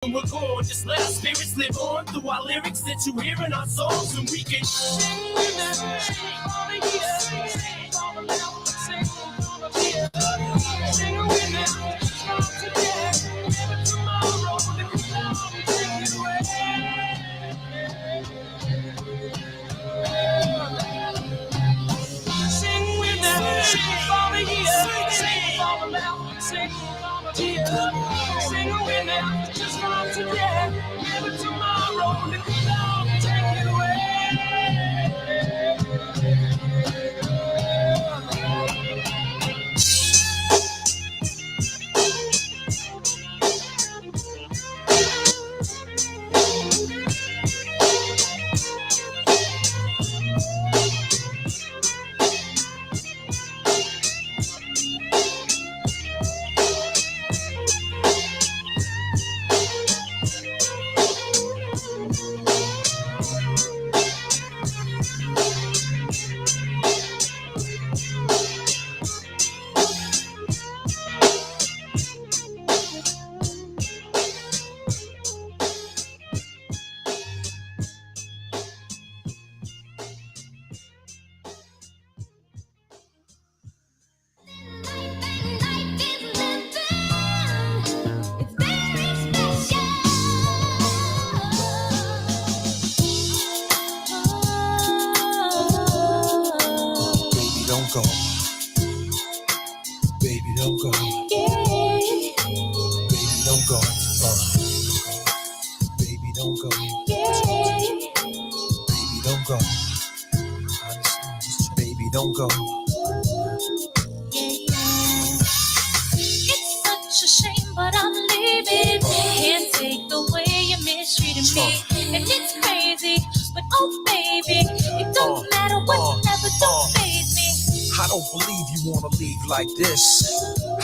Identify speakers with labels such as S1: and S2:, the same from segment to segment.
S1: Record, just let our spirits live on through our lyrics that you hear in our songs, and we can sing with them. Sing with them. From today, never tomorrow, the cloud will take it away. Sing with them. Sing for the year. Sing for the mouth. Sing for the year. Sing with them. Just from today, never tomorrow, the cloud will take it away.
S2: Like this,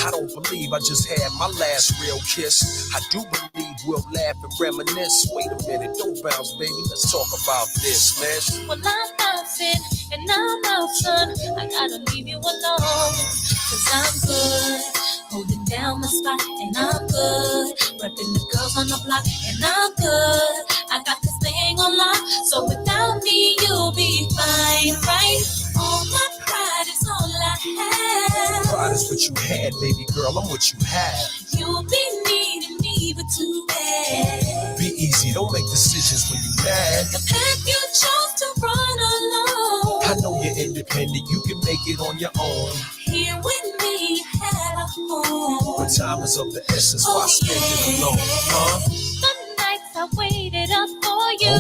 S2: I don't believe I just had my last real kiss. I do believe we'll laugh and reminisce. Wait a minute, don't bounce, baby. Let's talk about this, man.
S3: Well, I'm bouncing and I'm out, son. I gotta leave you alone, cause I'm good, holding down my spot, and I'm good, repping the girls on the block, and I'm good. I got this thing on lock, so without me you'll be fine, right? All my pride is all I have.
S2: Pride is what you had, baby girl, I'm what you have.
S3: You'll be needing me, but too bad.
S2: Be easy, don't make decisions when you're mad.
S3: The path you chose to run alone.
S2: I know you're independent, you can make it on your own.
S3: Here with me, you had a home.
S2: But time is of the essence, why spend it alone, huh?
S3: The nights I waited up for you,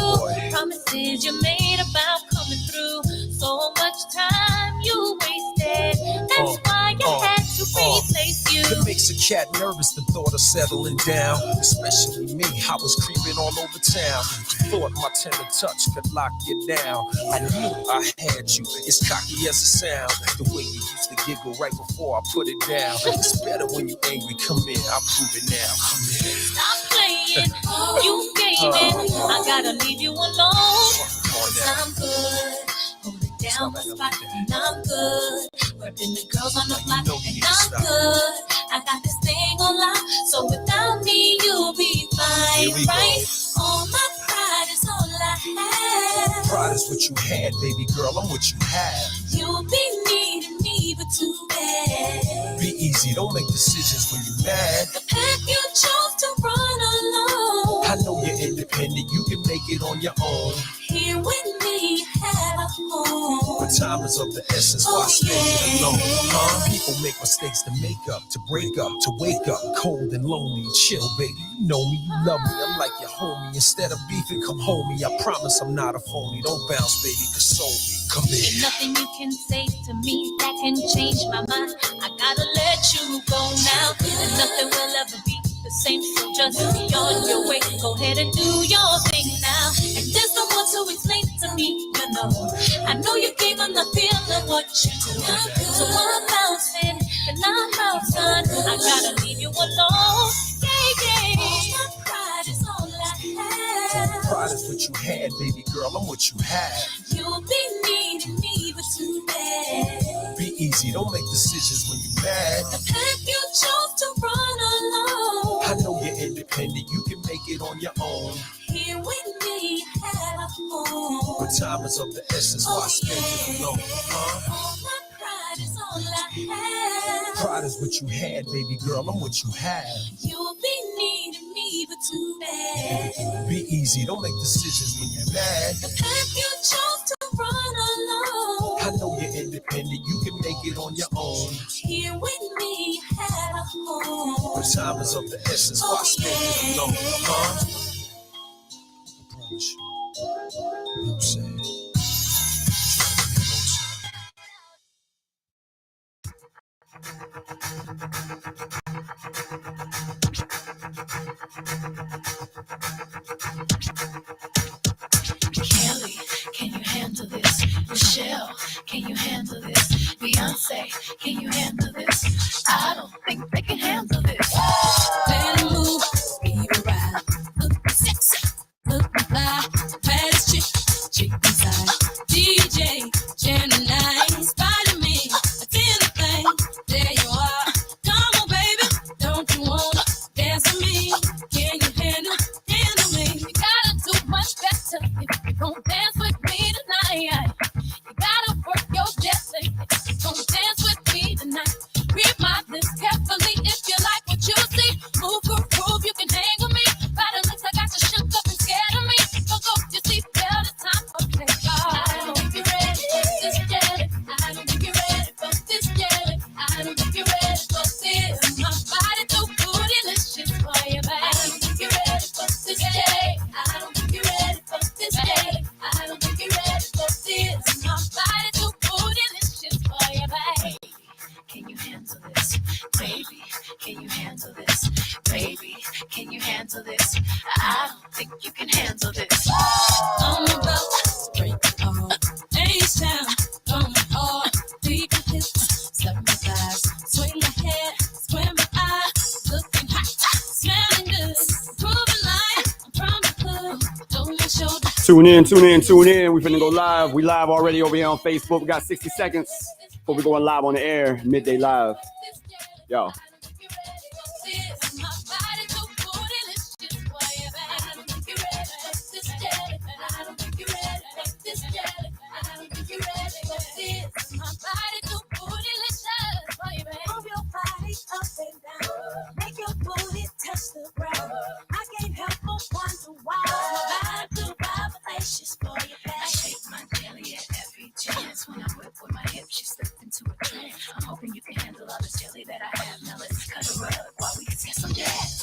S3: promises you made about coming through. So much time you wasted, that's why I had to replace you.
S2: It makes a cat nervous, the thought of settling down. Especially me, I was creeping all over town. Thought my tender touch could lock you down. I knew I had you, as cocky as it sounds. The way you used to giggle right before I put it down. It's better when you angry, come in, I'll prove it now. Come in.
S3: Stop playing, you gaming. I gotta leave you alone, cause I'm good, holding down my spot, and I'm good, working the girls on the block, and I'm good. I got this thing on lock, so without me you'll be fine, right? All my pride is all I have.
S2: Pride is what you had, baby girl, I'm what you have.
S3: You'll be needing me, but too bad.
S2: Be easy, don't make decisions when you're mad.
S3: The path you chose to run alone.
S2: I know you're independent, you can make it on your own.
S3: Here with me, you had a home.
S2: But time is of the essence, why spend it alone, huh? People make mistakes to make up, to break up, to wake up, cold and lonely, chill, baby. You know me, you love me, I'm like your homie. Instead of beefing, come homie. I promise I'm not a phony. Don't bounce, baby, console me. Come in.
S3: There's nothing you can say to me that can change my mind. I gotta let you go now, and nothing will ever be the same. So just be on your way. Go ahead and do your thing now. And there's no one to explain to me, you know. I know you came, I'm not feeling what you do. So I'm bouncing and I'm out, son. I gotta leave you alone. Yeah. My pride is all I have.
S2: Pride is what you had, baby girl, I'm what you have.
S3: You'll be needing me, but too bad.
S2: Be easy, don't make decisions when you're mad.
S3: The path you chose to run alone.
S2: I know you're independent, you can make it on your own.
S3: Here with me at home.
S2: But time is of the essence, why spend it alone?
S3: All my pride is all I have.
S2: Pride is what you had, baby girl, I'm what you have.
S3: You'll be needing me, but too bad.
S2: Be easy, don't make decisions when you're mad.
S3: The path you chose to run alone.
S2: I know you're independent, you can make it on your own.
S3: Here with me at home.
S2: But time is of the essence, why spend it alone? I promise you. You know what I'm saying?
S3: Kelly, can you handle this? Michelle, can you handle this? Beyonce, can you handle this? I don't think they can handle this. Better move, speed around. Look sexy, look fly. Baddest chick inside. DJ, Gemini, Spider-Man, anything. There you are. Come on, baby, don't you wanna dance with me? Can you handle me? You gotta do much better if you gon' dance with me tonight. You gotta work your destiny if you gon' dance with me tonight. Read my lips carefully if you like what you see. Move, groove, you can hang with me. By the looks, I got you shook up and scared of me. So go, you see, tell the time, okay, I don't think you're ready for this jelly. I don't think you're ready for this jelly. I don't think you're ready for this. My body too bootylicious for you, babe. I don't think you're ready for this jelly. I don't think you're ready for this jelly. I don't think you're ready for this. My body too bootylicious for you, babe. Can you handle this? Baby, can you handle this? Baby, can you handle this? I don't think you can handle this. I'm about to break it all. H-Town, going hard. Deep in hips, step my thighs. Swing my head, square my eyes. Looking hot, smelling good. Proving life, I'm from the hood. Don't my shoulder.
S4: Tune in. We finna go live. We live already over here on Facebook. We got 60 seconds before we going live on the air. Midday live. Yo.
S3: Make your booty touch the ground. I can't help but wonder why my vibe too vivacious for your back. I shake my jelly at every chance. When I whip with my hips, you slip into a trance. I'm hoping you can handle all this jelly that I have. Now let's cut a rug while we get some jazz.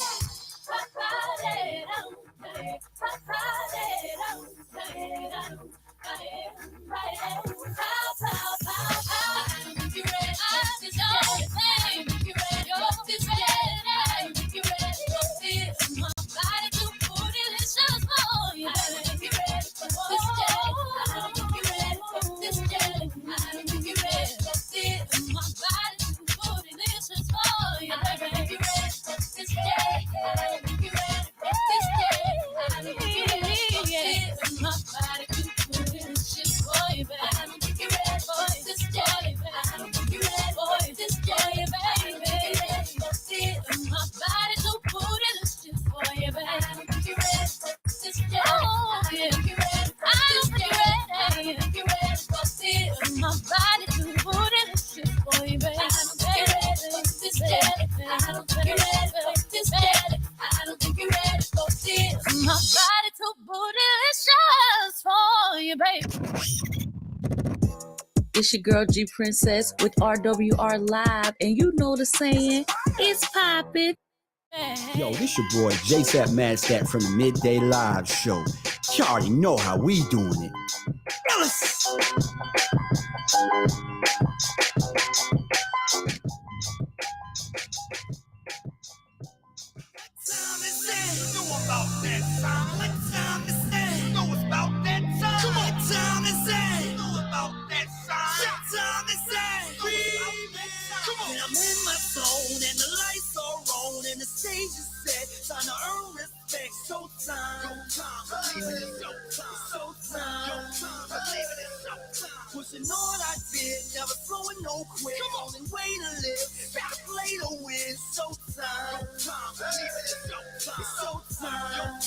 S3: It's your girl G Princess with RWR Live, and you know the saying, it's poppin'.
S4: Yo, this your boy JSapp MadStak from the Midday Live Show. You already know how we doing it. Ellis!
S2: Pushing on, I did, never slowing, no quit. Only way to live, back to play to win. Showtime, it's showtime.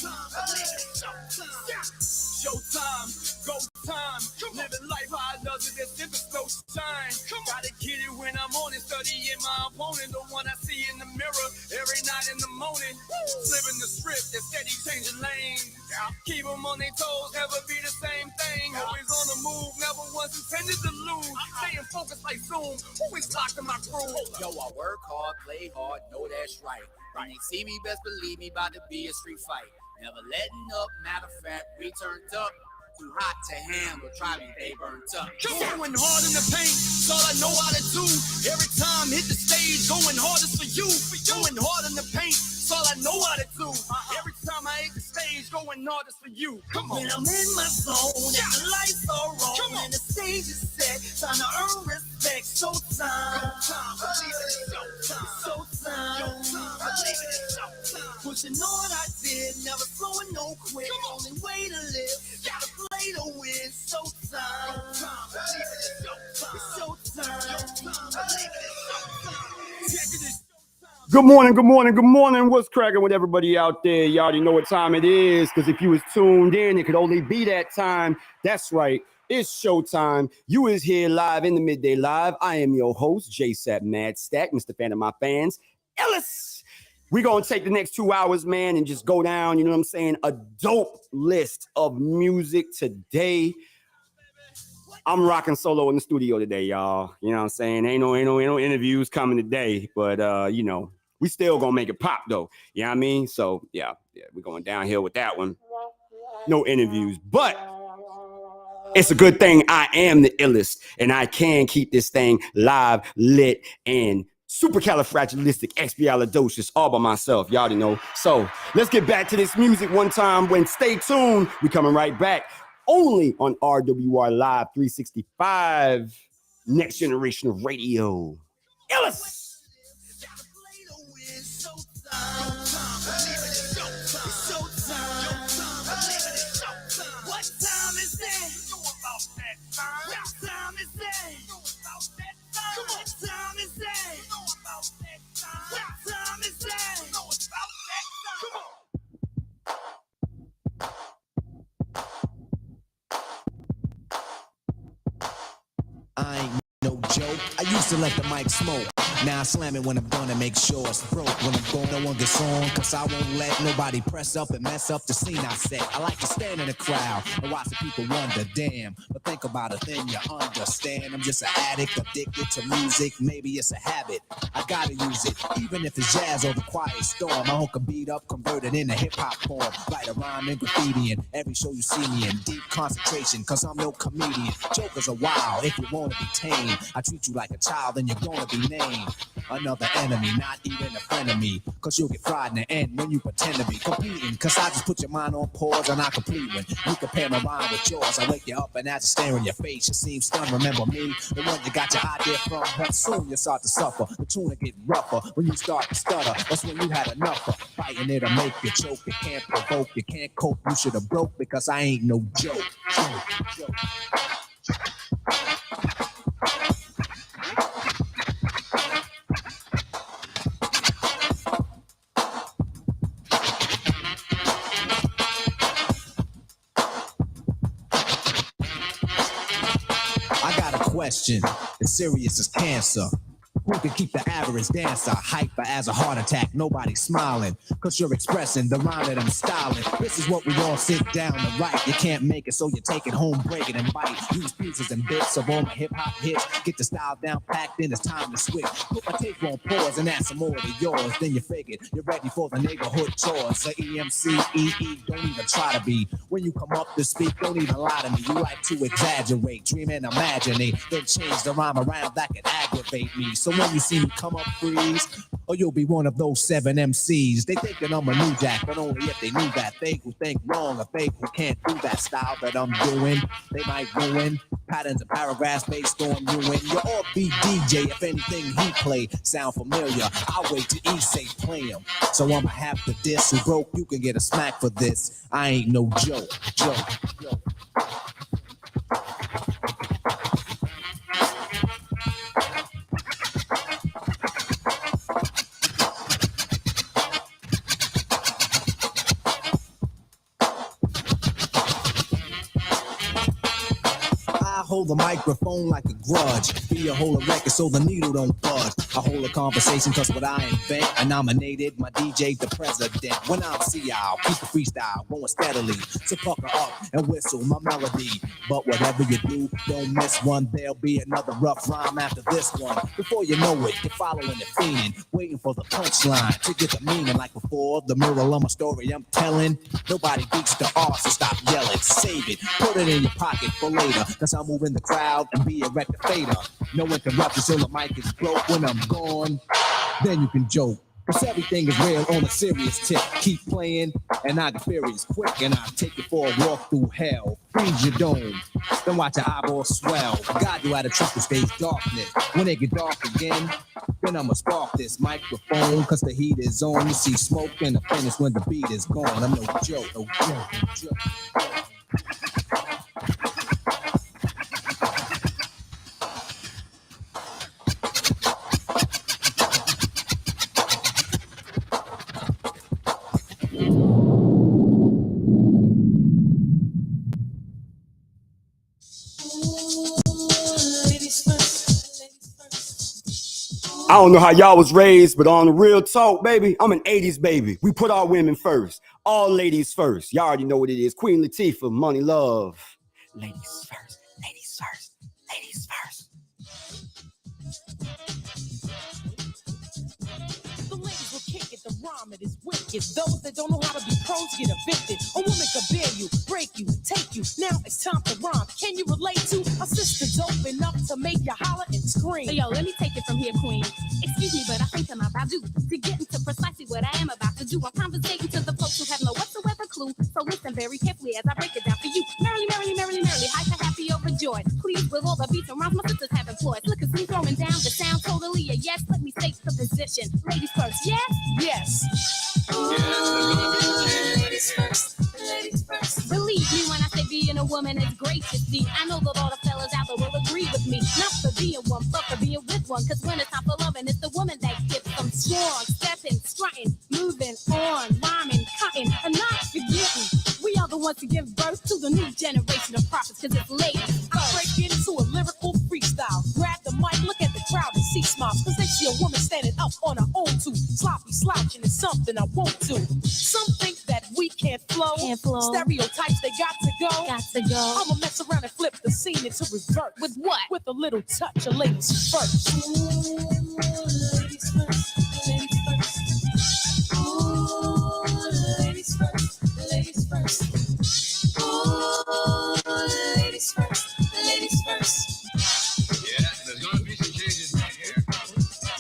S1: morning, studying my opponent, the one I see in the mirror every night in the morning. Flipping the script, they're steady changing lanes. Keep them on their toes, never be the same thing. Always on the move, never once intended to lose. Staying focused like Zoom, always locked in my groove.
S5: Yo, I work hard, play hard, know that's right. When they see me, best believe me, about to be a street fight. Never letting up, matter of fact, we turned up. Too hot to handle, try me, they burnt up.
S1: Going hard in the paint, it's all I know how to do. Every time hit the stage, going hardest for you. Going hard in the paint, it's all I know how to do. Every time I hit the stage, going hardest for you. Come on.
S6: When I'm in my zone, and the lights are on, and the stage is set, time to earn respect. Showtime. Pushing on, I did, never slowing, no quit. Only way to live, gotta play to win. Showtime.
S4: Good morning, good morning, good morning. What's cracking with everybody out there? You already know what time it is, because if you was tuned in, it could only be that time. That's right. It's showtime. You is here live in the Midday Live. I am your host, JSapp MadStak, Mr. Fan of my fans, Ellis. We're going to take the next 2 hours, man, and just go down, you know what I'm saying, a dope list of music today. I'm rocking solo in the studio today, y'all. You know what I'm saying? Ain't no interviews coming today, but, you know, we still going to make it pop, though. You know what I mean? So, yeah, we're going downhill with that one. No interviews, but it's a good thing I am the illest, and I can keep this thing live, lit, and supercalifragilisticexpialidocious all by myself. Y'all already know. So let's get back to this music one time. When stay tuned, we coming right back only on RWR Live 365, next generation of radio. Ellis.
S6: What time is that? What time is that? What time is that? What time is that?
S7: I ain't no joke. I used to let the mic smoke. Now I slam it when I'm done and make sure it's broke. When I'm gone, no one gets on, cause I won't let nobody press up and mess up the scene I set. I like to stand in the crowd and watch the people wonder, damn. But think about it, then you understand. I'm just an addict, addicted to music. Maybe it's a habit, I gotta use it. Even if it's jazz or the quiet storm, I hook a beat up, convert it into hip-hop form. Write a rhyme and graffiti in every show you see me in. Deep concentration, cause I'm no comedian. Jokers are wild, if you wanna be tame. I treat you like a child, then you're gonna be named another enemy, not even a friend of me. Cause you'll get fried in the end when you pretend to be competing. Cause I just put your mind on pause and I complete when you compare my rhyme with yours. I wake you up and as I stare in your face, you seem stunned. Remember me, the one you got your idea from. But soon you start to suffer. The tune will get rougher when you start to stutter. That's when you had enough of fighting it'll make you choke. You can't provoke, you can't cope. You should have broke because I ain't no joke. Question, as serious as cancer. Who can keep the average dancer hyper as a heart attack? Nobody's smiling, cause you're expressing the rhyme that I'm styling. This is what we all sit down to write. You can't make it, so you take it home, break it and bite. Use pieces and bits of all my hip-hop hits. Get the style down packed in, it's time to switch. Put my tape on pause and add some more to yours. Then you figured you're ready for the neighborhood chores. So EMC, don't even try to be. When you come up to speak, don't even lie to me. You like to exaggerate, dream and imaginate. Then change the rhyme around, that can aggravate me. So when you see me come up, freeze, or you'll be one of those 7 MCs. They thinking I'm a new jack, but only if they knew that. They who think wrong, or they who can't do that style that I'm doing, they might ruin patterns and paragraphs based on ruin. You're all beat DJ, if anything he play sound familiar, I'll wait till he say play him. So I'ma have to diss who broke, you can get a smack for this. I ain't no joke. Hold the microphone like a grudge. be a whole record so the needle don't budge. I hold a conversation cause what I invent, I nominated my DJ the president. When I'm see y'all, keep the freestyle going steadily. So pucker up and whistle my melody. But whatever you do, don't miss one. There'll be another rough rhyme after this one. Before you know it, you're following the fiending, waiting for the punchline to get the meaning. Like before, the moral of my story I'm telling. Nobody beats the art, so stop yelling. Save it, put it in your pocket for later. Cause I'm moving the crowd and be a record fader. No interruptions till the mic is broke. When I'm gone, then you can joke. Cause everything is real on a serious tip. Keep playing and I get furious quick. And I'll take you for a walk through hell. Freeze your dome, then watch your eyeballs swell. God, you out of triple stage darkness. When it get dark again, then I'ma spark this microphone. Cause the heat is on. You see smoke and the finish when the beat is gone. I'm no joke, no joke, no joke.
S4: I don't know how y'all was raised, but on the real talk, baby, I'm an 80s baby. We put our women first. All ladies first. Y'all already know what it is. Queen Latifah, Money Love. Ladies first, ladies first, ladies first.
S8: The ladies will kick it, the rhyme it is wicked. Those that don't know how to be pros get evicted. A woman could bear you, break you, take you. Now it's time to rhyme. Can you relate to a sister's open up to make you holler and scream?
S3: Hey, yo, let me take it from here, queen. Excuse me, but I think I'm about due to get into precisely what I am about to do. I'm conversating to the folks who have no whatsoever clue. So listen very carefully as I break it down for you. Merrily, merrily, merrily, merrily, hyper, happy, overjoyed. Pleased with all the beats and rhymes my sisters have employed. Look at me throwing down the sound totally a yes. Let me state the position. Ladies first, yes?
S8: Yes.
S3: Ladies first, ladies first. Believe me when I say being a woman is great to see. I know that all the fellas out there will agree with me. Not for being one, but for being with one. Cause when it's time for loving, it's the woman that gets them strong. Stepping, strutting, moving on, rhyming, cutting, and not forgetting. We are the ones to give birth to the new generation of prophets. Cause it's ladies.
S8: I break into a lyrical freestyle. Grab the mic, look at the crowd and see smiles. Cause they see a woman standing up on her own too. Sloppy slouching is something I won't do. Some think that we can't flow. Stereotypes, they got to go. I'ma mess around and flip the scene into reverse.
S3: With what?
S8: With a little touch of ladies first.
S3: Ladies first, ladies first. Ooh, ladies first, ladies first. Ooh, ladies first, ladies first.
S9: Yeah, there's gonna be some changes right here.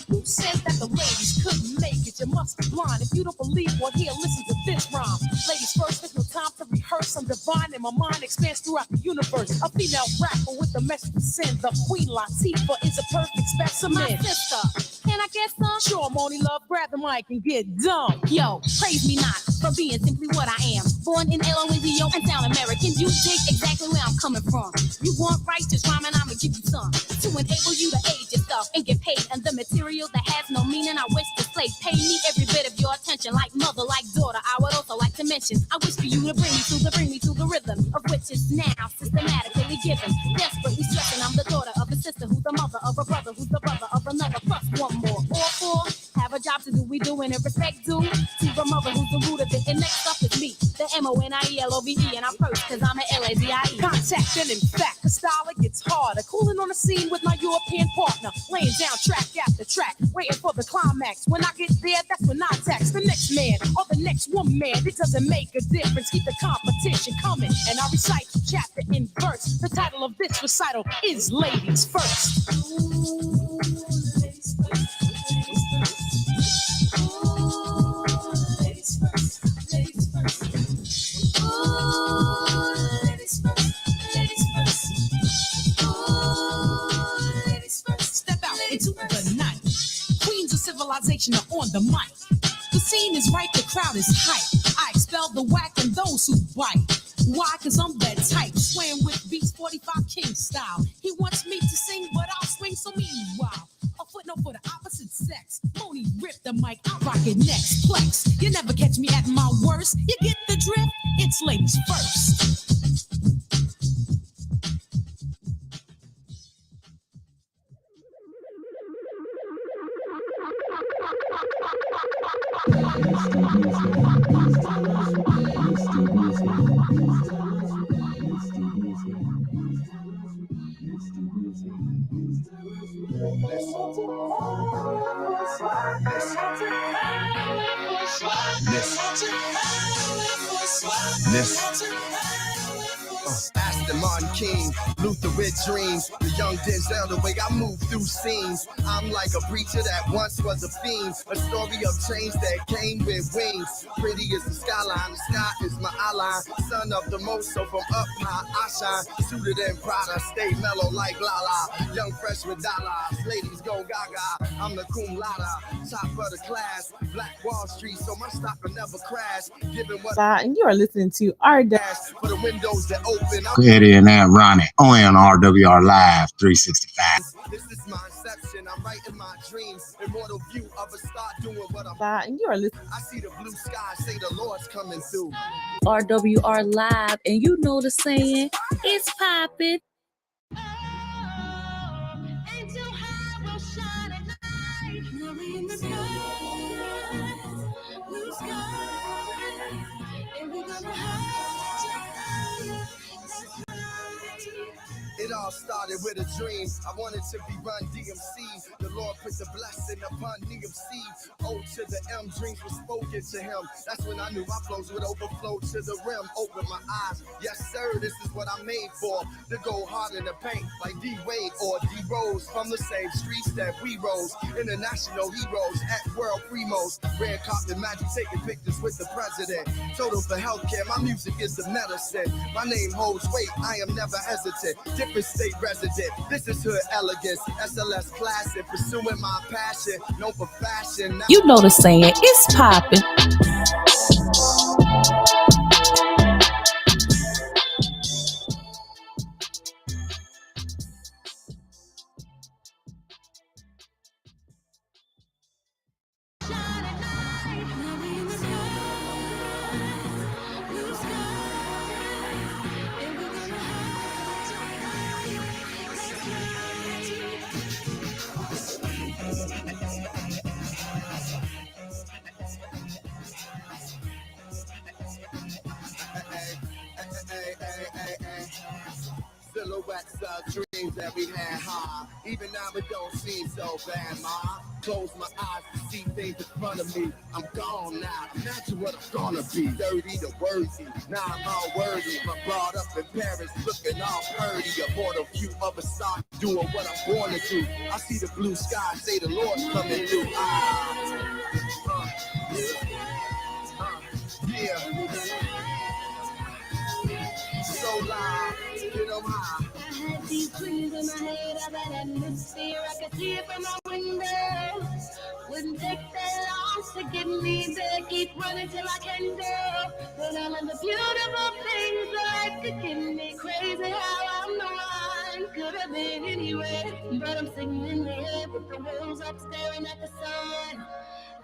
S8: Who said that the ladies couldn't make it? You must be blind. If you don't believe what here, listen to this rhyme. Ladies first, there's no time to rehearse. I'm divine and my mind expands throughout the universe. A female rapper with a message to send. The Queen Latifah is a perfect specimen.
S3: My sister, can I get some?
S8: Sure, Moni Love, grab the mic and get dumb.
S3: Yo, praise me not for being simply what I am. Born in Louisiana and sound American. You dig exactly where I'm coming from. You want righteous rhyming, I'ma give you some. To enable you to age yourself and get paid. And the material that has no meaning, I wish to play. Pay me every bit of your attention. Like mother, like daughter, I would also like to mention. I wish for you to bring me to the rhythm of which is now systematically given. Desperately stressing, I'm the daughter of a sister who's the mother of a brother who's the brother of another. Plus one more. All four have a job to do. We doing it respect due to the mother who's the root of it. And next up is me, the MONIELOVE, and I'm first cause I'm an LAZIE.
S8: Contact and in fact, the style it gets harder. Cooling on the scene with my European partner. Laying down track after track, waiting for the climax. When I get there, that's when I tax the next man or the next woman. It doesn't make a difference. Keep the competition coming. And I recite chapter in verse. The title of this recital is Ladies First.
S3: Ooh, ladies first, ladies first. Ooh, ladies first, ladies first. Ooh, ladies first, ladies first. Ooh, ladies first.
S8: Step out into the night. Queens of civilization are on the mic. The scene is right, the crowd is hype. I expel the whack and those who bite. Why? Cause I'm that type, swaying with beats 45 King style. He wants me to sing, but I'll swing so meanwhile. A footnote for the opposite sex. Moni rip the mic, I rock it next. Plex, you never catch me at my worst. You get the drift? It's ladies first.
S2: This. Aston Martin King, Luther with dreams. The young Denzel, the way I move through scenes. I'm like a preacher that once was a fiend. A story of change that came with wings. Pretty as the skyline, the sky is my eyeline. Son of the most, so from up high I shine. Suited in Prada, stay mellow like Lala. Young fresh with dollars, ladies go gaga. I'm the cum laude, top of the class. Black Wall Street, so my stock will never crash. Given what
S10: and you are listening to our
S2: for the windows that open.
S11: Eddie and that Ronnie on RWR Live 365.
S2: This is my inception. I'm writing my dreams. Immortal view of a star doing what I'm.
S10: and you are listening.
S2: I see the blue sky, say the Lord's coming through.
S3: RWR Live, and you know the saying, it's poppin'.
S2: It all started with a dream. I wanted to be Run DMC. The Lord put the blessing upon DMC. O to the M, dreams were spoken to him. That's when I knew my flows would overflow to the rim. Open my eyes. Yes, sir, this is what I'm made for. To go hard in the paint like D-Wade or D-Rose. From the same streets that we rose. International heroes at world primos. Red carpet magic, taking pictures with the president. Total for healthcare, my music is the medicine. My name holds weight, I am never hesitant. Different state resident, this is hood elegance. SLS classic, pursuing my passion. Known for fashion.
S3: You know the saying, it's poppin'.
S2: Silhouettes of dreams that we had high. Even now it don't seem so bad, ma. Close my eyes to see things in front of me. I'm gone now. Imagine what I'm gonna be. Dirty to worthy. Now I'm all worthy. But brought up in Paris, looking all purdy. Aboard a view of a star, doing what I'm born to do. I see the blue sky, say the Lord's coming through. So loud, get them high.
S6: I had these dreams in my head of an atmosphere. I could see it from my window. Wouldn't take that long to get me there. Keep running till I can go. But all of the beautiful things life could give me. Crazy how I'm the one. Could have been anywhere. But I'm sitting in the air with the wheels up, staring at the sun.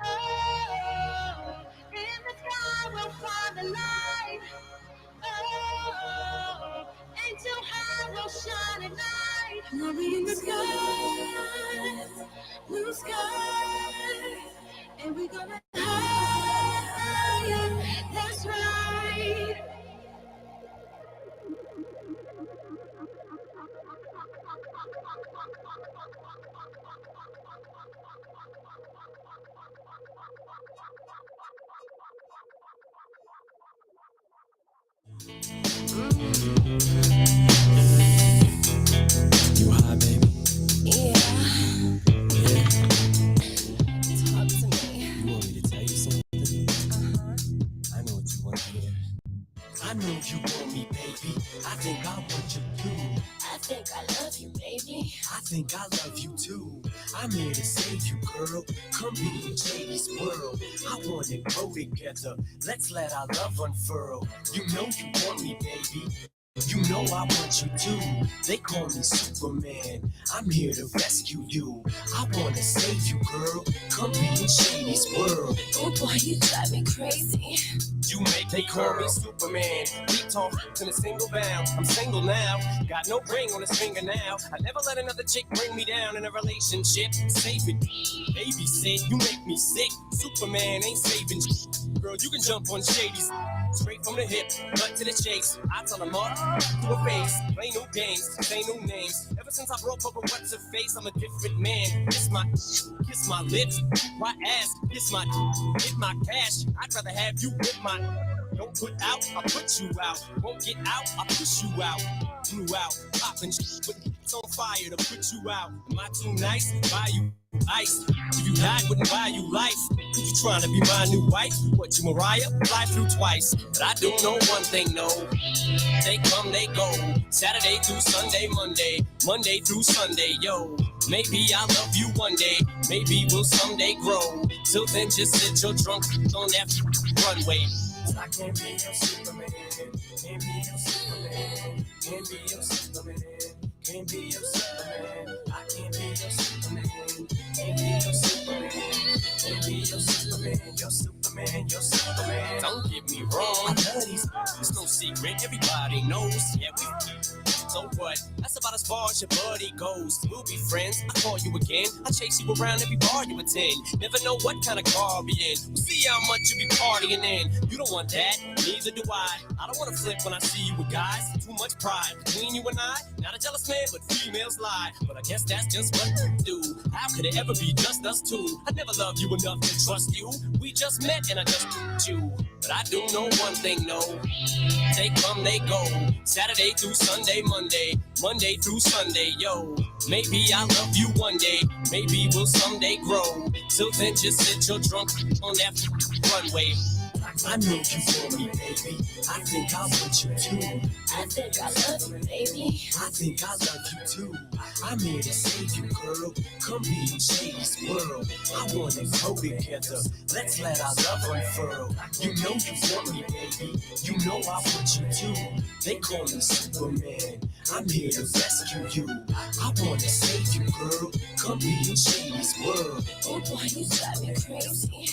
S6: Oh, in the sky we'll find the light. Oh, ain't too high, we'll shine at night. Now we in the sky, blue sky, and we gonna higher. That's right.
S2: You high, baby?
S6: Yeah. Talk to me.
S2: You want me to tell you something? I know what you want to hear. I know you want me, baby. I think I want you too.
S6: I think I love you, baby.
S2: I think I love you too. I'm here to save you, girl. Come be in Shady's world. I wanna grow together. Let's let our love unfurl. You know you want me, baby. You know I want you too. They call me Superman. I'm here to rescue you. I wanna save you, girl. Come be in Shady's world.
S6: Oh boy, you drive me crazy.
S2: You make they call me Superman. We talk in a single bound. I'm single now. Got no ring on his finger now. I never let another chick bring me down in a relationship. Save it. Babysit, you make me sick. Superman ain't saving. Girl, you can jump on Shady's. Straight from the hip, cut to the chase. I tell them up to a face. Play no games, say no names. Ever since I broke up with what's her face, I'm a different man. Kiss my lips. Why ask? Kiss my, get my cash. I'd rather have you with my. Don't put out, I put you out. Won't get out, I push you out. Blew out, popping shit, but it's on fire to put you out. Am I too nice? Buy you ice. If you died, wouldn't buy you life. If you trying to be my new wife, what you Mariah? Fly through twice. But I do know one thing, no. They come, they go. Saturday through Sunday, Monday through Sunday, yo. Maybe I'll love you one day. Maybe we'll someday grow. Till then, just sit your drunk on that runway. I can't be your Superman. Can't be your Superman. Can't be your Superman. Can't be your Superman. I can't be your Superman. Can't be your Superman. Can't be your Superman. Your Superman. Your Superman. Don't get me wrong. I love these. It's no secret. Everybody knows. Yeah, we. So what? That's about as far as your buddy goes. We'll be friends. I call you again. I chase you around every bar you attend. Never know what kind of car I'll be in. We'll see how much you be partying in. You don't want that. Neither do I. I don't want to flip when I see you with guys. Too much pride between you and I. Not a jealous man, but females lie. But I guess that's just what we do. How could it ever be just us two? I never loved you enough to trust you. We just met and I just met you. But I do know one thing, no. They come, they go. Saturday through Sunday, Monday through Sunday, yo. Maybe I'll love you one day. Maybe we'll someday grow. Till then, just sit your drunk on that runway. I know you for me, baby. I think I want you too.
S6: I think I love you, baby.
S2: I think I love you too. I'm here to save you, girl. Come be in Shady's world. I wanna grow together. Let's let our love unfurl. You know you want me, baby. You know I want you too. They call me Superman. I'm here to rescue you. I wanna save you, girl. Come be in Shady's world.
S6: Oh boy, you drive me crazy.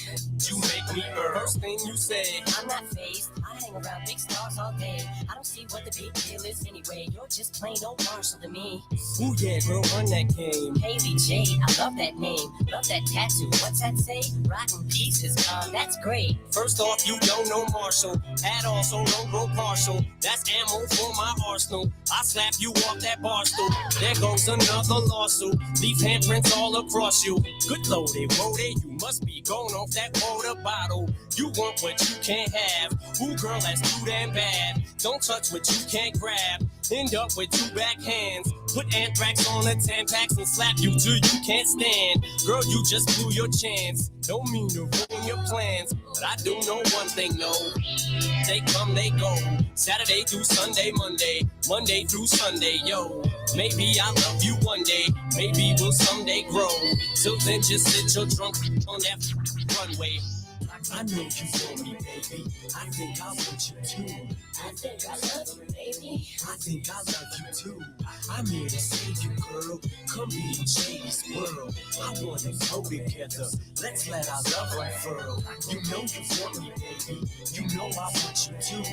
S2: You make me first thing you say.
S6: I'm not phased. I hang around big stars all day. I don't see what the big deal is anyway. You're just plain old Marshall to me.
S2: Ooh yeah, girl, run that game.
S6: Haley J, I love that name. Love that tattoo. What's that say? Rotten pieces. That's great.
S2: First off, you don't know Marshall. At all, so don't grow partial. That's ammo for my arsenal. I slap you off that bar stool. There goes another lawsuit. Leave handprints all across you. Good loaded, loaded. You must be going off that water bottle. You want what you can't have. Ooh, girl, that's too damn bad. Don't touch what you can't grab. End up with two backhands. Put anthrax on the Tampax and slap you till you can't stand. Girl, you just blew your chance. Don't mean to ruin your plans, but I do know one thing, no. They come, they go. Saturday through Sunday, Monday through Sunday, yo. Maybe I'll love you one day. Maybe we'll someday grow. Till then, just sit your drunk on that runway. I know you for me, baby. I think I want you too.
S6: I think I love you, baby.
S2: I think I love you too. I'm here to save you, girl. Come be in Shady's world. I wanna grow together. Let's let our love unfurl. You know you want me, baby. You know I want you too.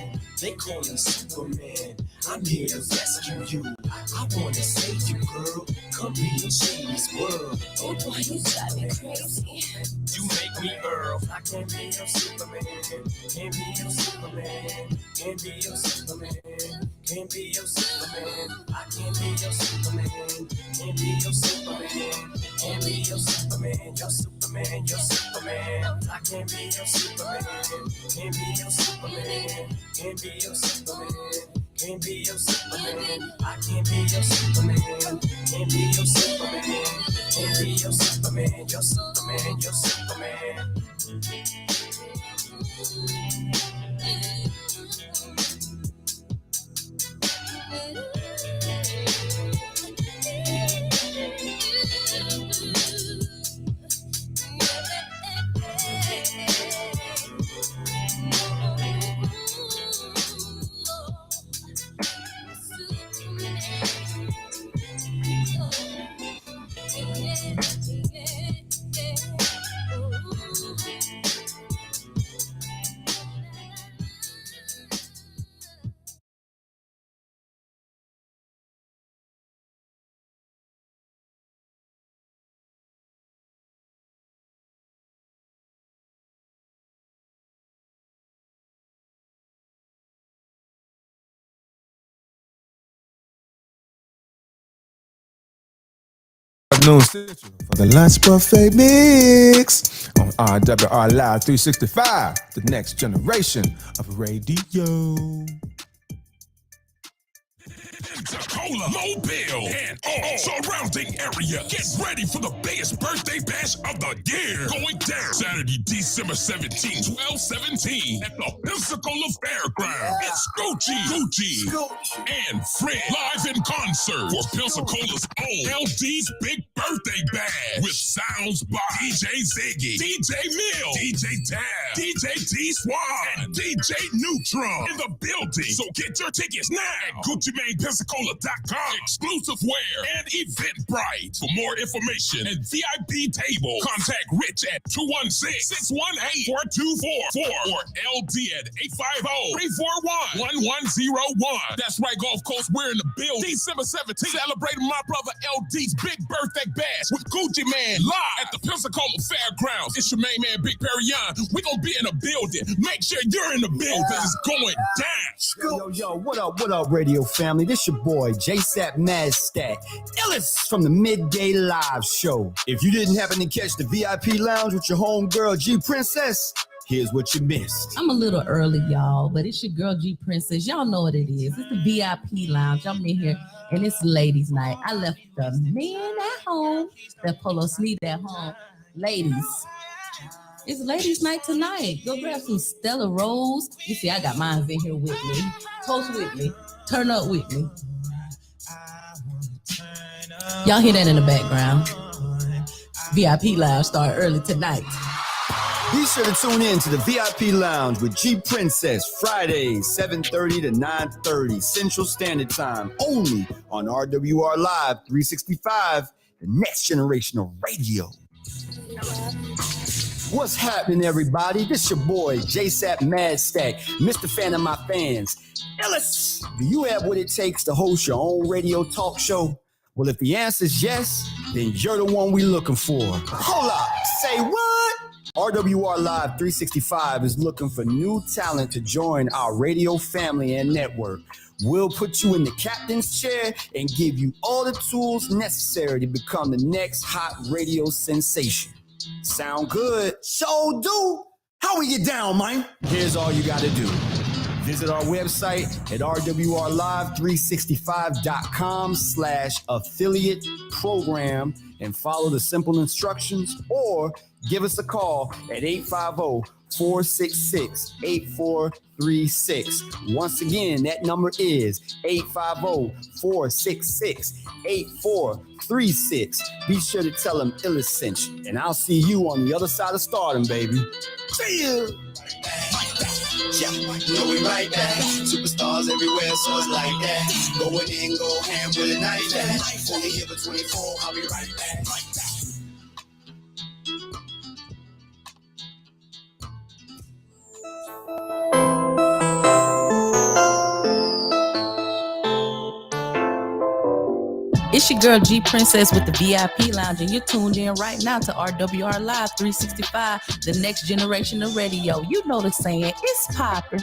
S2: They call me Superman. I'm here to rescue you. I wanna save you, girl. Come be in Shady's world.
S6: Oh boy, you drive me crazy.
S2: You make me Earl. I can't be your Superman. Can't be your Superman. Can't be your Superman. Can't be your Superman. I can't be your Superman. Can't be your Superman. Can't be your Superman. Your Superman. Your Superman. I can't be your Superman. Can't be your Superman. Can't be your Superman. Can't be your Superman. I can't be your Superman. Can't be your Superman. Can't be your Superman. Your Superman. Your Superman.
S10: Afternoon Central for the lunch buffet mix on RWR Live 365, the next generation of radio.
S12: Pensacola, Mobile, and all surrounding area. Get ready for the biggest birthday bash of the year. Going down Saturday, December 17, 12/17 at the Pensacola Fairground. It's Gucci, and Fred live in concert for Pensacola's own LD's Big Birthday Bash with sounds by DJ Ziggy, DJ Mill, DJ Tab, DJ D-Swab, and DJ Neutron in the building. So get your tickets now at GucciManePensacola.com. Exclusive wear and Eventbrite. For more information and VIP table, contact Rich at 216-618-4244 or LD at 850-341-1101. That's right, Gulf Coast, we're in the building. December 17th, celebrating my brother LD's big birthday bash with Gucci Man live at the Pensacola Fairgrounds. It's your main man, Big Perrion. We're going to be in the building. Make sure you're in the building. It's going down.
S4: Yo, what up, radio family? This your boy, JSapp MadStak, illest from the Midday Live Show. If you didn't happen to catch the VIP lounge with your homegirl, G Princess, here's what you missed.
S13: I'm a little early, y'all, but it's your girl, G Princess. Y'all know what it is. It's the VIP lounge. I'm in here, and it's ladies' night. I left the men at home, the polo sleep at home. Ladies, it's ladies' night tonight. Go grab some Stella Rose. You see, I got mine in here with me. Toast with me. Turn up with me. Y'all hear that in the background. VIP Lounge start early tonight.
S4: Be sure to tune in to the VIP Lounge with G Princess Fridays, 7:30 to 9:30 Central Standard Time, only on RWR Live 365, the next generation of radio. What's happening, everybody? This your boy, JSapp MadStak, Mr. Fan of my fans. Ellis, do you have what it takes to host your own radio talk show? Well, if the answer is yes, then you're the one we're looking for. Hold up, say what? RWR Live 365 is looking for new talent to join our radio family and network. We'll put you in the captain's chair and give you all the tools necessary to become the next hot radio sensation. Sound good? So do. How we get down, man? Here's all you got to do. Visit our website at rwrlive365.com/affiliate program and follow the simple instructions, or give us a call at 850-466-8436. Once again, that number is 850-466-8436. Be sure to tell them Illis sent you, and I'll see you on the other side of stardom, baby. See you.
S14: Yeah, we'll be right back. Superstars everywhere, so it's like that. Going in, go ham with a knife that. Only here for 24, I'll be right back.
S13: It's your girl G Princess with the VIP Lounge, and you're tuned in right now to RWR Live 365, the next generation of radio. You know the saying, it's poppin'.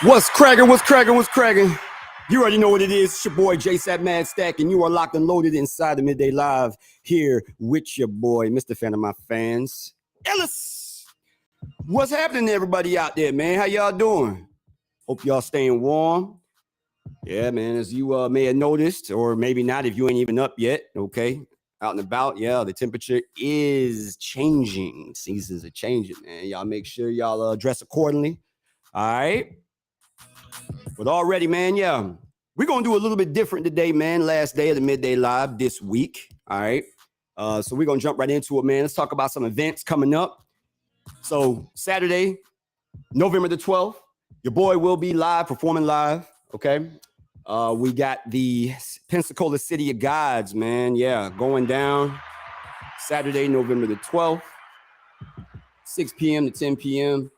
S4: What's cracking? You already know what it is. It's your boy, JSapp MadStak, and you are locked and loaded inside the Midday Live here with your boy, Mr. Fan of my fans, Ellis. What's happening to everybody out there, man? How y'all doing? Hope y'all staying warm. Yeah, man, as you may have noticed, or maybe not if you ain't even up yet, okay? Out and about, yeah, the temperature is changing. Seasons are changing, man. Y'all make sure y'all dress accordingly, all right? But already, man, yeah, we're going to do a little bit different today, man. Last day of the Midday Live this week, all right? So we're going to jump right into it, man. Let's talk about some events coming up. So Saturday, November the 12th, your boy will be live, performing live, okay? We got the Pensacola City of Gods, man. Yeah, going down Saturday, November the 12th, 6 p.m. to 10 p.m.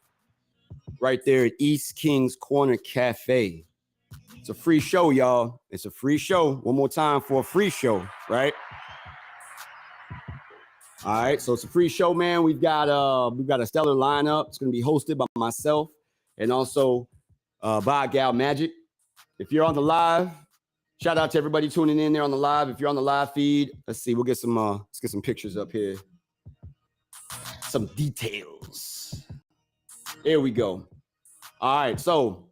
S4: right there at East Kings Corner Cafe. It's a free show, y'all. It's a free show. One more time for a free show, right? All right, so it's a free show, man. We've got a stellar lineup. It's gonna be hosted by myself and also by Gal Magic. If you're on the live, shout out to everybody tuning in there on the live. If you're on the live feed, let's see, let's get some pictures up here. Some details. There we go. All right, so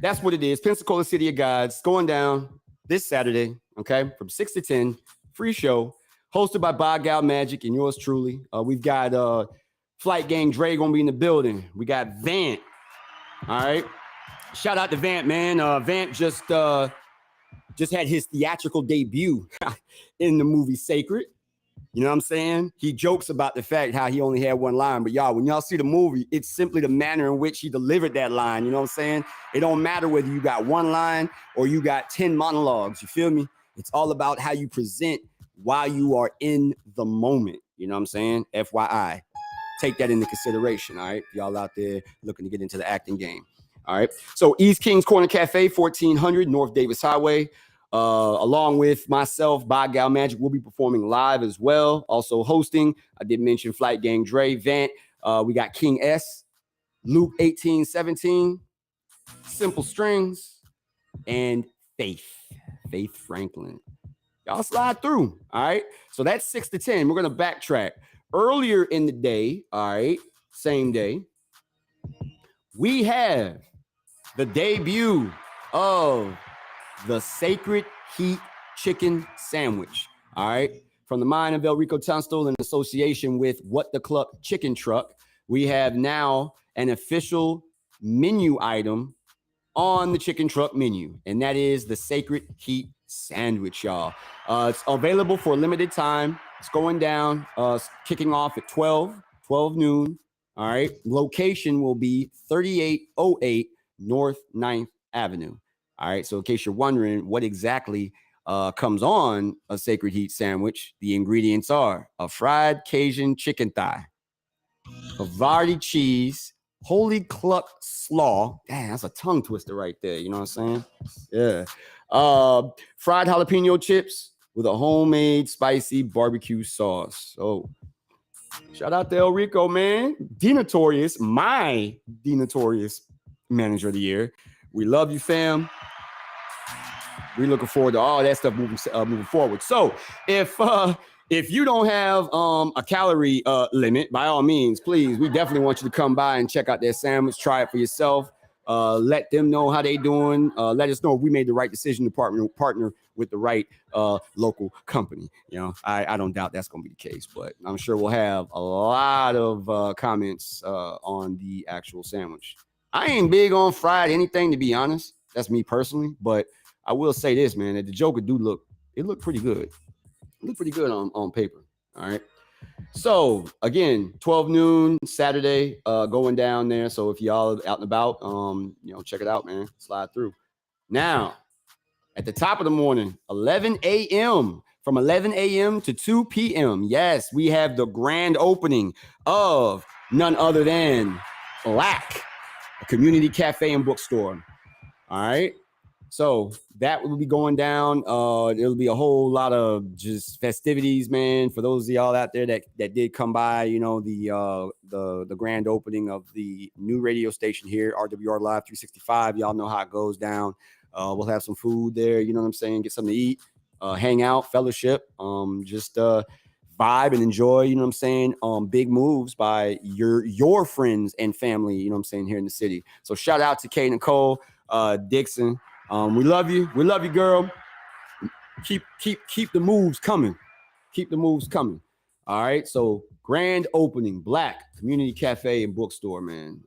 S4: that's what it is. Pensacola City of Gods going down this Saturday, okay, from 6 to 10, free show, hosted by Gal Magic and yours truly. We've got Flight Gang Dre gonna be in the building. We got Vant. All right. Shout out to Vant, man. Vant just had his theatrical debut in the movie Sacred. You know what I'm saying? He jokes about the fact how he only had one line, but y'all, when y'all see the movie, it's simply the manner in which he delivered that line. You know what I'm saying? It don't matter whether you got one line or you got 10 monologues. You feel me? It's all about how you present while you are in the moment. You know what I'm saying? FYI. Take that into consideration, all right? Y'all out there looking to get into the acting game. All right. So East Kings Corner Cafe, 1400 North Davis Highway. Along with myself, by Gal Magic, we'll be performing live as well. Also hosting, I did mention Flight Gang Dre, Vant. We got King S, Luke 1817, Simple Strings, and Faith Franklin. Y'all slide through. All right. So that's 6 to 10. We're going to backtrack. Earlier in the day, all right, same day, we have the debut of the Sacred Heat Chicken Sandwich, all right? From the mind of El Rico Tunstall in association with What the Cluck Chicken Truck, we have now an official menu item on the chicken truck menu, and that is the Sacred Heat Sandwich, y'all. It's available for a limited time. It's going down, kicking off at 12 noon, all right? Location will be 3808 North 9th Avenue. All right, so in case you're wondering what exactly comes on a Sacred Heat sandwich, the ingredients are a fried Cajun chicken thigh, Havarti cheese, Holy Cluck slaw. Damn, that's a tongue twister right there. You know what I'm saying? Yeah. Fried jalapeno chips with a homemade spicy barbecue sauce. Oh, shout out to El Rico, man. Dinatorious, my Dinatorious Manager of the Year. We love you, fam. We're looking forward to all that stuff moving forward. So if you don't have a calorie limit, by all means, please, we definitely want you to come by and check out their sandwich. Try it for yourself. Let them know how they doing. Let us know if we made the right decision to partner with the right local company. You know, I don't doubt that's going to be the case, but I'm sure we'll have a lot of comments on the actual sandwich. I ain't big on fried anything, to be honest. That's me personally, but I will say this, man, that the Joker look pretty good. It looked pretty good on paper. All right. So again, 12 noon Saturday, going down there. So if y'all out and about, check it out, man. Slide through. Now, at the top of the morning, 11 a.m. From 11 a.m. to 2 p.m. Yes, we have the grand opening of none other than Black, a community cafe and bookstore. All right. So that will be going down. It'll be a whole lot of just festivities, man. For those of y'all out there that did come by, the grand opening of the new radio station here, RWR Live 365. Y'all know how it goes down. We'll have some food there. You know what I'm saying? Get something to eat, hang out, fellowship, just vibe and enjoy. You know what I'm saying? Big moves by your friends and family. You know what I'm saying? Here in the city. So shout out to Kay Nicole Dixon. We love you. We love you, girl. Keep the moves coming. Keep the moves coming. All right. So grand opening, Black community cafe and bookstore, man.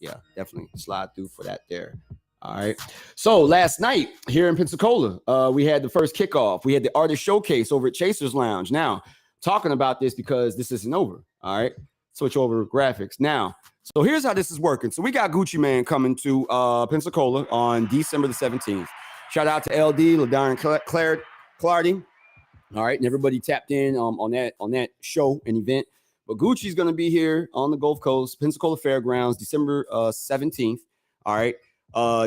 S4: Yeah, definitely slide through for that there. All right. So last night here in Pensacola, we had the first kickoff. We had the artist showcase over at Chasers Lounge. Now, talking about this because this isn't over. All right. Switch over graphics. Now, so here's how this is working. So we got Gucci Man coming to Pensacola on December the 17th. Shout out to LD, LaDarren Clardy. All right. And everybody tapped in on that show and event. But Gucci's going to be here on the Gulf Coast, Pensacola Fairgrounds, December 17th. All right.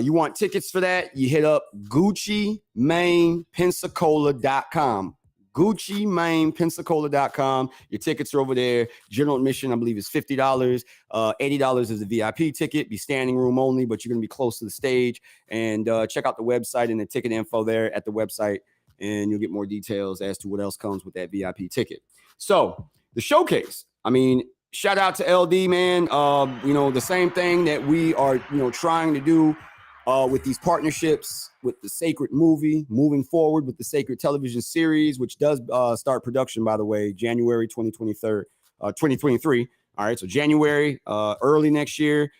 S4: You want tickets for that? You hit up GucciMainPensacola.com. GucciMainPensacola.com. Your tickets are over there. General admission, I believe, is $50. $80 is the VIP ticket. Be standing room only, but you're going to be close to the stage. And check out the website and the ticket info there at the website, and you'll get more details as to what else comes with that VIP ticket. So the showcase, I mean, shout out to LD, man. The same thing that we are, trying to do with these partnerships with the Sacred movie, moving forward with the Sacred television series, which does start production, by the way, January 2023. All right, so January, early next year.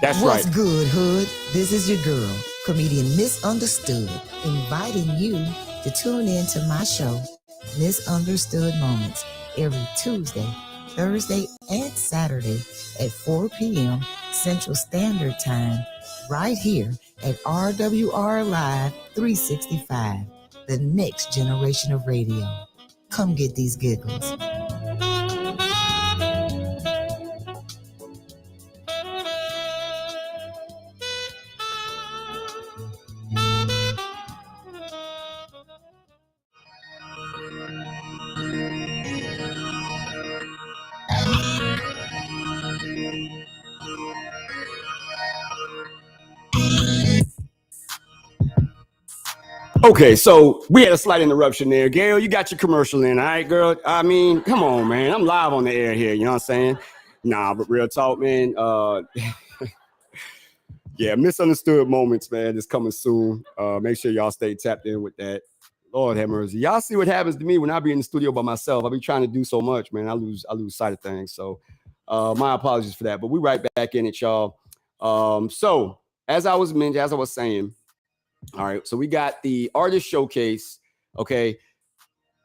S4: That's
S15: What's
S4: right.
S15: good, Hood? This is your girl, comedian Misunderstood, inviting you to tune in to my show, Misunderstood Moments, every Tuesday, Thursday, and Saturday at 4 p.m. Central Standard Time, right here at RWR Live 365, the next generation of radio. Come get these giggles.
S4: Okay, so we had a slight interruption there. Gail, you got your commercial in, all right, girl? I mean, come on, man. I'm live on the air here, you know what I'm saying? Nah, but real talk, man. Yeah, Misunderstood Moments, man, is coming soon. Make sure y'all stay tapped in with that. Lord have mercy. Y'all see what happens to me when I be in the studio by myself. I be trying to do so much, man. I lose sight of things. So my apologies for that. But we right back in it, y'all. So as I was saying, all right, so we got the artist showcase. Okay,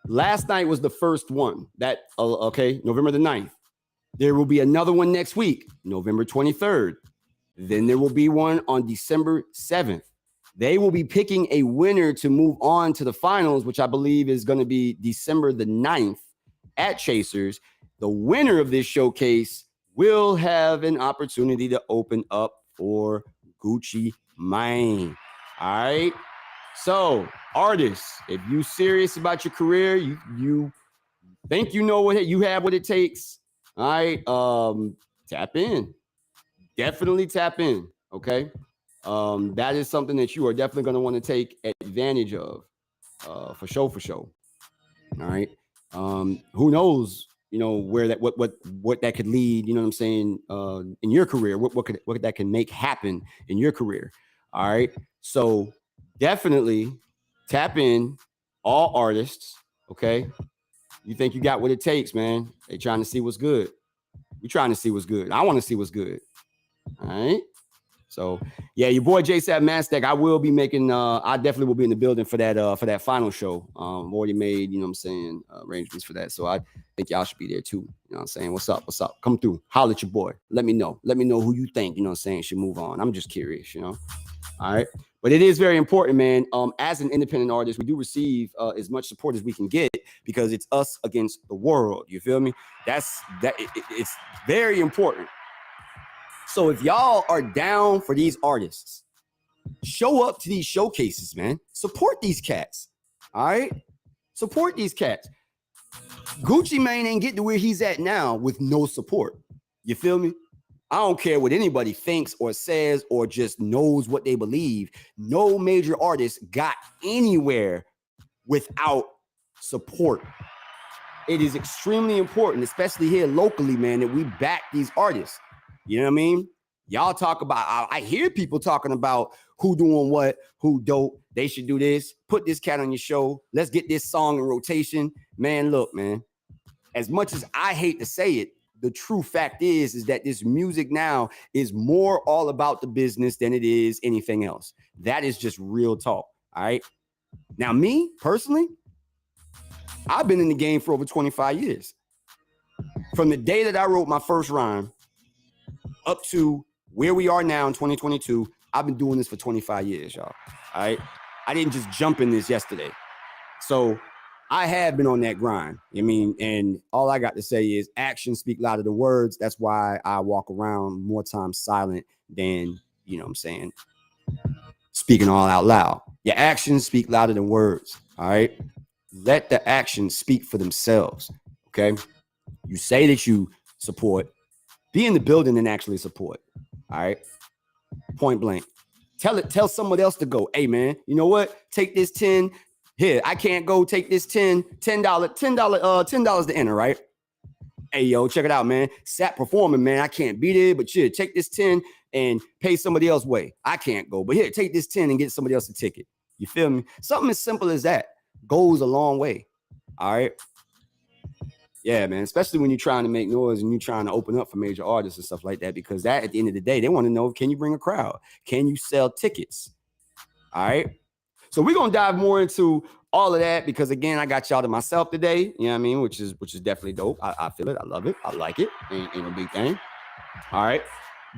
S4: last night was the first one. That November the 9th. There will be another one next week, November 23rd. Then there will be one on December 7th. They will be picking a winner to move on to the finals, which I believe is going to be December the 9th at Chasers. The winner of this showcase will have an opportunity to open up for Gucci Mane. All right. So, artists, if you serious about your career, you think you know what you have what it takes. All right. Tap in. Definitely tap in. Okay. That is something that you are definitely going to want to take advantage of. For sure. All right. Who knows, where that what that could lead, you know what I'm saying, in your career, what that can make happen in your career. All right. So definitely tap in, all artists. Okay. You think you got what it takes, man. They trying to see what's good. We trying to see what's good. I want to see what's good. All right. So yeah, your boy JSapp MadStak. I will be making. I definitely will be in the building for that final show. Already made, you know what I'm saying, arrangements for that. So I think y'all should be there too. You know what I'm saying? What's up? Come through. Holler at your boy. Let me know who you think, you know what I'm saying, should move on. I'm just curious, All right. But it is very important, man. As an independent artist, we do receive as much support as we can get, because it's us against the world. You feel me? It's very important. So if y'all are down for these artists, show up to these showcases, man. Support these cats. All right? Support these cats. Gucci Mane ain't get to where he's at now with no support. You feel me? I don't care what anybody thinks or says or just knows what they believe. No major artist got anywhere without support. It is extremely important, especially here locally, man, that we back these artists. You know what I mean? Y'all talk about, I hear people talking about who doing what, who dope. They should do this. Put this cat on your show. Let's get this song in rotation. Man, look, man, as much as I hate to say it, the true fact is that this music now is more all about the business than it is anything else. That is just real talk. All right. Now, me personally, I've been in the game for over 25 years. From the day that I wrote my first rhyme up to where we are now in 2022, I've been doing this for 25 years, y'all. All right. I didn't just jump in this yesterday. So I have been on that grind. I mean, and all I got to say is actions speak louder than words. That's why I walk around more times silent than, you know what I'm saying, speaking all out loud. Your actions speak louder than words. All right. Let the actions speak for themselves. Okay. You say that you support, be in the building and actually support. All right. Point blank. Tell someone else to go. Hey man, you know what? Take this 10. Here, I can't go. Take this $10 to enter, right? Hey yo, check it out, man. SAP performing, man. I can't beat it, but shit, take this 10 and pay somebody else way. I can't go, but here, take this 10 and get somebody else a ticket. You feel me? Something as simple as that goes a long way. All right. Yeah, man, especially when you're trying to make noise and you're trying to open up for major artists and stuff like that, because that at the end of the day, they want to know, can you bring a crowd? Can you sell tickets? All right. So we're going to dive more into all of that because, again, I got y'all to myself today, you know what I mean, which is definitely dope. I feel it. I love it. I like it. Ain't a big thing. All right.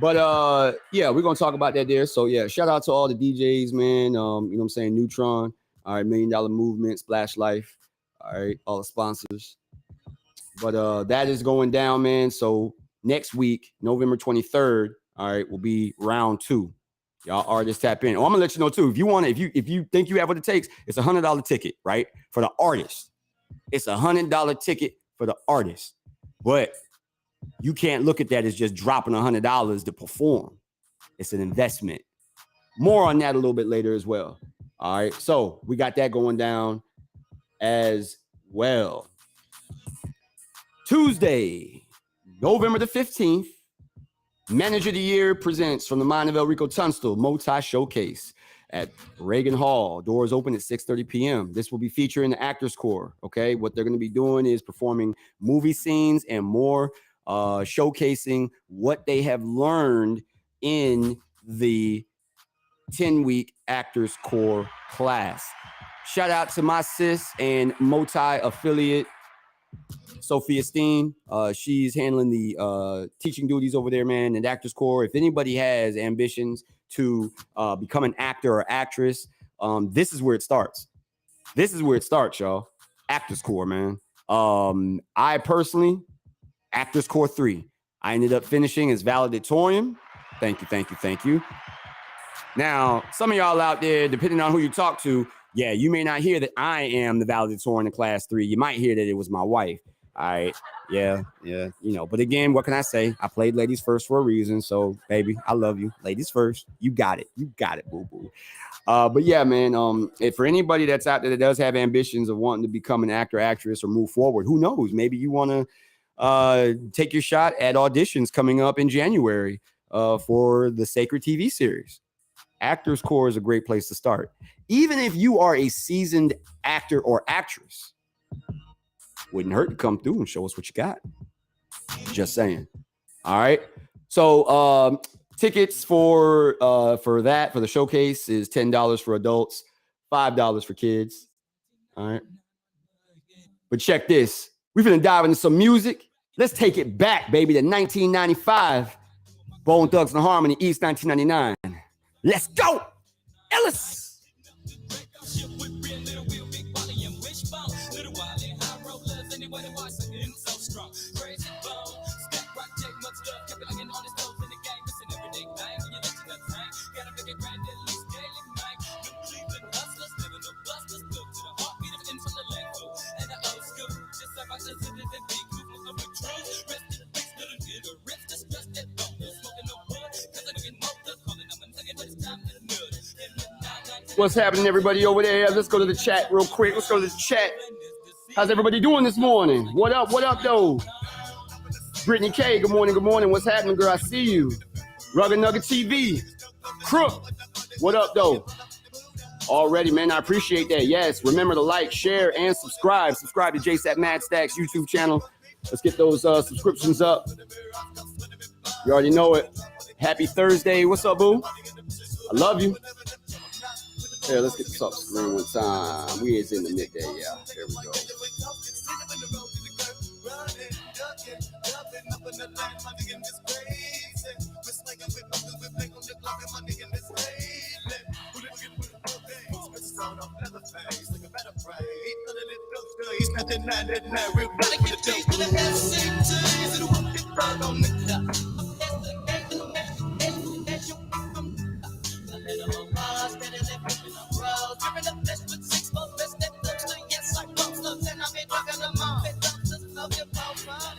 S4: But, yeah, we're going to talk about that there. So, yeah, shout out to all the DJs, man. You know what I'm saying? Neutron. All right. $1 Million Movement, Splash Life. All right. All the sponsors. But that is going down, man. So next week, November 23rd, all right, will be round 2. Y'all artists tap in. Oh, I'm gonna let you know too. If you want to, if you think you have what it takes, it's $100 ticket, right? For the artist. It's $100 ticket for the artist. But you can't look at that as just dropping $100 to perform. It's an investment. More on that a little bit later as well. All right. So we got that going down as well. Tuesday, November the 15th, Manager of the Year presents from the mind of El Rico Tunstall, Motai Showcase at Reagan Hall. Doors open at 6:30 p.m. This will be featuring the Actors Corps, okay? What they're going to be doing is performing movie scenes and more, showcasing what they have learned in the 10-week Actors Corps class. Shout out to my sis and Motai affiliate, Sophia Steen. She's handling the teaching duties over there, man, and Actors Corps. If anybody has ambitions to become an actor or actress, this is where it starts. This is where it starts, y'all. Actors Corps, man. I personally, Actors Corps 3. I ended up finishing as valedictorian. Thank you. Now, some of y'all out there, depending on who you talk to, yeah, you may not hear that I am the valedictorian in class 3. You might hear that it was my wife. All right. Yeah. You know, but again, what can I say? I played ladies first for a reason. So, baby, I love you. Ladies first. You got it, boo-boo. But yeah, man, if for anybody that's out there that does have ambitions of wanting to become an actor, actress, or move forward, who knows? Maybe you want to take your shot at auditions coming up in January for the Sacred TV series. Actors Corps is a great place to start. Even if you are a seasoned actor or actress, wouldn't hurt to come through and show us what you got. Just saying. All right. So tickets for the showcase is $10 for adults, $5 for kids. All right. But check this. We're going to dive into some music. Let's take it back, baby, to 1995. Bone Thugs and Harmony, East 1999. Let's go. Ellis. What's happening, everybody over there? Let's go to the chat real quick. Let's go to the chat. How's everybody doing this morning? What up, though? Brittany K, good morning. What's happening, girl? I see you. Rugged Nugget TV. Crook, what up, though? Already, man, I appreciate that. Yes, remember to like, share, and subscribe. Subscribe to JSapp MadStak's YouTube channel. Let's get those subscriptions up. You already know it. Happy Thursday. What's up, boo? I love you. Here, let's get this up screen one time. We is in the midday, yeah. There we go.
S14: Real gotta get things with the SCTs and whoop it right on the clock. Yes, I bump slugs and I've been talking them all. Love your profile.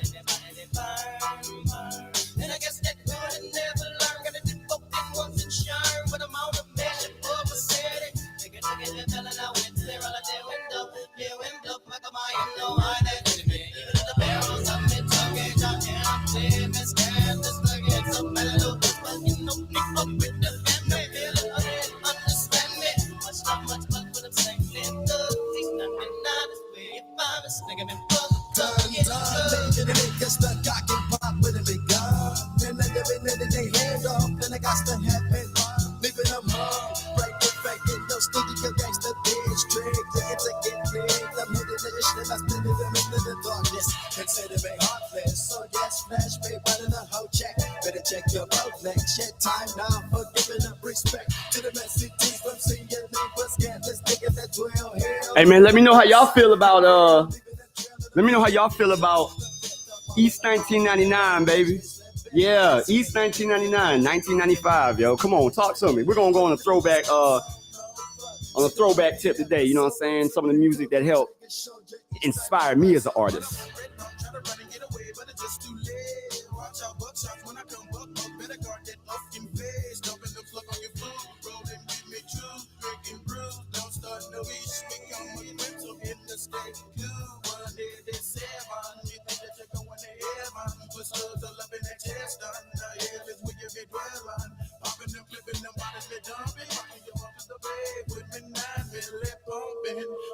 S14: And I guess that good and never learn. Gotta dip up in once and shine. But I'm on a mission for a city. Take it, telling I went clear all of their window. Yeah, window, fuck am I in no high that to me. Even if the barrels I'm in talking, I'm clear, Miss Candace, look at some mellow. But you know, pick up with the family. Feeling understand it. Much, not much, but what I'm saying, live up. Ain't nothing not this way. If I'm a nigga, been fucked.
S16: Niggas stuck, I can pop with a big gun. And they giving it in their hand off, and I got to have it. Leaving them home, break it back in your sticky, your gangsta bitch trick. Looking to get big, I'm hitting the shit, I spin it into the darkness. Consider me heartless, so yes, flash me running a whole check. Better check your Rolex, shit time now for giving up respect to the messages from seeing your neighbors. Scandalous, niggas that dwell here.
S4: Hey man, let me know how y'all feel about East 1999, baby. Yeah, East 1999, 1995, yo. Come on, talk to me. We're gonna go on a throwback tip today, you know what I'm saying? Some of the music that helped inspire me as an artist.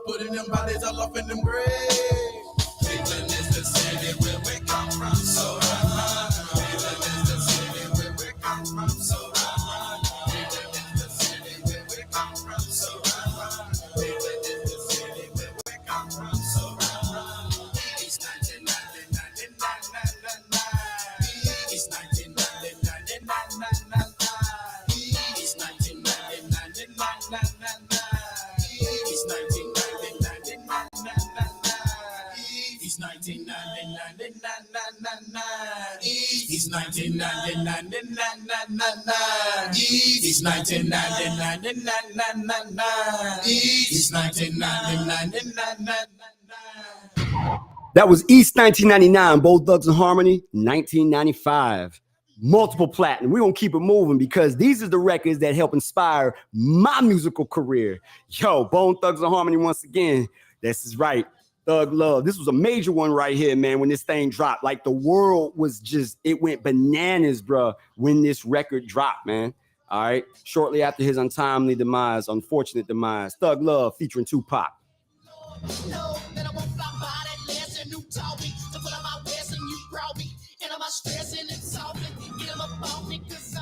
S14: Putting them bodies all up in them graves. Cleveland is the city where we come from, so Cleveland is the city where we come from, so Cleveland is the city where we come from, so Cleveland is the city where we come from, so East 1999, East 1999, East 1999. He's 1999.
S4: That was East 1999, Bold Thugs and Harmony, 1995. Multiple platinum. We're going to keep it moving because these are the records that help inspire my musical career. Yo, Bone Thugs and Harmony once again. This is right. Thug Love. This was a major one right here, man, when this thing dropped. Like the world was just, it went bananas, bro, when this record dropped, man. All right. Shortly after his untimely demise, unfortunate demise, Thug Love featuring Tupac.
S14: Stressing and solving, get them up off me, cause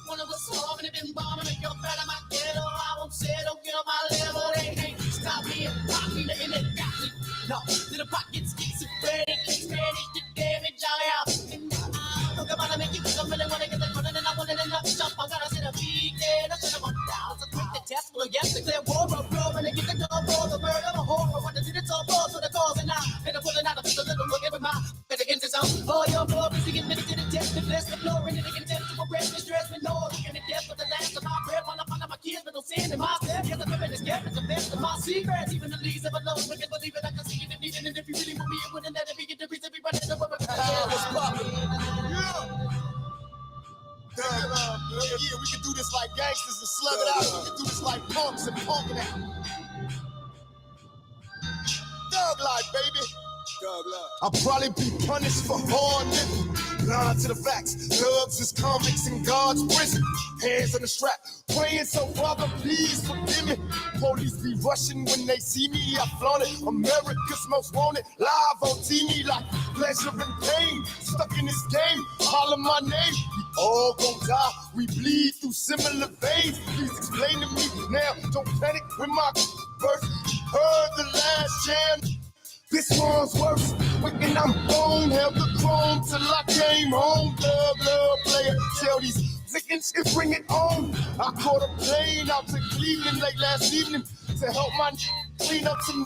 S14: one of us solving it, been bombing it, you're bad at my ghetto, I won't settle, get on my level, they can't stop me and pop me, and they got me, no, to the pockets, ready to damage, look about to make you feel, I really wanna get the running, and I want it enough jump, I gotta sit a big dead, I should have went down, so quick to test, well, yes, declare war, and they get the door for the bird of a horror, when the city top balls for the cause, and I'm pulling out of the little look every mile, at the entrance out, all your blood, get ready to the test, the bless the floor, and they can test to arrest the stress, with no looking at death, but the last of my breath, while I find out my kids, but no sin in my step, yes, the women is kept, it's the best of my secrets, even the leaves of a low, we can believe it, I can see it, and even if you really want me, it wouldn't let it be, get the reason we run it, the rubber,
S16: Yeah, we can do this like gangsters and slug it out. We can do this like punks and punk it out. Thug life, baby. I'll probably be punished for hard living. Blind to the facts. Thugs is convicts in God's prison. Hands on the strap. Praying so Father, please forgive me. Police be rushing when they see me. I flaunt it. America's most wanted. Live on TV like pleasure and pain. Stuck in this game. Holler my name. We all gon' die. We bleed through similar veins. Please explain to me now. Don't panic when my birth. Heard the last jam. This one's worse. When I'm gone, held the chrome till I came home. Love, player. Tell these chickens to bring it on. I caught a plane out to Cleveland late last evening to help my clean up some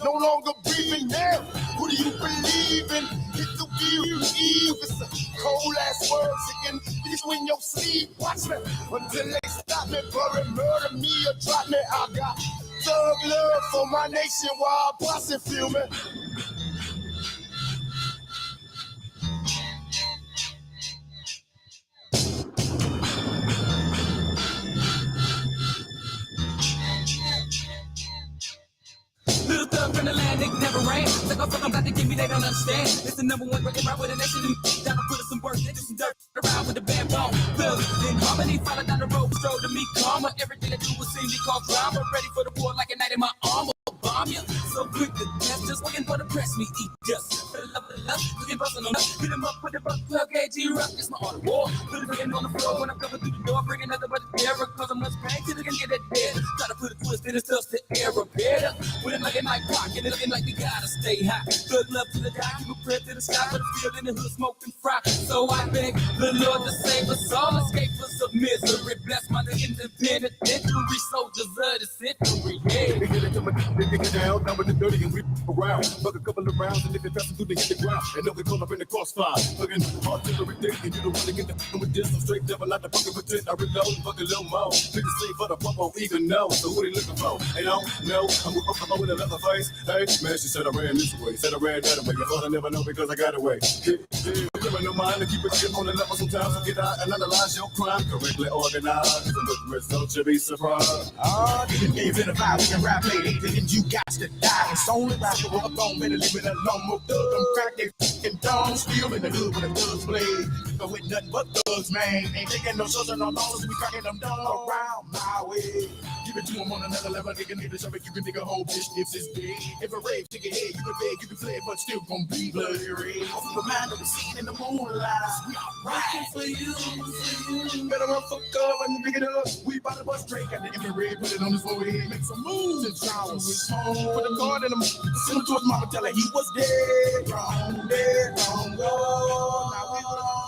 S16: no longer breathing now. Who do you believe in? It's the real Eve. It's a cold ass word sticking you in your sleeve. Watch me until they stop me, bury, murder me, or drop me. I got thug love for my nation while I bust it, feel me.
S17: Little thug from the land, they never rain. Like I'm talking about to give me, they don't understand. It's the number one record right with a nation. Down to put us some work, they do some dirt around with the bad ball. Thugs in harmony, follow down the road, stroll to me karma. Everything I do will seem to cause drama. Ready for the war like a knight in my armor. Bomb you so quick to death, just waiting for the press me eat just for the love of the love. We can bust on them, hit him up with the buck plug, AG rock. It's my art of war. Put it again on the floor when I'm coming through the door, bringing nothing but the terror. Cause I'm much pain till they can get that dead. Try to put a twist in his touch to air repair. With it like in my pocket, looking like we gotta stay high. Good love to the die, keep a prayer to the sky, but it's still in the hood smoking fry. So I beg the Lord to save us all, escape us of misery. Bless my independent penitentiary soldiers of the century. Yeah.
S16: Get down, now with the dirty and we around. Fuck a couple of rounds and if it passes through the hit the ground. And then we call up in the crossfire. Fucking artillery thing, and you don't want to get the with this. I'm straight devil, not the fucking pretend. I reload, fucking little mo. Niggas say for the pump on eager no. So who they looking for? They don't know. I'm with a leather face. Hey, man, she said I ran this way. Said I ran that way. I thought I never know because I got away. Criminal mind to keep it shit on the level sometimes. So get out and analyze your crime correctly organized. And the result should be surprised.
S7: If in a vibe, we can rap lady, then you got to die. It's only right to walk on, better leave it alone. More thug, them crack they fucking down. Still in the hood with a thug's blade. But with nothing but thugs, man. Ain't taking no shows and no losses, we cracking them down around my way. Give it to them on another level, nigga, need to show it. You can dig a whole bitch if it's big. If a rave, take your head, you can beg, you can play, but still gon' be bloody red. Remind of the scene in the moonlight. We alright for you. Better run for cover and pick it up. We bout to bust straight, got the infrared, put it on his forehead, make some moves and shower his home. Put the card in him, send him to his mama, tell her he was dead, wrong, gone. Now we long.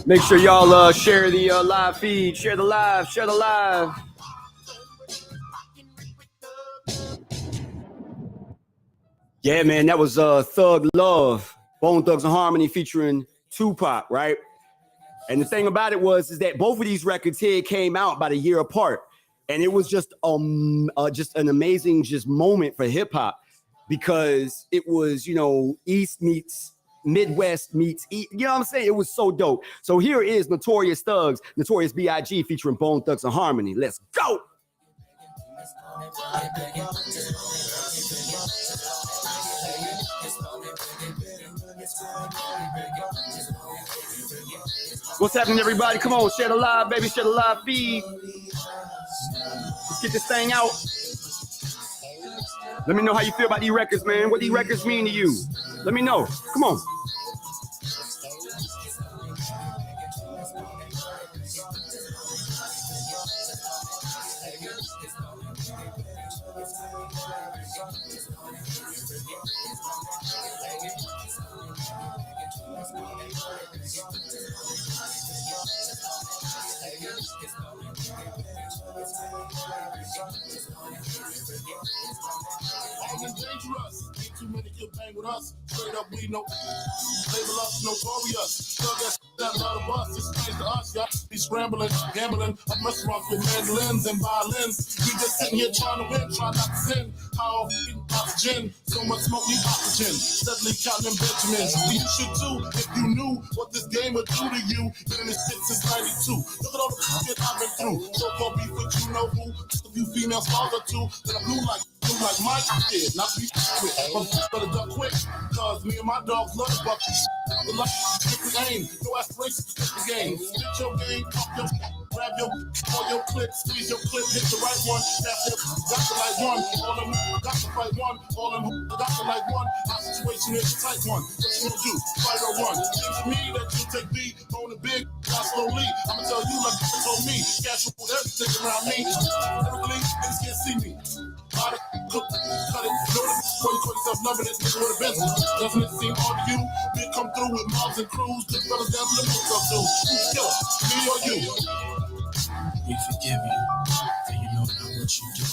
S4: Make sure y'all share the live feed. Share the live. Share the live. Yeah, man, that was Thug Love, Bone Thugs and Harmony featuring Tupac, right? And the thing about it is that both of these records here came out about a year apart, and it was just an amazing moment for hip hop because it was, you know, East meets Midwest meets East, you know what I'm saying? It was so dope. So here is Notorious Thugs, Notorious B.I.G. featuring Bone Thugs and Harmony. Let's go. What's happening, everybody? Come on, share the live, baby. Share the live feed. Let's get this thing out. Let me know how you feel about these records, man. What these records mean to you. Let me know. Come on.
S16: Dangerous. Ain't too many kill bang with us. Straight up, we know. Label us notorious. Thug that lot of us. It's strange to us, y'all. Be scrambling, gambling. Up restaurants with mandolins and violins. We just sitting here trying to win, trying not to sin. How often oxygen? So much smoke, need oxygen. Steadily counting Benjamins. You should too if you knew what this game would do to you. Been in this shit since 92. Look at all the shit I've been through. So-called beef with you know who. Just a few females, father too. Then I blew like Mike did, not be quick, but better duck quick, cause me and my dogs love to buck. The luck, strictly aim, no aspirations to get the game. Spit your game, talk your
S18: grab your or your clip, squeeze your clip, hit the right one. That's it, got to like one. All them got to fight one. All them got to like one. Our situation is a tight one. What you gonna do? Fight or run? Seems to me that you take the on the big, not slowly. I'ma tell you like you told me. Cash with everything around me. Lyrically, niggas can't see me. How to cook, cut it, know it. Before you call yourself loving it, nigga with a business. Doesn't it seem odd to you? We come through with mobs and crews. Good fellas down to the milk up too. Who's killer? Me or you?
S2: We forgive you, for you know not what you do.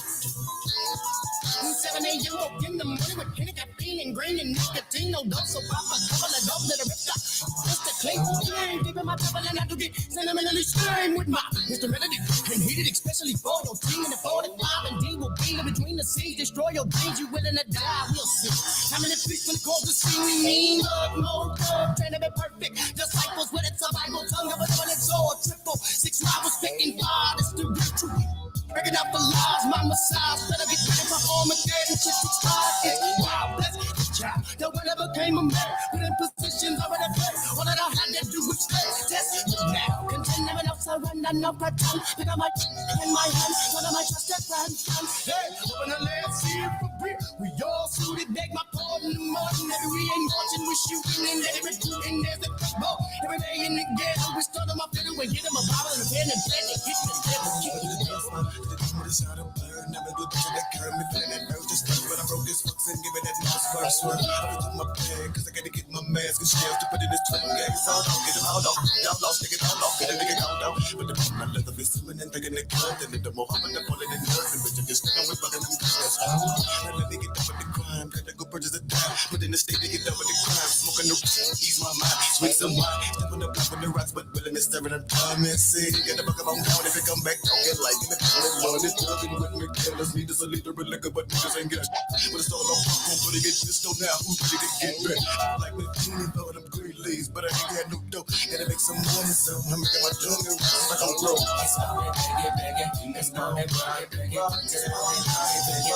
S14: 7 a.m. in the morning with Kenny caffeine and green and nicotine. No dose, so pop a couple of dope that a rip shot. Just a clean flame, deep in my trouble, and I do get sentimentally strained with my Mr. Melody. And heated, especially for your team in the 45 and D will be in between the seas. Destroy your dreams, you willing to die, we'll see. How many people call the scene? We mean love, no love, trying to be perfect. Disciples with a survival tongue of a double-edged sword. Triple, 6 rivals, picking fire, this the real truth. Breaking out the lies, my massage. Better get ready for Armageddon. Shit, it's hard. It's wild. That's the child that whenever came a man. Put in positions already played. All that I had to do was stay. Test now. Contend never enough to run. I know per time. Pick up my in my hand. One of my trusted friends. Hey, open the land, see it for real. We all suited. Beg my pardon in the morning. Every we ain't watching. We shooting and let it recruiting. There's a football. Every day in the ghetto. We start on my fiddle and get him a Bible and a pen and pen and get me the
S16: This how to burn, never do this that curve me feeling that nerve just stuck, but I broke this fucks and give it that mouse first one. I put my bag, cause I gotta get my mask and shells to put in this 12 games. So don't get them all off, y'all lost, take it all off, get a nigga gone down. But the moment I let them be swimming and thinking they good, then the more I'm gonna pull it in nothing, bitch, I'm just going with fucking them guys. That's all. Now let me get done with the crime, gotta go purchase a dime, put in the state to get done with the crime, smoking the ease my mind, swing some wine, step on the block with the rocks, but willing to stir it up, time and see, get the fuck up on down, if it come back, don't get like in the morning. Thugging with me, careless, need us a liter of liquor, but niggas ain't got shit. But it's all on popcorn, but they get this dough now, who's ready to get back? Like with Teeny, throw them green leaves, but I ain't got no dough. Gotta make some money, so I'm making my tongue and rocks like I'm broke. It's on that biggie, it's on that biggie, just on that biggie,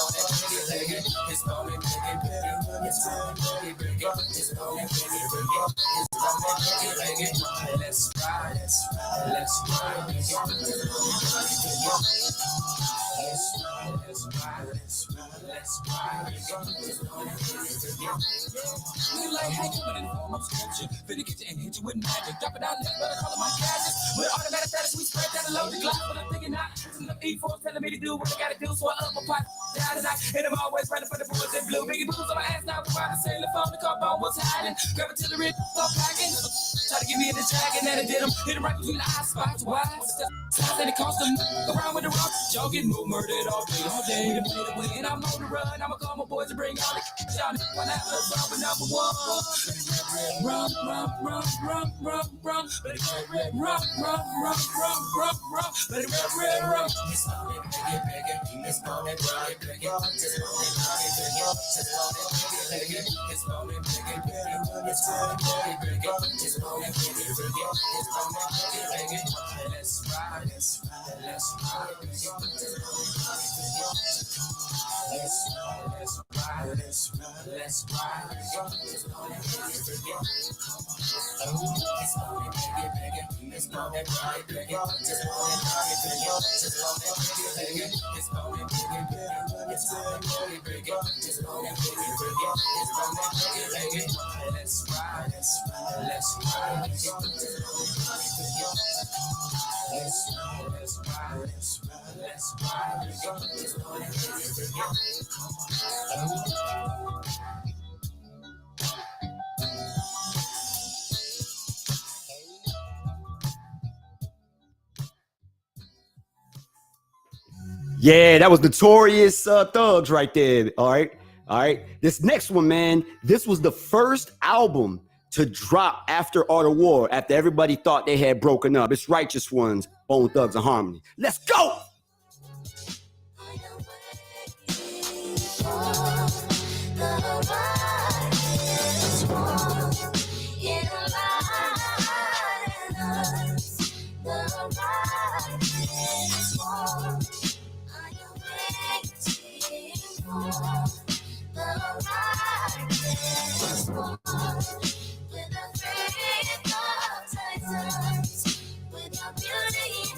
S16: just on that biggie, it's on that biggie, it's on that biggie, it's on that biggie, it's on that biggie, let's ride, let's ride, let's ride.
S17: We like hanging in form of scripture. Finna get you and hit you with magic. Drop it down there, but I call it my gadgets. With automatic status, we spread that along the glass. But I'm thinking not. Some E4 telling me to do what I gotta do, so I up my pot down tonight. And I'm always ready for the boys in blue. Biggie boots on my ass now. We're about to sail the phone. The car phone was hiding. Grab it till the red stop packing. Try to get me in the jacket, and it did him. Hit him right between the eye spots. Why? Size and it cost them around with the rock. Y'all getting more murdered all day, all day. And I'm on the run. I'ma call my boys and bring all the y'all one out of the number one. Rum, rum, rum, rum, rum, rum. Let it red, rum, rum, rum, rum, rum, rum. Let it red, rum. It's on it, biggie. It's on it, biggie. Just on it, biggie. Just on it, biggie. It's on it, biggie. It's on it, biggie. Just on it, biggie. It's on it, biggie. Let's ride, let's ride, let's ride, biggie. Let's ride, let's ride, let's ride, let's ride, biggie. Just on it, biggie. It's on it, biggie. It's on it, biggie. Just on it, biggie. Just on it, biggie. It's on it, biggie. It's on it, biggie. Just on it, biggie. It's on it, biggie. Let's ride, let's ride, let's ride, biggie. Let's ride, let's ride, let's ride, let's ride, biggie. Just on it, biggie.
S4: Yeah, that was Notorious Thugs right there. All right. This next one, man, this was the first album to drop after Art of War, after everybody thought they had broken up. It's Righteous Ones, Bone Thugs and Harmony. Let's go!
S3: With your beauty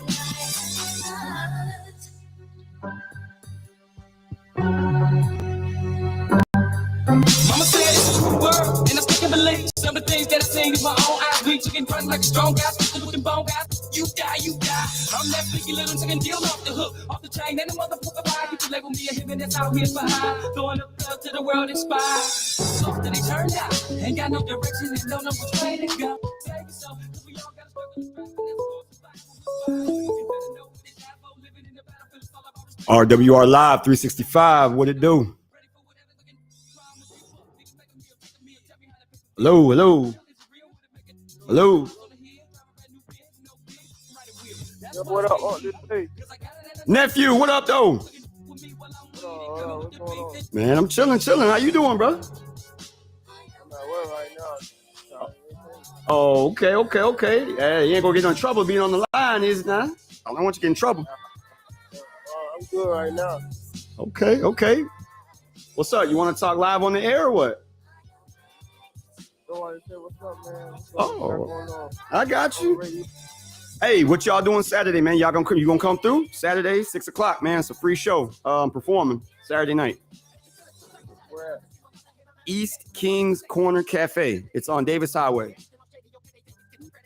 S17: Mama said it's a true word, and I still can believe some of the things that I seen with my own eyes. Bleach again, running like a strong guy, sticking with them bone guys. You die, you die. I'm that picky little chicken deal off the hook, off the chain, and the motherfucker vibe. You can label me a human that's out here behind, throwing up love to the world inspired. So that they turned out, ain't got no direction and don't know which way to go. Save yourself, 'cause we all gotta struggle to
S4: RWR Live 365, what it do? Hello, hello. Hello.
S19: What up,
S4: Nephew, what up, though?
S19: What's going on?
S4: Man, I'm chilling. How you doing, bro?
S19: I'm at work right now.
S4: Oh, okay. Hey, you ain't gonna get in trouble being on the line, is it not? I don't want you to get in trouble.
S19: I'm good right now.
S4: Okay. What's up? You want to talk live on the air or what?
S19: What's up, man?
S4: Oh, I got you. Hey, what y'all doing Saturday, man? You gonna come through Saturday, 6:00, man? It's a free show. Performing Saturday night.
S19: Where?
S4: East Kings Corner Cafe. It's on Davis Highway.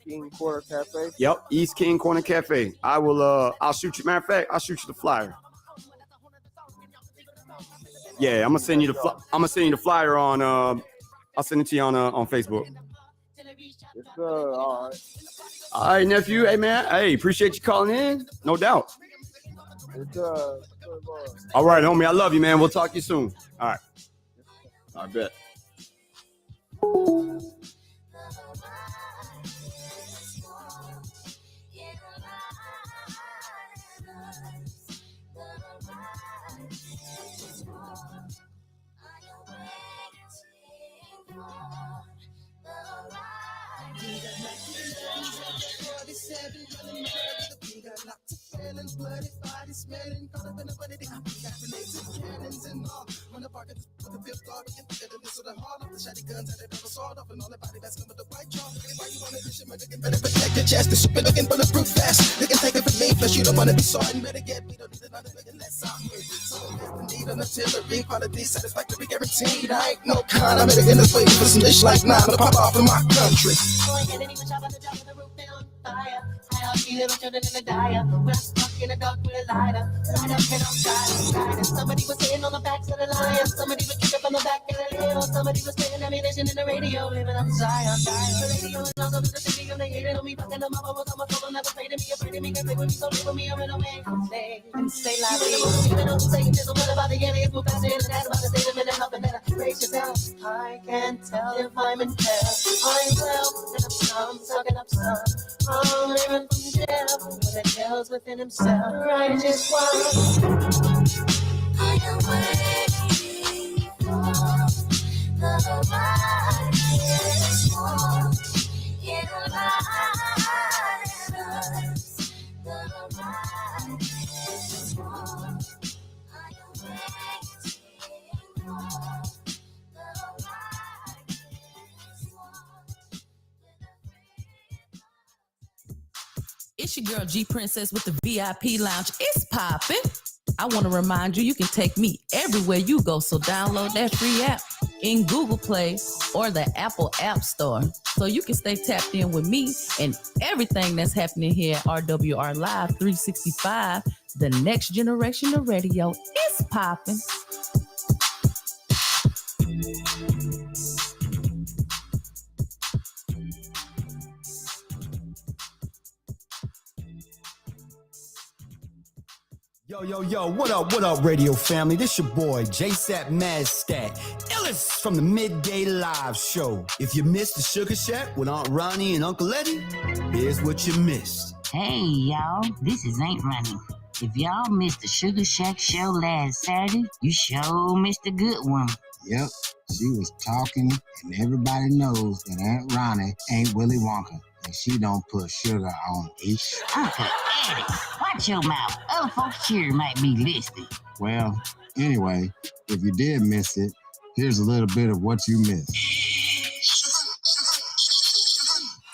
S19: King Corner Cafe.
S4: Yep, East King Corner Cafe. I will. I'll shoot you. Matter of fact, I'll shoot you the flyer. Yeah, I'm gonna send you the flyer on. I'll send it to you on Facebook.
S19: It's all right.
S4: All right, nephew. Hey, man. Hey, appreciate you calling in. No doubt.
S19: It's
S4: All right, homie. I love you, man. We'll talk to you soon. All right. I bet.
S14: Bloody body smelling, caught up in the bunny. I got grenades and cannons and all. When the pocket is with the fifth guard, we can fit it so the hard off the shotty guns that they never sawed off, and all the body that's coming with the white chalk. Why you wanna do shit, man? You better protect your chest. This shit been looking bulletproof fast. You can take it from me, plus you don't wanna be sorting. Better get me, don't need another nigga less out here. So the need an artillery, quality satisfactory, guaranteed. I ain't no con. I'm in this waiting for some dish like nine to pop off in my country. I feel it turning in the dire. When I'm stuck in the dark with a lighter. Light up and I'm guiding. Somebody was sitting on the backs of the lion. Somebody was kicked up on the back of the hill. Somebody was playing ammunition in the radio. Living on Zion. The radio is also the city of the hated on me. Fucking them up. I was on my phone. Never afraid of me. Afraid of me. Can't play with me. So live with me. I'm in a way. Stay lively. Even though Satan is a what about the aliens. Move faster than that. About the state of it and helping better. Brace yourself. I can't tell if I'm in hell. I'm well. And I'm some. Sucking up some. I'm living from jail when the jail's within himself. Righteous one. I am waiting for the righteous one. In the righteous, the righteous one. I am waiting for the righteous one.
S13: It's your girl G Princess with the VIP Lounge. It's popping. I want to remind you, you can take me everywhere you go. So download that free app in Google Play or the Apple App Store. So you can stay tapped in with me and everything that's happening here at RWR Live 365, the next generation of radio. It's popping.
S4: Yo, what up, radio family? This your boy, JSapp MadStak, illest from the Midday Live Show. If you missed the Sugar Shack with Aunt Ronnie and Uncle Eddie, here's what you missed.
S20: Hey, y'all, this is Aunt Ronnie. If y'all missed the Sugar Shack show last Saturday, you sure missed a good one.
S11: Yep, she was talking, and everybody knows that Aunt Ronnie ain't Willy Wonka, and she don't put sugar on ish.
S20: Uncle Eddie, watch your mouth. Other folks here might be listening.
S11: Well, anyway, if you did miss it, here's a little bit of what you missed.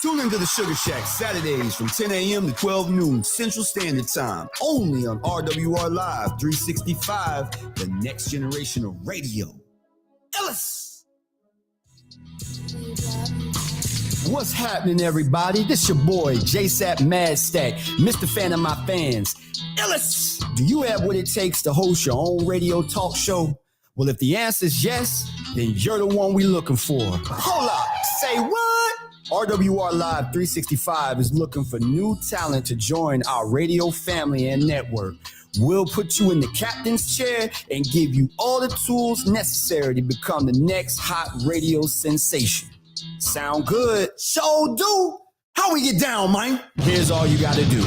S4: Tune into the Sugar Shack Saturdays from 10 a.m. to 12 noon Central Standard Time, only on RWR Live 365, the next generation of radio. What's happening, everybody? This your boy, JSapp MadStak, Mr. Fan of my fans. Illis! Do you have what it takes to host your own radio talk show? Well, if the answer is yes, then you're the one we looking for. Hold up, say what? RWR Live 365 is looking for new talent to join our radio family and network. We'll put you in the captain's chair and give you all the tools necessary to become the next hot radio sensation. Sound good? So do. How we get down, man? Here's all you gotta do.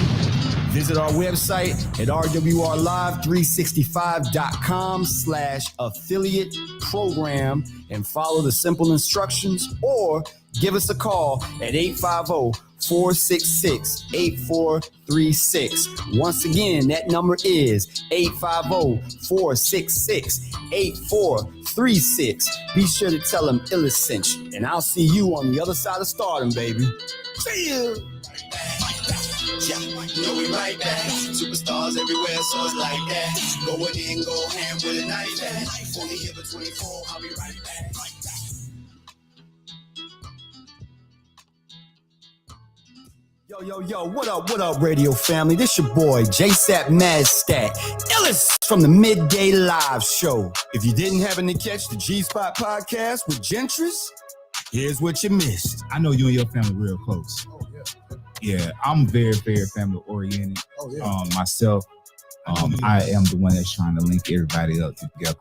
S4: Visit our website at rwrlive365.com/affiliate program and follow the simple instructions, or give us a call at 850-466-8436. Once again, that number is 850-466-8436. Be sure to tell them Illis sent you, and I'll see you on the other side of stardom, baby. See you.
S21: Yeah, you know we right back. Superstars everywhere, so it's like that. Going in, go ham with a knife. Only here for 24, I'll be right back.
S4: Yo, what up, radio family? This your boy, JSapp MadStak, Illis from the Midday Live Show. If you didn't happen to catch the JSapp podcast with Gentris, here's what you missed.
S22: I know you and your family real close. Yeah, I'm very, very family oriented. Myself, I am the one that's trying to link everybody up together.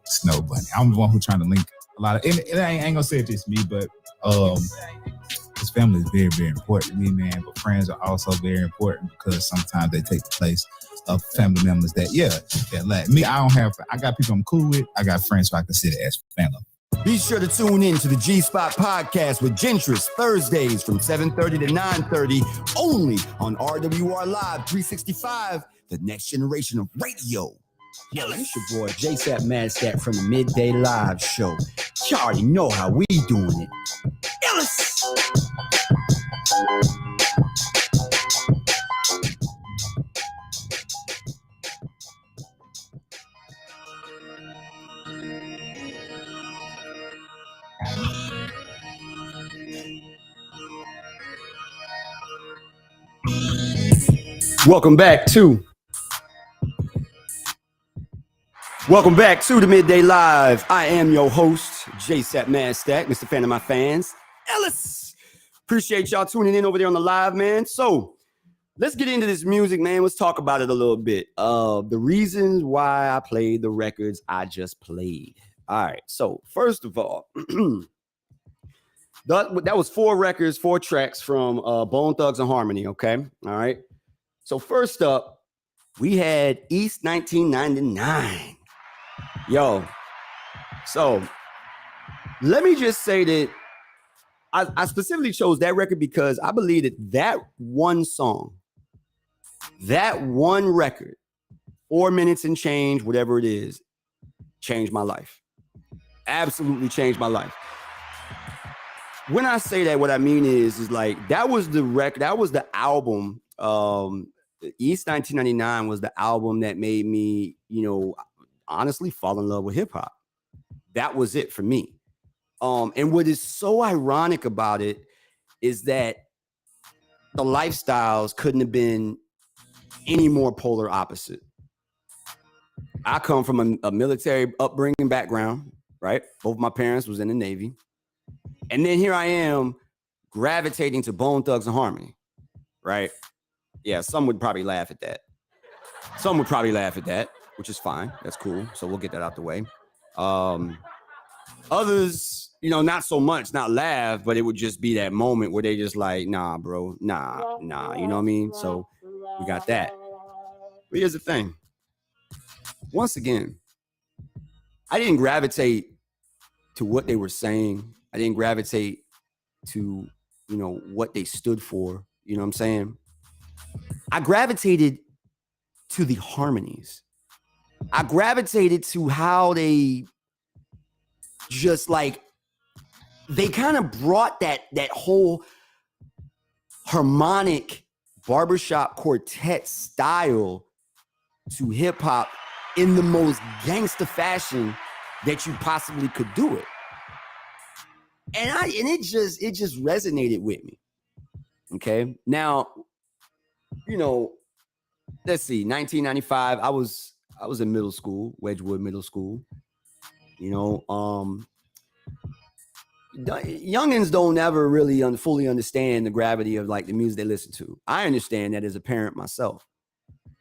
S22: Snow Bunny. I'm the one who's trying to link a lot of, and I ain't gonna say it's just me, but his family is very, very important to me, man. But friends are also very important because sometimes they take the place of family members that like me. I got people I'm cool with. I got friends who I consider as family.
S4: Be sure to tune in to the JSapp podcast with Gentris Thursdays from 7:30 to 9:30 only on RWR Live 365, the next generation of radio. Yo, it's your boy JSapp MadStak from the Midday Live Show. You already know how we doing it. Illis! Welcome back to the Midday Live. I am your host, JSapp MadStak, Mr. Fan of my fans, Illis. Appreciate y'all tuning in over there on the live, man. So let's get into this music, man. Let's talk about it a little bit. The reasons why I played the records I just played. All right. So first of all, that was 4 records, 4 tracks from Bone Thugs and Harmony. Okay. All right. So first up, we had East 1999. Yo, so let me just say that I specifically chose that record because I believe that one song, that one record, 4 minutes and change, whatever it is, changed my life. Absolutely changed my life. When I say that, what I mean is like that was the record, that was the album. East 1999 was the album that made me, honestly fall in love with hip hop. That was it for me. And what is so ironic about it is that the lifestyles couldn't have been any more polar opposite. I come from a military upbringing background, right? Both my parents was in the Navy. And then here I am gravitating to Bone Thugs and Harmony, right? Yeah, some would probably laugh at that. Which is fine. That's cool. So we'll get that out the way. Others, not so much, not laugh, but it would just be that moment where they just like, nah, bro, nah, you know what I mean? So we got that. But here's the thing. Once again, I didn't gravitate to what they were saying. I didn't gravitate to, what they stood for. You know what I'm saying? I gravitated to the harmonies. I gravitated to how they just like, they kind of brought that whole harmonic barbershop quartet style to hip hop in the most gangster fashion that you possibly could do it. And it just resonated with me. Okay. Now, you know, let's see, 1995, I was in middle school, Wedgwood Middle School. You know, youngins don't ever really fully understand the gravity of like the music they listen to. I understand that as a parent myself.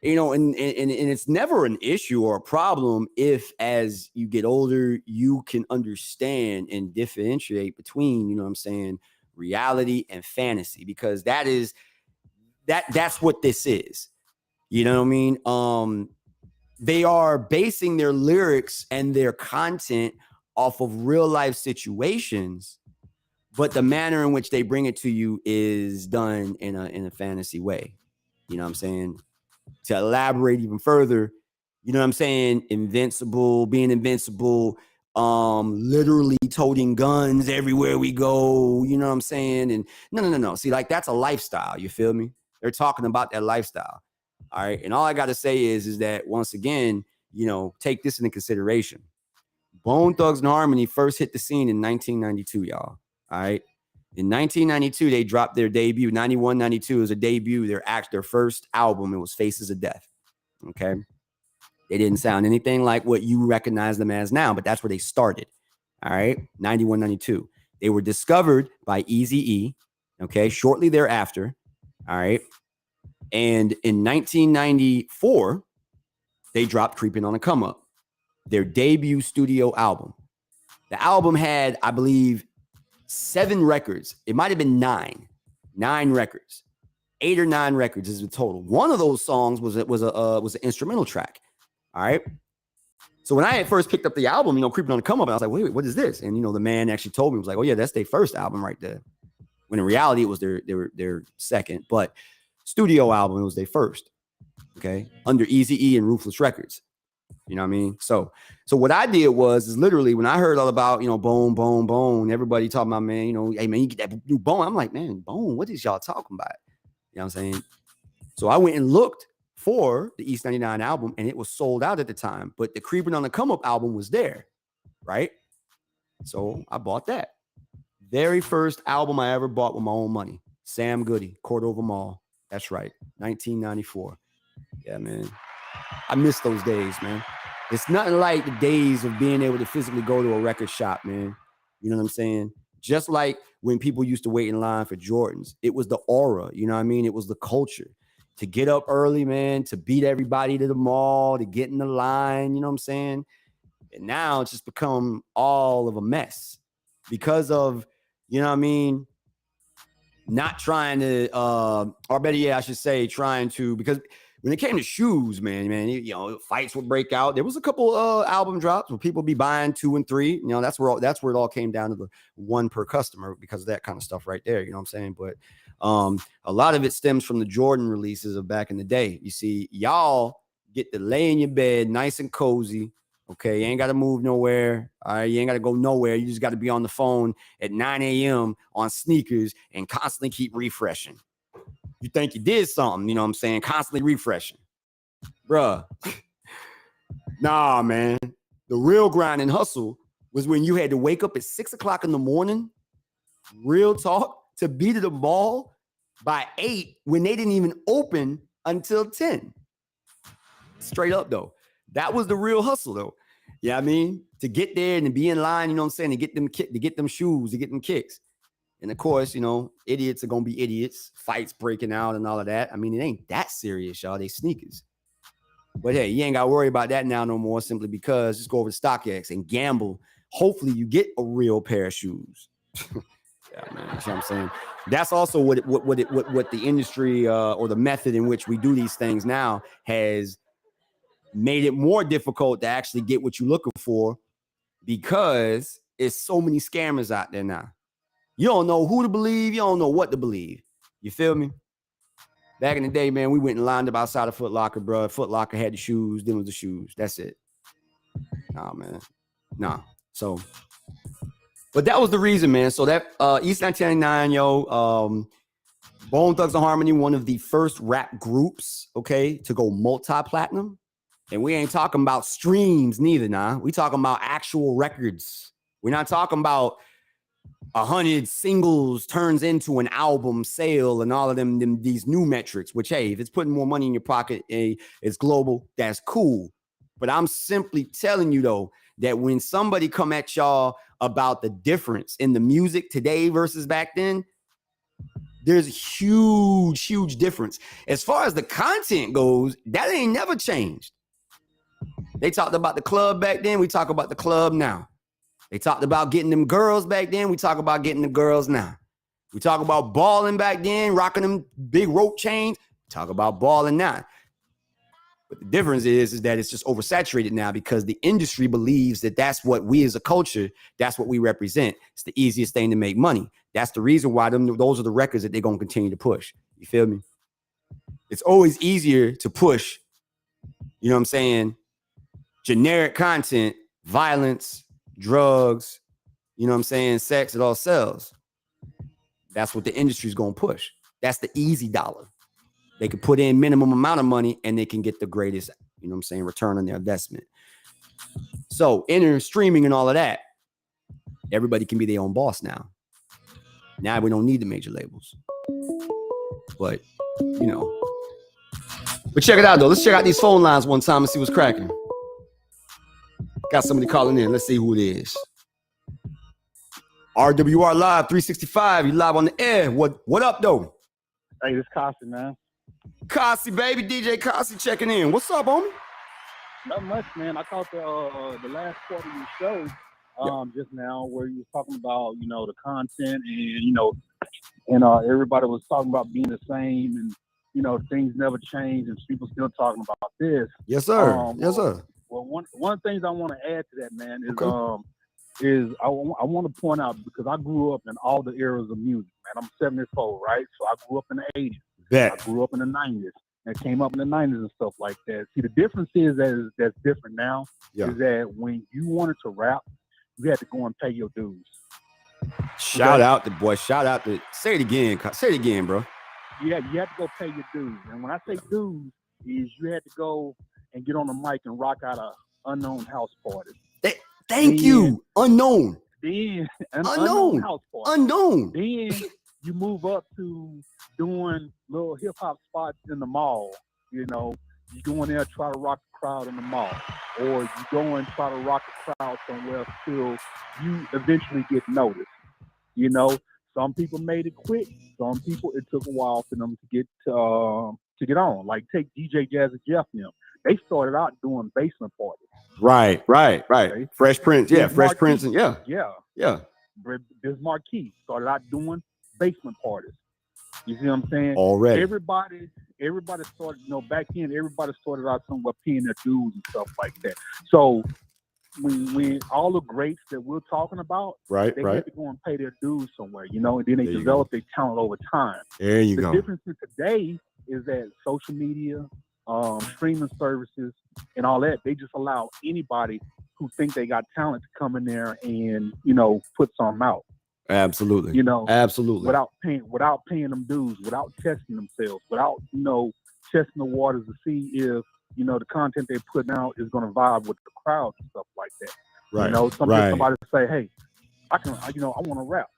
S4: You know, and it's never an issue or a problem if, as you get older, you can understand and differentiate between, you know what I'm saying, reality and fantasy, because that's what this is. You know what I mean? They are basing their lyrics and their content off of real life situations, but the manner in which they bring it to you is done in a fantasy way. You know what I'm saying? To elaborate even further, you know what I'm saying? Being invincible, literally toting guns everywhere we go. You know what I'm saying? And no. See, like, that's a lifestyle. You feel me? They're talking about that lifestyle. All right. And all I got to say is that once again, you know, take this into consideration. Bone Thugs and Harmony first hit the scene in 1992, y'all. All right. In 1992, they dropped their debut. 91, 92 was a debut. Their first album. It was Faces of Death. Okay. They didn't sound anything like what you recognize them as now, but that's where they started. All right. 91, 92. They were discovered by Eazy-E. Okay. Shortly thereafter. All right. And in 1994, they dropped Creeping on a Come Up, their debut studio album. The album had, I believe, 7 records. It might have been 9 records. 8 or 9 records is the total. One of those songs was an instrumental track. All right. So when I had first picked up the album, you know, Creeping on the Come Up, I was like, wait, what is this? And, you know, the man actually told me, was like, oh yeah, that's their first album right there. When in reality, it was their second, but studio album, it was their first. Okay. Under Eazy-E and Ruthless Records. You know what I mean? So what I did is literally when I heard all about, you know, Bone, everybody talking about, man, you know, hey man, you get that new Bone. I'm like, man, Bone, what is y'all talking about? You know what I'm saying? So I went and looked for the East 99 album, and it was sold out at the time, but the Creeping on the Come Up album was there, right? So I bought that. Very first album I ever bought with my own money. Sam Goody, Cordova Mall. That's right. 1994. Yeah, man. I miss those days, man. It's nothing like the days of being able to physically go to a record shop, man. You know what I'm saying? Just like when people used to wait in line for Jordans. It was the aura, you know what I mean? It was the culture. To get up early, man, to beat everybody to the mall, to get in the line, you know what I'm saying? And now it's just become all of a mess because of, you know what I mean, not trying to, or better yet, I should say, trying to, because when it came to shoes, man, you know, fights would break out. There was a couple album drops where people be buying 2 and 3. You know, that's where it all came down to the 1 per customer because of that kind of stuff right there. You know what I'm saying? But a lot of it stems from the Jordan releases of back in the day. You see, y'all get to lay in your bed nice and cozy. Okay, you ain't got to move nowhere. All right, you ain't got to go nowhere. You just got to be on the phone at 9 a.m. on sneakers and constantly keep refreshing. You think you did something, you know what I'm saying? Constantly refreshing. Bruh. Nah, man. The real grind and hustle was when you had to wake up at 6 o'clock in the morning, real talk, to be to the mall by 8 when they didn't even open until 10. Straight up, though. That was the real hustle, though. Yeah, I mean, to get there and to be in line, you know what I'm saying, to get them shoes, to get them kicks. And of course, you know, idiots are going to be idiots, fights breaking out and all of that. I mean, it ain't that serious, y'all. They sneakers. But hey, you ain't got to worry about that now no more, simply because just go over to StockX and gamble. Hopefully you get a real pair of shoes. Yeah, man, that's what I'm saying. That's also what the industry or the method in which we do these things now has made it more difficult to actually get what you're looking for because it's so many scammers out there now. You don't know who to believe. You don't know what to believe. You feel me? Back in the day, man, we went and lined up outside of Foot Locker, bro. Foot Locker had the shoes. Then was the shoes. That's it. Nah, man. Nah. So, but that was the reason, man. So that East 1999, yo, Bone Thugs and Harmony, one of the first rap groups, okay, to go multi-platinum. And we ain't talking about streams neither, nah. We talking about actual records. We're not talking about 100 singles turns into an album sale and all of them these new metrics, which, hey, if it's putting more money in your pocket, it's global, that's cool. But I'm simply telling you, though, that when somebody come at y'all about the difference in the music today versus back then, there's a huge difference. As far as the content goes, that ain't never changed. They talked about the club back then. We talk about the club now. They talked about getting them girls back then. We talk about getting the girls now. We talk about balling back then, rocking them big rope chains. Talk about balling now. But the difference is that it's just oversaturated now because the industry believes that that's what we as a culture, that's what we represent. It's the easiest thing to make money. That's the reason why those are the records that they're going to continue to push. You feel me? It's always easier to push, you know what I'm saying, generic content, violence, drugs, you know what I'm saying, sex, it all sells. That's what the industry's going to push. That's the easy dollar. They can put in minimum amount of money and they can get the greatest, you know what I'm saying, return on their investment. So enter streaming and all of that. Everybody can be their own boss now. Now we don't need the major labels. But, you know. But check it out, though. Let's check out these phone lines one time and see what's cracking. Got somebody calling in. Let's see who it is. RWR Live 365. You live on the air. What up, though?
S1: Hey, this is Kasi, man.
S4: Kasi, baby. DJ Kasi checking in. What's up, homie?
S1: Not much, man. I caught the last part of your show just now where you was talking about, you know, the content and, you know, and everybody was talking about being the same and, you know, things never change and people still talking about this.
S4: Yes, sir. Yes, sir.
S1: Well, one of the things I want to add to that, man, is I want to point out, because I grew up in all the eras of music, man. I'm 74, right? So I grew up in the 80s.
S4: Bet.
S1: I grew up in the 90s and came up in the 90s and stuff like that. See, the difference is that's different now is that when you wanted to rap, you had to go and pay your dues.
S4: Shout out to boy. Shout out to, say it again. Say it again, bro.
S1: Yeah, you had to go pay your dues. And when I say dues, is you had to go and get on the mic and rock out a unknown house party.
S4: Thank you. Unknown.
S1: Then unknown house party.
S4: Unknown.
S1: Then you move up to doing little hip hop spots in the mall. You know, you go in there, try to rock the crowd in the mall, or you go and try to rock the crowd somewhere till you eventually get noticed. You know, some people made it quick. Some people, it took a while for them to get on. Like take DJ Jazzy Jeff and them. They started out doing basement parties.
S4: Right. Okay. Fresh Prince, Fresh Prince, and yeah.
S1: Biz Marquis started out doing basement parties. You see what I'm saying?
S4: Already.
S1: Everybody started, you know, back then, everybody started out somewhere paying their dues and stuff like that. So when all the greats that we're talking about, they had to go and pay their dues somewhere, you know, and then they develop their talent over time.
S4: There you go.
S1: The difference in today is that social media, streaming services, and all that, they just allow anybody who think they got talent to come in there and, you know, put something out.
S4: Absolutely.
S1: You know,
S4: absolutely.
S1: Without paying them dues, without testing themselves, without, you know, testing the waters to see if, you know, the content they're putting out is going to vibe with the crowd and stuff like that.
S4: Right.
S1: You know, somebody say, hey, I want to rap.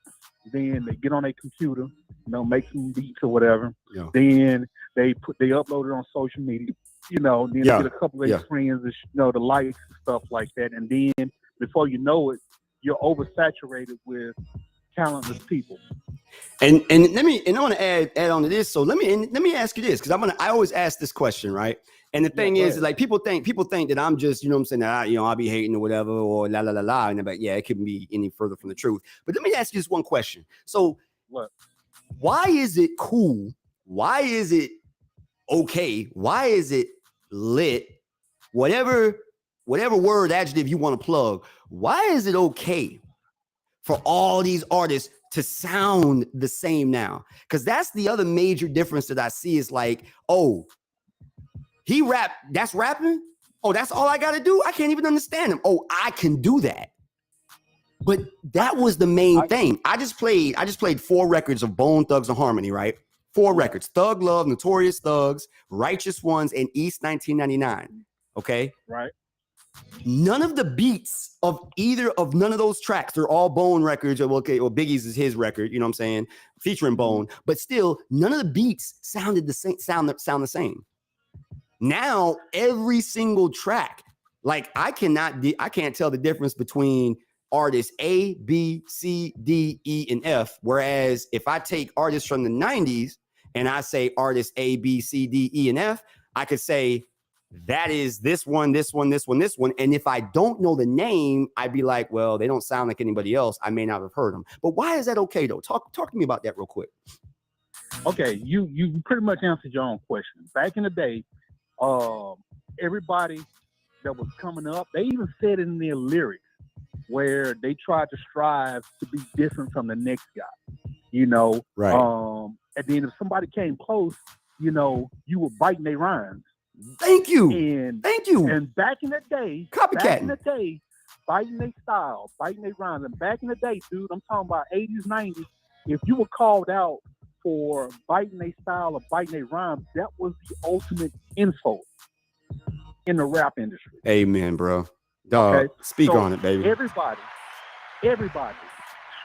S1: Then they get on their computer, you know, make some beats or whatever.
S4: Yeah.
S1: Then they upload it on social media. You know, then they get a couple of their friends, you know, the likes and stuff like that. And then before you know it, you're oversaturated with talentless people.
S4: And I want to add on to this. So let me ask you this, because I always ask this question, right? And the thing is, like, people think that I'm just, you know what I'm saying, that I'll be hating or whatever, or la la la la, and but yeah, it couldn't be any further from the truth. But let me ask you this one question. So why is it cool? Why is it okay? Why is it lit? Whatever word, adjective you want to plug, why is it okay for all these artists to sound the same now? Because that's the other major difference that I see is like, oh, he rapped, that's rapping? Oh, that's all I got to do? I can't even understand him. Oh, I can do that. But that was the main thing. I just played 4 records of Bone Thugs and Harmony, right? 4 records: Thug Love, Notorious Thugs, Righteous Ones, and East 1999. Okay.
S1: Right.
S4: None of the beats of none of those tracks, they're all Bone records, or Biggie's is his record, you know what I'm saying, featuring Bone, but still none of the beats sounded the same, sound the same. Now every single track, like I can't tell the difference between artists A, B, C, D, E, and F. Whereas if I take artists from the 90s and I say artists A, B, C, D, E, and F, I could say that is this one, this one, this one, this one. And if I don't know the name, I'd be like, well, they don't sound like anybody else. I may not have heard them. But why is that okay though? Talk to me about that real quick.
S1: Okay, you pretty much answered your own question. Back in the day, everybody that was coming up, they even said in their lyrics where they tried to strive to be different from the next guy, you know.
S4: Right.
S1: And then if somebody came close, you know, you were biting their rhymes.
S4: Thank you.
S1: And back in the day, biting their style, biting their rhymes. And back in the day, dude, I'm talking about 80s, 90s, if you were called out for biting their style or biting their rhymes, that was the ultimate insult in the rap industry.
S4: Amen, bro. Dog, okay? Speak on it, baby.
S1: Everybody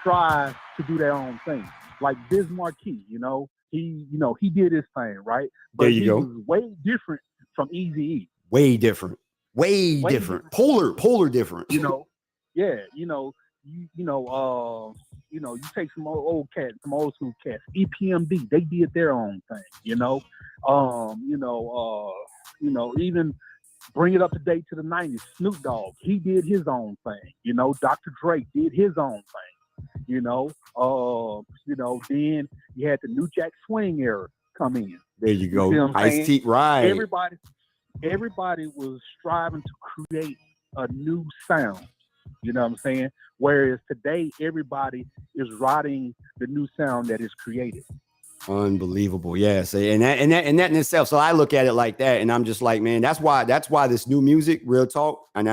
S1: strives to do their own thing. Like Biz Markie, you know, he did his thing, right? But
S4: there you go.
S1: Was way different from Eazy-E.
S4: Way different. Way different. Polar different.
S1: You know, yeah, you take some old cats, some old school cats, EPMD, they did their own thing, even bring it up to date to the 90s. Snoop Dogg, he did his own thing, Dr. Dre did his own thing, then you had the New Jack Swing era come in.
S4: There you go. Ice-T, right.
S1: Everybody was striving to create a new sound. You know what I'm saying? Whereas today, everybody is riding the new sound that is created.
S4: Unbelievable. Yes. And that in itself. So I look at it like that and I'm just like, man, that's why this new music, real talk. And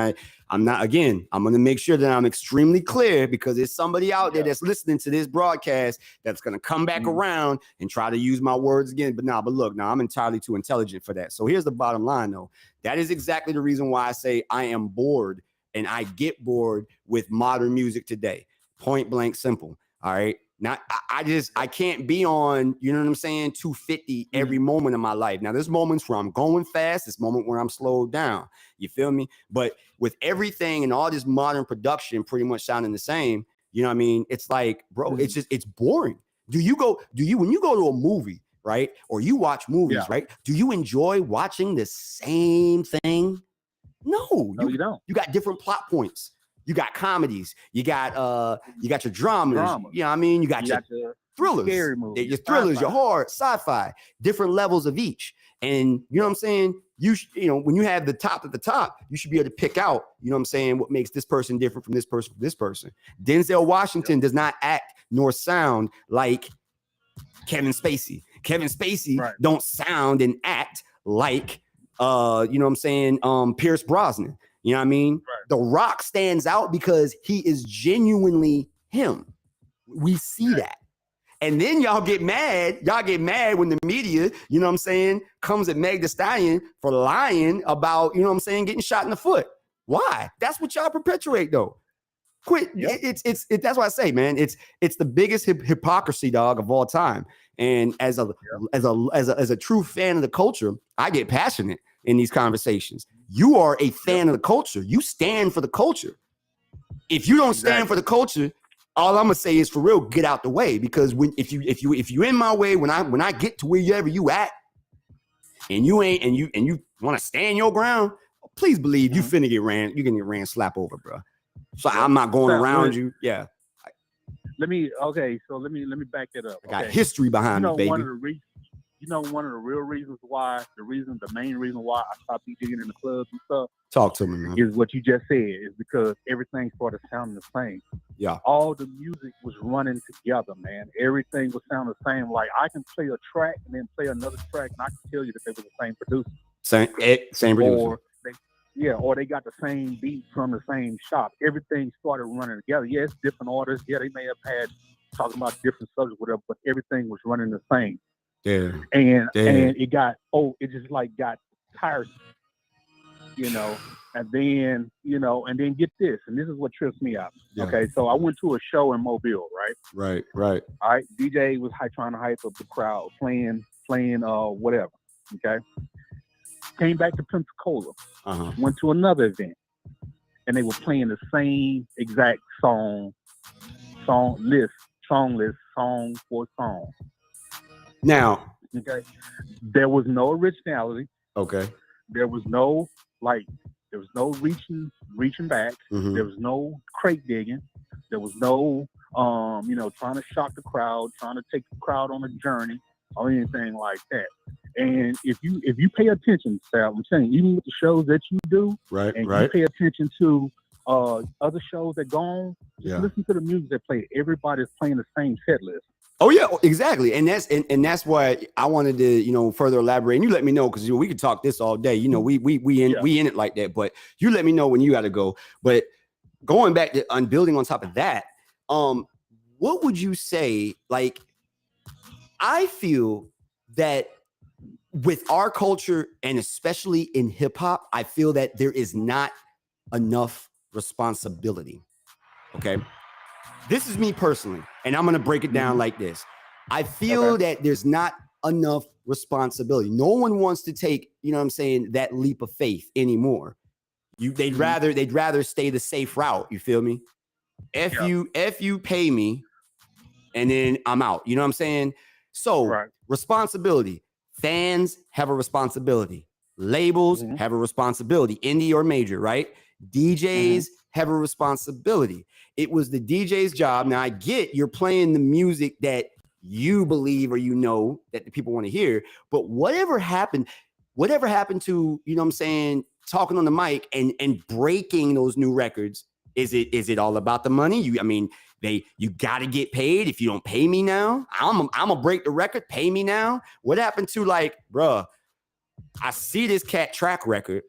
S4: I'm going to make sure that I'm extremely clear because there's somebody out there that's listening to this broadcast that's going to come back around and try to use my words again. But look, I'm entirely too intelligent for that. So here's the bottom line though. That is exactly the reason why I say I am bored and I get bored with modern music today. Point blank simple. All right. Now, I can't be on, you know what I'm saying, 250 every moment of my life. Now, there's moments where I'm going fast. There's moment where I'm slowed down. You feel me? But with everything and all this modern production pretty much sounding the same, you know what I mean? It's like, bro, it's boring. When you go to a movie, right? Or you watch movies, right? Do you enjoy watching the same thing? No, you don't. You got different plot points. You got comedies. You got your dramas. You know what I mean? You got your thrillers.
S1: Scary movies.
S4: Your thrillers, your horror, sci-fi, different levels of each. And you know what I'm saying? When you have the top at the top, you should be able to pick out, you know what I'm saying, what makes this person different from this person. Denzel Washington does not act nor sound like Kevin Spacey. Kevin Spacey don't sound and act like you know what I'm saying, Pierce Brosnan. You know what I mean? Right. The Rock stands out because he is genuinely him. We see that. And then y'all get mad. Y'all get mad when the media, you know what I'm saying, comes at Meg Thee Stallion for lying about, you know what I'm saying, getting shot in the foot. Why? That's what y'all perpetuate though. Quit. Yep. It's that's what I say, man. It's the biggest hypocrisy, dog, of all time. And as a true fan of the culture, I get passionate in these conversations. You are a fan of the culture. You stand for the culture. If you don't stand for the culture, all I'm gonna say is for real, get out the way. Because if you in my way, when I get to wherever you at, and you want to stand your ground, please believe you finna get ran. You're gonna get ran slap over, bro. So I'm not going around you. Yeah.
S1: Let me back it up.
S4: I got history behind me, baby.
S1: One of the real reasons why, the main reason why I stopped DJing in the clubs and stuff.
S4: Talk to me, man.
S1: Is what you just said, is because everything started sounding the same.
S4: Yeah.
S1: All the music was running together, man. Everything was sounding the same. Like I can play a track and then play another track and I can tell you that they were the same producer.
S4: Same producer.
S1: Or they got the same beat from the same shop. Everything started running together. Yeah, it's different artists. Yeah, they may have had talking about different subjects, whatever, but everything was running the same.
S4: Yeah.
S1: And it got it just like got tiresome. you know, and then, you know, and then get this, and this is what trips me out.
S4: Yeah.
S1: Okay, so I went to a show in Mobile, right?
S4: Right.
S1: All right, DJ was trying to hype up the crowd, playing whatever. Okay, came back to Pensacola, went to another event, and they were playing the same exact song list, song for song.
S4: Now,
S1: okay, there was no originality.
S4: Okay.
S1: There was no reaching back.
S4: Mhm.
S1: There was no crate digging. There was no trying to shock the crowd, trying to take the crowd on a journey or anything like that. And if you pay attention, Sal, I'm saying, even with the shows that you do,
S4: Right,
S1: and
S4: right.
S1: you pay attention to other shows that go on, just
S4: Yeah.
S1: listen to the music they play. Everybody's playing the same set list.
S4: Oh yeah, exactly, and that's why I wanted to further elaborate. And you let me know, because we could talk this all day. We in it like that, but you let me know when you got to go. But going back to building on top of that, what would you say? Like, I feel that with our culture, and especially in hip hop, I feel that there is not enough responsibility. Okay. This is me personally, and I'm going to break it down like this. I feel that there's not enough responsibility. No one wants to take, that leap of faith anymore. They'd rather stay the safe route. You feel me? If you pay me, and then I'm out. You know what I'm saying? So responsibility. Fans have a responsibility. Labels have a responsibility, indie or major, right? DJs have a responsibility. It was the DJ's job. Now I get you're playing the music that you believe or that the people want to hear, but whatever happened to, talking on the mic and breaking those new records? Is it all about the money? You got to get paid. If you don't pay me now, I'm gonna break the record. Pay me now. What happened to, like, bruh, I see this cat track record.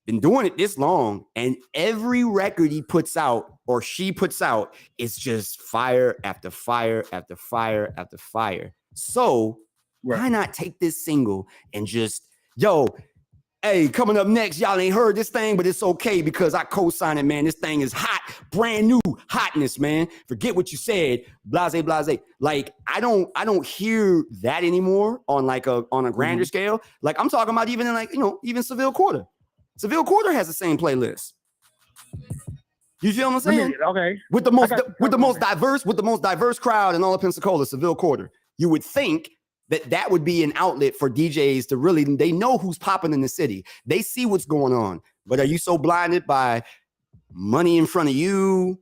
S4: Been doing it this long, and every record he puts out or she puts out is just fire after fire after fire after fire. So why not take this single and just, hey, coming up next, y'all ain't heard this thing, but it's okay because I co-sign it, man. This thing is hot, brand new hotness, man. Forget what you said, blase, blase. Like, I don't hear that anymore on a grander scale. Like, I'm talking about even in even Seville Quarter. Seville Quarter has the same playlist. You feel what I'm saying?
S1: Okay.
S4: With the most diverse crowd in all of Pensacola, Seville Quarter. You would think that would be an outlet for DJs to really, they know who's popping in the city. They see what's going on. But are you so blinded by money in front of you?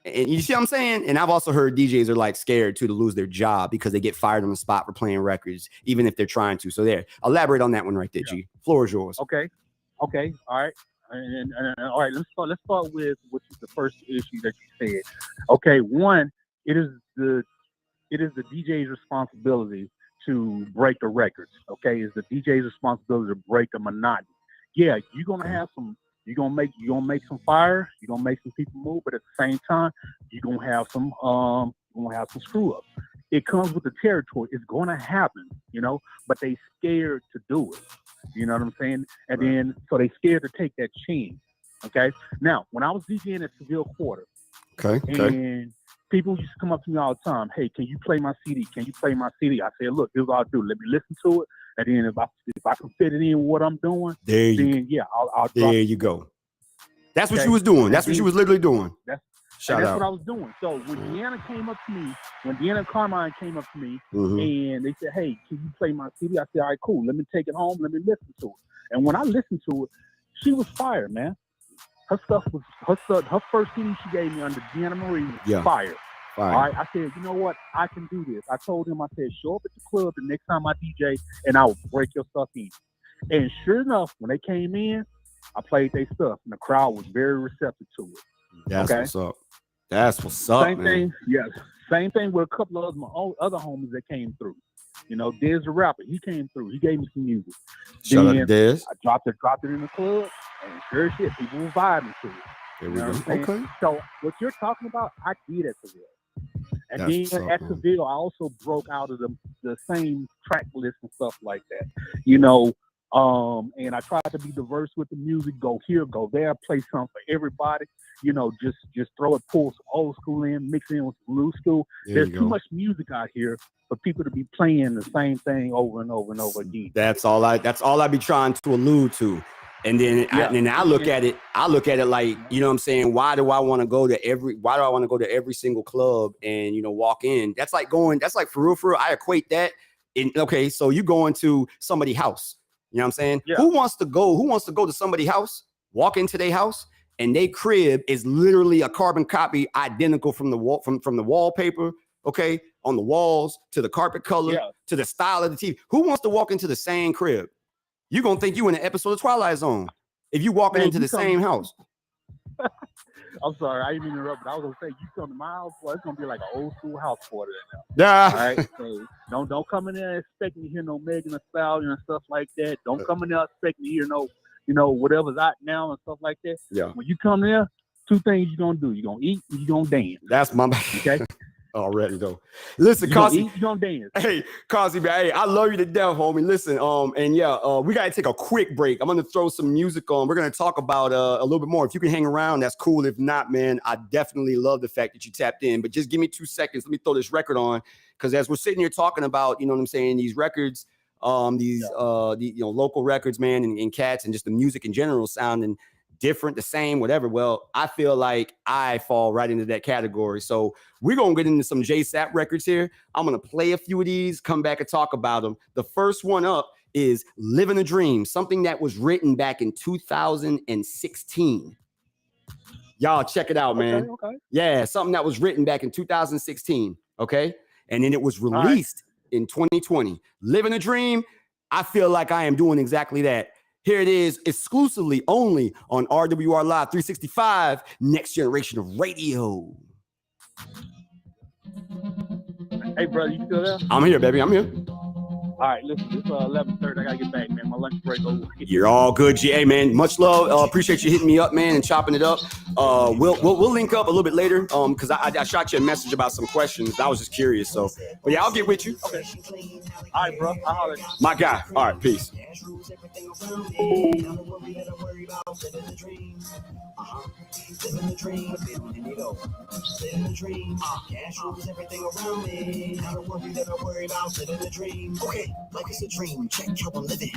S4: And you see what I'm saying? And I've also heard DJs are scared to lose their job because they get fired on the spot for playing records, even if they're trying to. So elaborate on that one right there, G. Floor is yours.
S1: Okay. All right. And all right, let's start with which is the first issue that you said. Okay, one, it is the DJ's responsibility to break the records. Okay, it's the DJ's responsibility to break the monotony. Yeah, you're gonna have some. You're gonna make some fire. You're gonna make some people move, but at the same time, you're gonna have some screw ups. It comes with the territory. It's gonna happen, but they scared to do it. You know what I'm saying? And then so they scared to take that chance. Okay. Now, when I was DJing at Seville Quarter, and people used to come up to me all the time. Hey, can you play my CD? Can you play my CD? I said, look, here's what I'll do. Let me listen to it, and then if I can fit it in with what I'm doing, I'll
S4: there you go. That's what you was doing. That's what you was literally doing.
S1: That's
S4: Shout out.
S1: What I was doing. So when Deanna Carmine came up to me, and they said, hey, can you play my CD? I said, all right, cool. Let me take it home. Let me listen to it. And when I listened to it, she was fired, man. Her first CD she gave me under Deanna Marie was fire. All right. I said, you know what? I can do this. I told him, I said, show up at the club the next time I DJ, and I will break your stuff in. And sure enough, when they came in, I played their stuff, and the crowd was very receptive to it.
S4: That's what's up. That's what's up,
S1: Same thing, yes. Same thing with a couple of my other homies that came through. Dez the rapper, he came through. He gave me some music.
S4: Shout out to Dez.
S1: I dropped it in the club, and sure shit, people were vibing to it.
S4: There we go. Okay.
S1: So what you're talking about, I did at Seville. And then at Seville, I also broke out of the same track list and stuff like that. And I try to be diverse with the music. Go here, go there, play something for everybody. You know, just throw it, pull some old school in, mix in with some new school. There's too much music out here for people to be playing the same thing over and over and over again.
S4: That's all I be trying to allude to. And then I look at it like, you know what I'm saying? Why do I want to go to every single club and, you know, walk in? That's like for real. I equate that in, okay, so you go into somebody's house. You know what I'm saying? Yeah. Who wants to go to somebody's house, walk into their house, and their crib is literally a carbon copy identical from the wall, from the wallpaper, okay, on the walls, to the carpet color, to the style of the TV. Who wants to walk into the same crib? You're going to think you in an episode of Twilight Zone if you walking into the same house.
S1: I'm sorry, I didn't mean to interrupt, but I was going to say, you come to my house, boy, it's going to be like an old school house party right now.
S4: Yeah.
S1: All right? So don't come in there expecting to hear no Megan Thee Stallion and stuff like that. Don't come in there expecting to hear no, you know, whatever's out now and stuff like that.
S4: Yeah.
S1: When you come there, two things you're going to do. You're going to eat and you're going to dance.
S4: That's my
S1: okay.
S4: Already though. Listen,
S1: Kazi, you gonna dance.
S4: Hey, Kazi, hey, I love you to death, homie. Listen, we gotta take a quick break. I'm gonna throw some music on. We're gonna talk about a little bit more. If you can hang around, that's cool. If not, man, I definitely love the fact that you tapped in. But just give me 2 seconds. Let me throw this record on, because as we're sitting here talking about, you know what I'm saying, these records, local records, man, and cats, and just the music in general sounding different, the same, whatever. Well, I feel like I fall right into that category. So we're going to get into some JSapp records here. I'm going to play a few of these, come back and talk about them. The first one up is Living a Dream, something that was written back in 2016. Y'all check it out, man.
S1: Okay.
S4: Yeah, something that was written back in 2016, okay? And then it was released in 2020. Living a Dream, I feel like I am doing exactly that. Here it is, exclusively only on RWR Live 365, Next Generation of Radio.
S1: Hey, brother, you still there?
S4: I'm here, baby. I'm here.
S1: All right, listen, it's 11:30. I got to get back, man. My lunch break over.
S4: You're all good, GA, man. Much love. Appreciate you hitting me up, man, and chopping it up. We'll link up a little bit later because I shot you a message about some questions. I was just curious. So, but yeah, I'll get with you.
S1: Okay. All right, bro. I'll holler.
S4: My guy. All right, peace.
S21: Living the dream, living it go. Living the dream, cash rules everything around me. Not a worry that I worry about. Living the dream. Okay, life is a dream. Check how I'm living.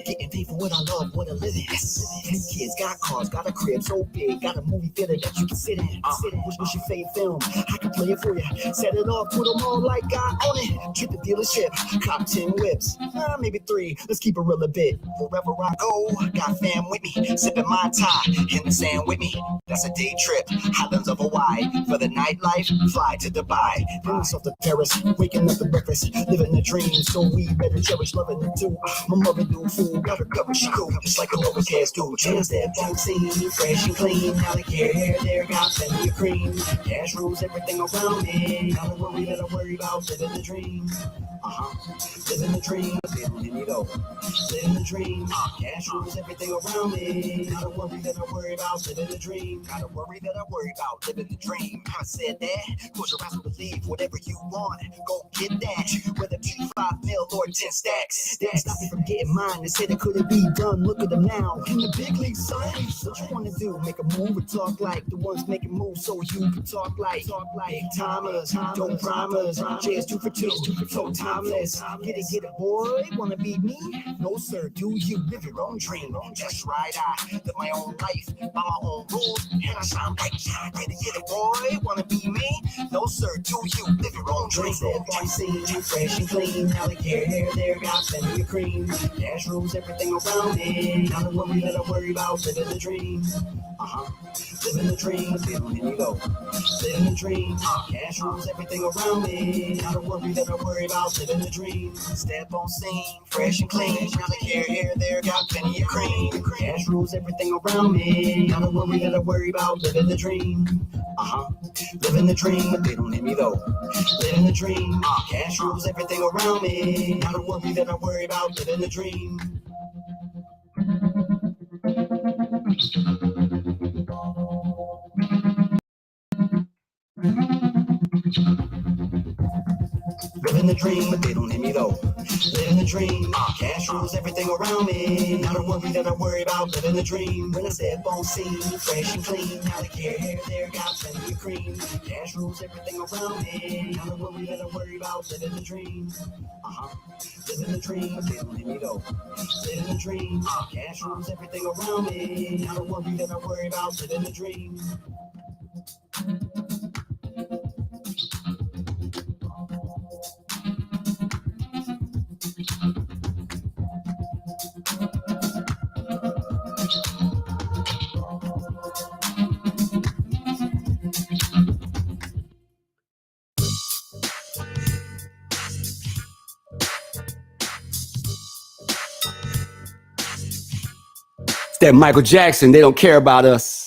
S21: Getting paid for what I love, what I live in. Yes. 3 kids, got cars, got a crib so big, got a movie theater that you can sit in. What's your favorite film? I can play it for you. Set it off, put them on like I own it. Trip the dealership, cop 10 whips, maybe 3. Let's keep it real a bit. Wherever I go, got fam with me, sipping my tie in the sand with me. That's a day trip, Highlands of Hawaii. For the nightlife, fly to Dubai. Then off to Paris, waking up to breakfast, living the dream. So we better cherish loving it too. My mother do food, got her covered, she cool, just like a lower cash do. JSapp MadStak, fresh and clean. Now the hair there got plenty of cream. Cash rules everything around me. Not a worry that I worry about, living the dream. Living the dream, living it go. Living the dream, cash rules everything around me. Not a worry that I worry about, living the dream. Not a worry that I worry about, living the dream. I said that, close your eyes and believe whatever you want. Go get that, whether 5 mil or 10 stacks. That stop me from getting mine. They said it couldn't be done. Look at them now in the big league, son. What you wanna do? Make a move or talk like the ones making moves, so you can talk like timers, don't primers. J's 2 for 2, so timeless. Get it, boy. Wanna be me? No, sir. Do you live your own dream? Just right. I live my own life by my own rules, and I shine bright. Get it, boy. Wanna be me? No, sir. Do you live your own dream? JSapp, fresh and clean. Now the hair there got plenty of cream. Cash rules everything around me. Not a worry that I worry about, living the dream. Living the dream, living it go. Living the dream, cash rules everything around me. Not a worry that I worry about, living the dream. Step on scene, fresh and clean. Now the hair there got plenty of cream. Cash rules everything around me. Not a worry that I worry about, living the dream. Living the dream, they don't let me go. Living the dream, cash rules everything around me. Not a worry that I worry about, living the dream. Living Living the dream, but they don't hear me though. Living the dream, cash rules everything around me. Not a worry that I worry about. Living the dream. When I step on scene, fresh and clean. Now they care hair there, got plenty of cream. Cash rules everything around me. Not a worry that I worry about. Living the dream. Living the dream, but they don't hear me though. Living the dream, cash rules everything around me. Not a worry that I worry about. Living the dream.
S4: It's that Michael Jackson. They don't care about us.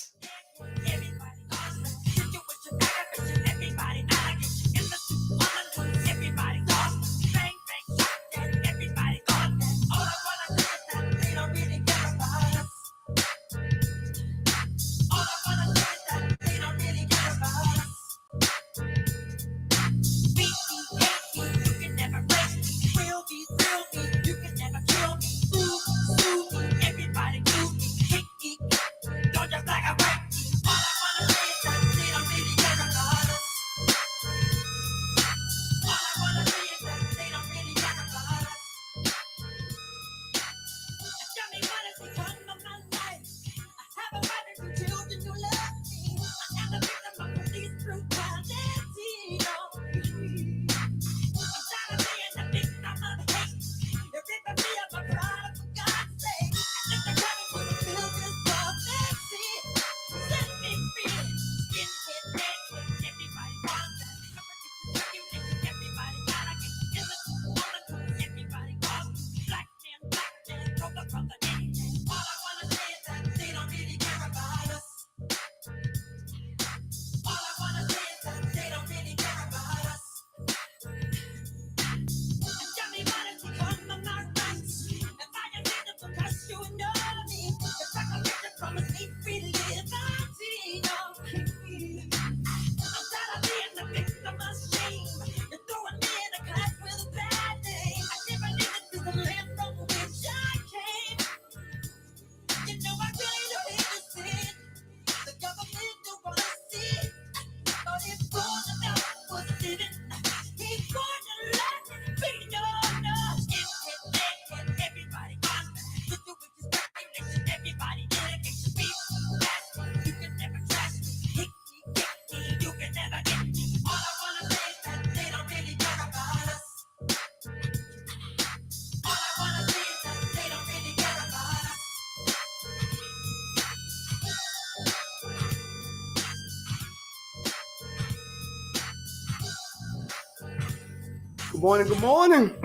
S4: Good morning, good morning.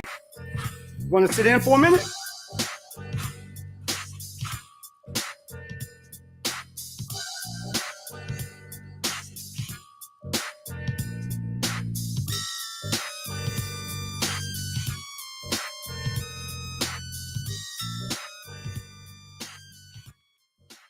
S4: Want to sit in for a minute?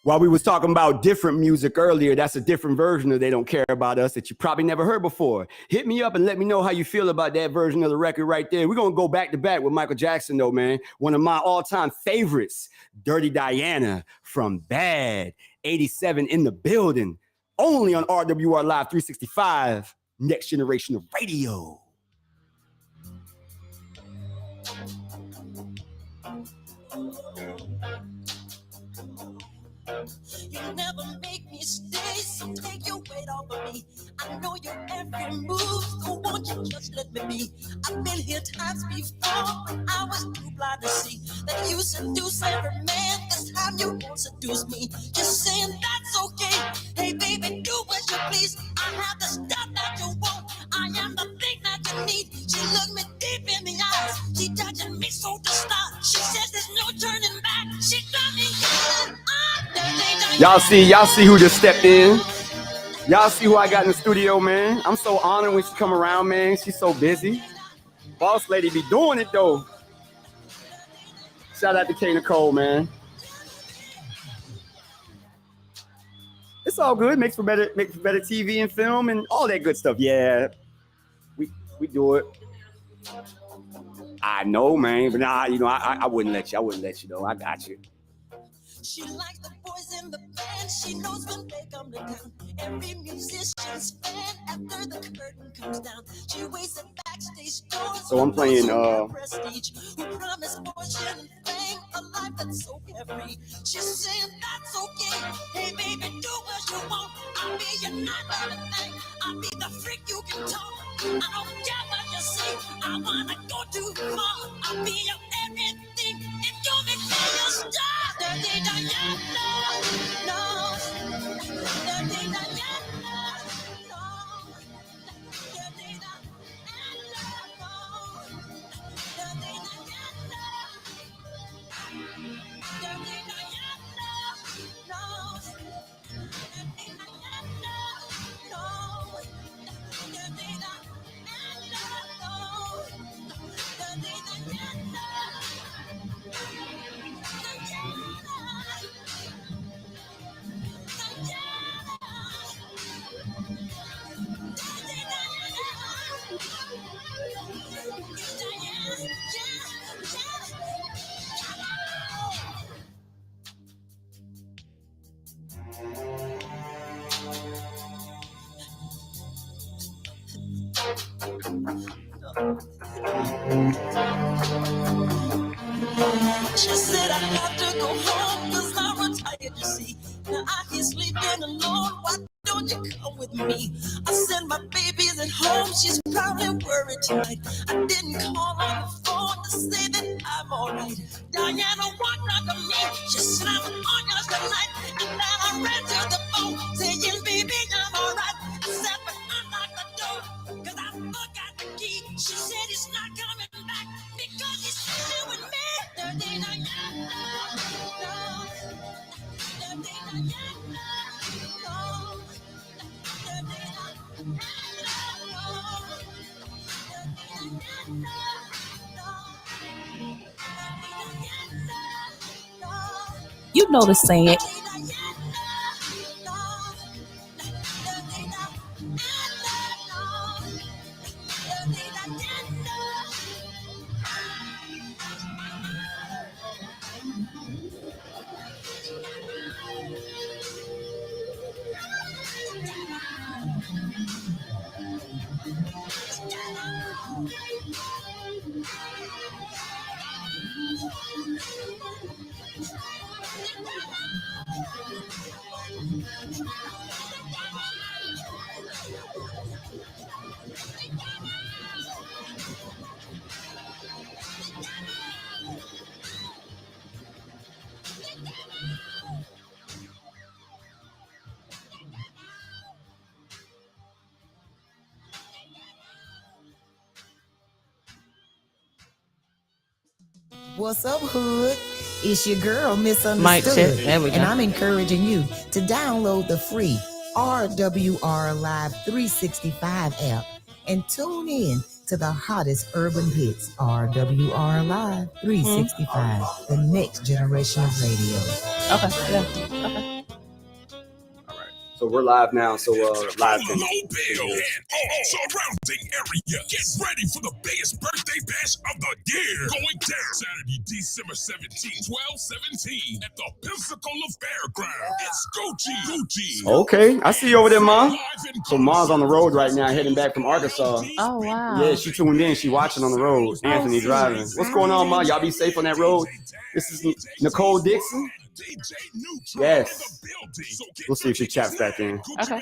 S4: While we was talking about different music earlier, that's a different version of They Don't Care About Us that you probably never heard before. Hit me up and let me know how you feel about that version of the record right there. We're going to go back to back with Michael Jackson though, man. One of my all-time favorites, Dirty Diana from Bad, 87 in the building, only on RWR Live 365, Next Generation of Radio.
S5: You never make me stay, so take your weight off of me. I know your every move, so won't you just let me be? I've been here times before when I was too blind to see that you seduce every man. This time you won't seduce me. Just saying that's okay. Hey baby, do what you please. I have the stuff that you want. I am the thing that you need. She looked me deep in the eyes. She touching me so to stop. She says there's no turning back. She got me yelling.
S4: Y'all see who just stepped in. Y'all see who I got in the studio, man. I'm so honored when she come around, man. She's so busy. Boss lady be doing it though. Shout out to K Nicole, man. It's all good. Makes for better TV and film and all that good stuff. Yeah, we do it. I know, man, but nah, you know, I wouldn't let you. I wouldn't let you though. I got you.
S5: She likes the boys in the band. She knows when they come to town. Every musician's fan after the curtain comes down. She waits at backstage doors.
S4: So I'm playing
S5: Prestige, who promise fortune and fame, a life that's so carefree. She's saying that's okay. Hey baby, do what you want. I'll be your night thing. I'll be the freak you can talk. I don't care what you say. I wanna go too far. I'll be your everything. If you make me a star. Dirty Diana, no. Dirty Diana, no. Dirty Diana, no. Dirty Diana, dirty Diana, no. Dirty Diana, no. Dirty Diana, no. Dirty Diana. She said I have to go home because I'm retired, you see. Now I can't sleep in alone. Why don't you come with me? I send my babies at home. She's probably worried tonight. I didn't call on the phone to say that I'm alright. Diana walked up to me. She said I'm on yours tonight. And then I ran to the phone saying, baby, I'm alright. I said, but unlock the door because I forgot the key. She said he's not coming back because he's still with me. Dirty Diana, no. Dirty Diana, no. Dirty Diana, no. Dirty Diana, no.
S13: You know the saying.
S15: What's up, Hood? It's your girl,
S13: Mic
S15: Misunderstood.
S13: check. There we go.
S15: And I'm encouraging you to download the free RWR Live 365 app and tune in to the hottest urban hits. RWR Live 365, the next generation of radio.
S13: Okay, yeah. Okay.
S4: So we're live now. So live.
S12: Mobile and all surrounding area. Get ready for the biggest birthday bash of the year. Going down Saturday, December 17, 12/17 at the Pensacola Fairground. It's Gucci.
S4: Okay, I see you over there, Ma. So Ma's on the road right now, heading back from Arkansas.
S13: Oh, wow.
S4: Yeah, she tuned in. She watching on the road. Anthony driving. What's going on, Ma? Y'all be safe on that road. This is Nicole Dixon. Yes. We'll see if she chats back in.
S13: Okay.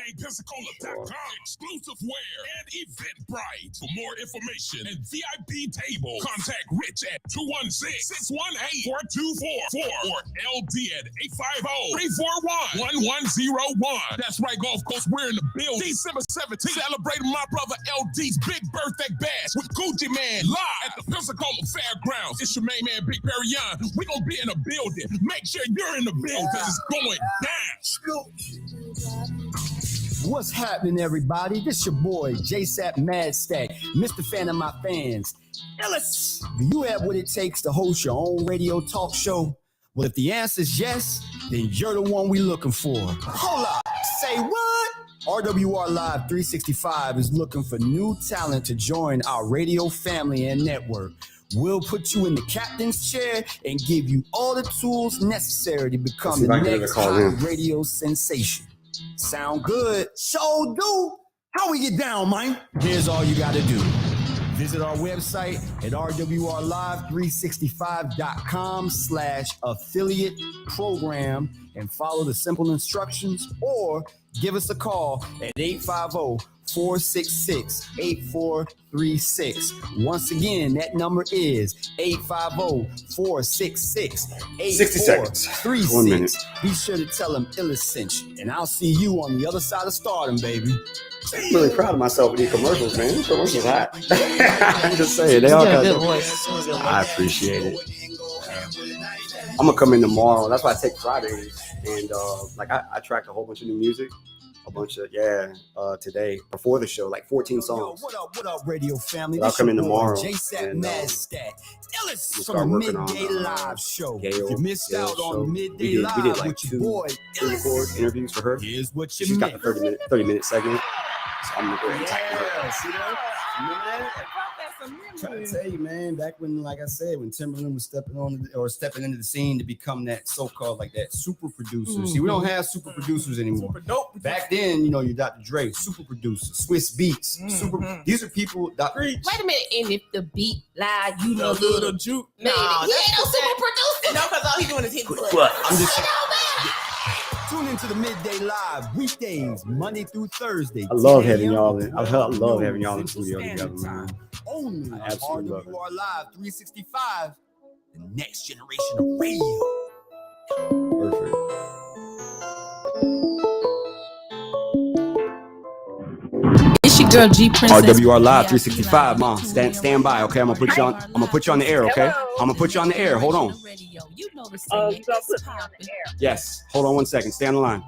S12: Exclusive wear and Eventbrite. For more information and VIP table, contact Rich at 216-618-4244 or LD at 850-341-1101. That's right, Gulf Coast. We're in the building. December 17th, celebrating my brother LD's big birthday bash with Gucci Man live at the Pensacola Fairgrounds. It's your main man, Big Perry Young. We're going to be in the building. Make sure you're in the building because it's going down.
S4: What's happening, everybody? This your boy, JSapp MadStak, Mr. Fan of my fans. Ellis, do you have what it takes to host your own radio talk show? Well, if the answer is yes, then you're the one we looking for. Hold up. Say what? RWR Live 365 is looking for new talent to join our radio family and network. We'll put you in the captain's chair and give you all the tools necessary to become the next hot radio sensation. Sound good? So do. How we get down, man? Here's all you got to do. Visit our website at rwrlive365.com/affiliate program and follow the simple instructions, or give us a call at 850-466-8436. Once again, that number is 850-466-8436. 1 minute. Be sure to tell them Illis sent you, and I'll see you on the other side of stardom, baby.
S8: I'm really proud of myself with these commercials, man. These commercials hot. I'm just saying, they all got good voice. I appreciate it. I'm gonna come in tomorrow. That's why I take Fridays, and I tracked a whole bunch of new music. A bunch of today before the show, like 14 songs.
S4: What up, radio family?
S8: But I'll come in tomorrow
S4: JSapp
S8: and
S4: MadStak.
S8: we'll start working on
S4: Live show.
S8: Gail,
S4: if you missed out
S8: show.
S4: on Midday
S8: we
S4: Live,
S8: did like
S4: with your
S8: 2
S4: boy
S8: pre-record interviews for her.
S4: Here's what you
S8: She's got the 30 minute segment. So I'm gonna go ahead and type her.
S4: See that? Remember that? Trying to tell you, man, back when, like I said, when Timberland was stepping into the scene to become that so-called like that super producer. Mm-hmm. See, we don't have super producers anymore. Super dope. Back then, you know, you Dr. Dre, super producer, Swiss Beats, super. These are people.
S13: Wait a minute, and if the beat live, you know, little juke.
S9: No, he ain't no super producer. No, because all he doing is hitting
S4: what? I'm just. Tune into the Midday Live weekdays, Monday through Thursday.
S8: I love having y'all in. I love having y'all in the studio together, man.
S4: Only
S8: I absolutely love it.
S4: RWR Live 365, the next generation of radio.
S8: Perfect.
S13: It's your girl G Princess.
S8: RWR Live 365, Mom. Stand by, okay? I'm gonna put you on the air, okay? I'm gonna put you on the air. Hold on.
S9: Oh, you gonna put me on the air?
S8: Yes. Hold on 1 second. Stay on the line.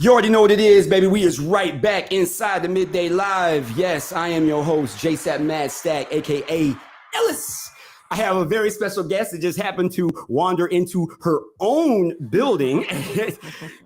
S8: You already know what it is, baby. We is right back inside the Midday Live. Yes, I am your host, JSapp MadStak, aka Ellis. I have a very special guest that just happened to wander into her own building.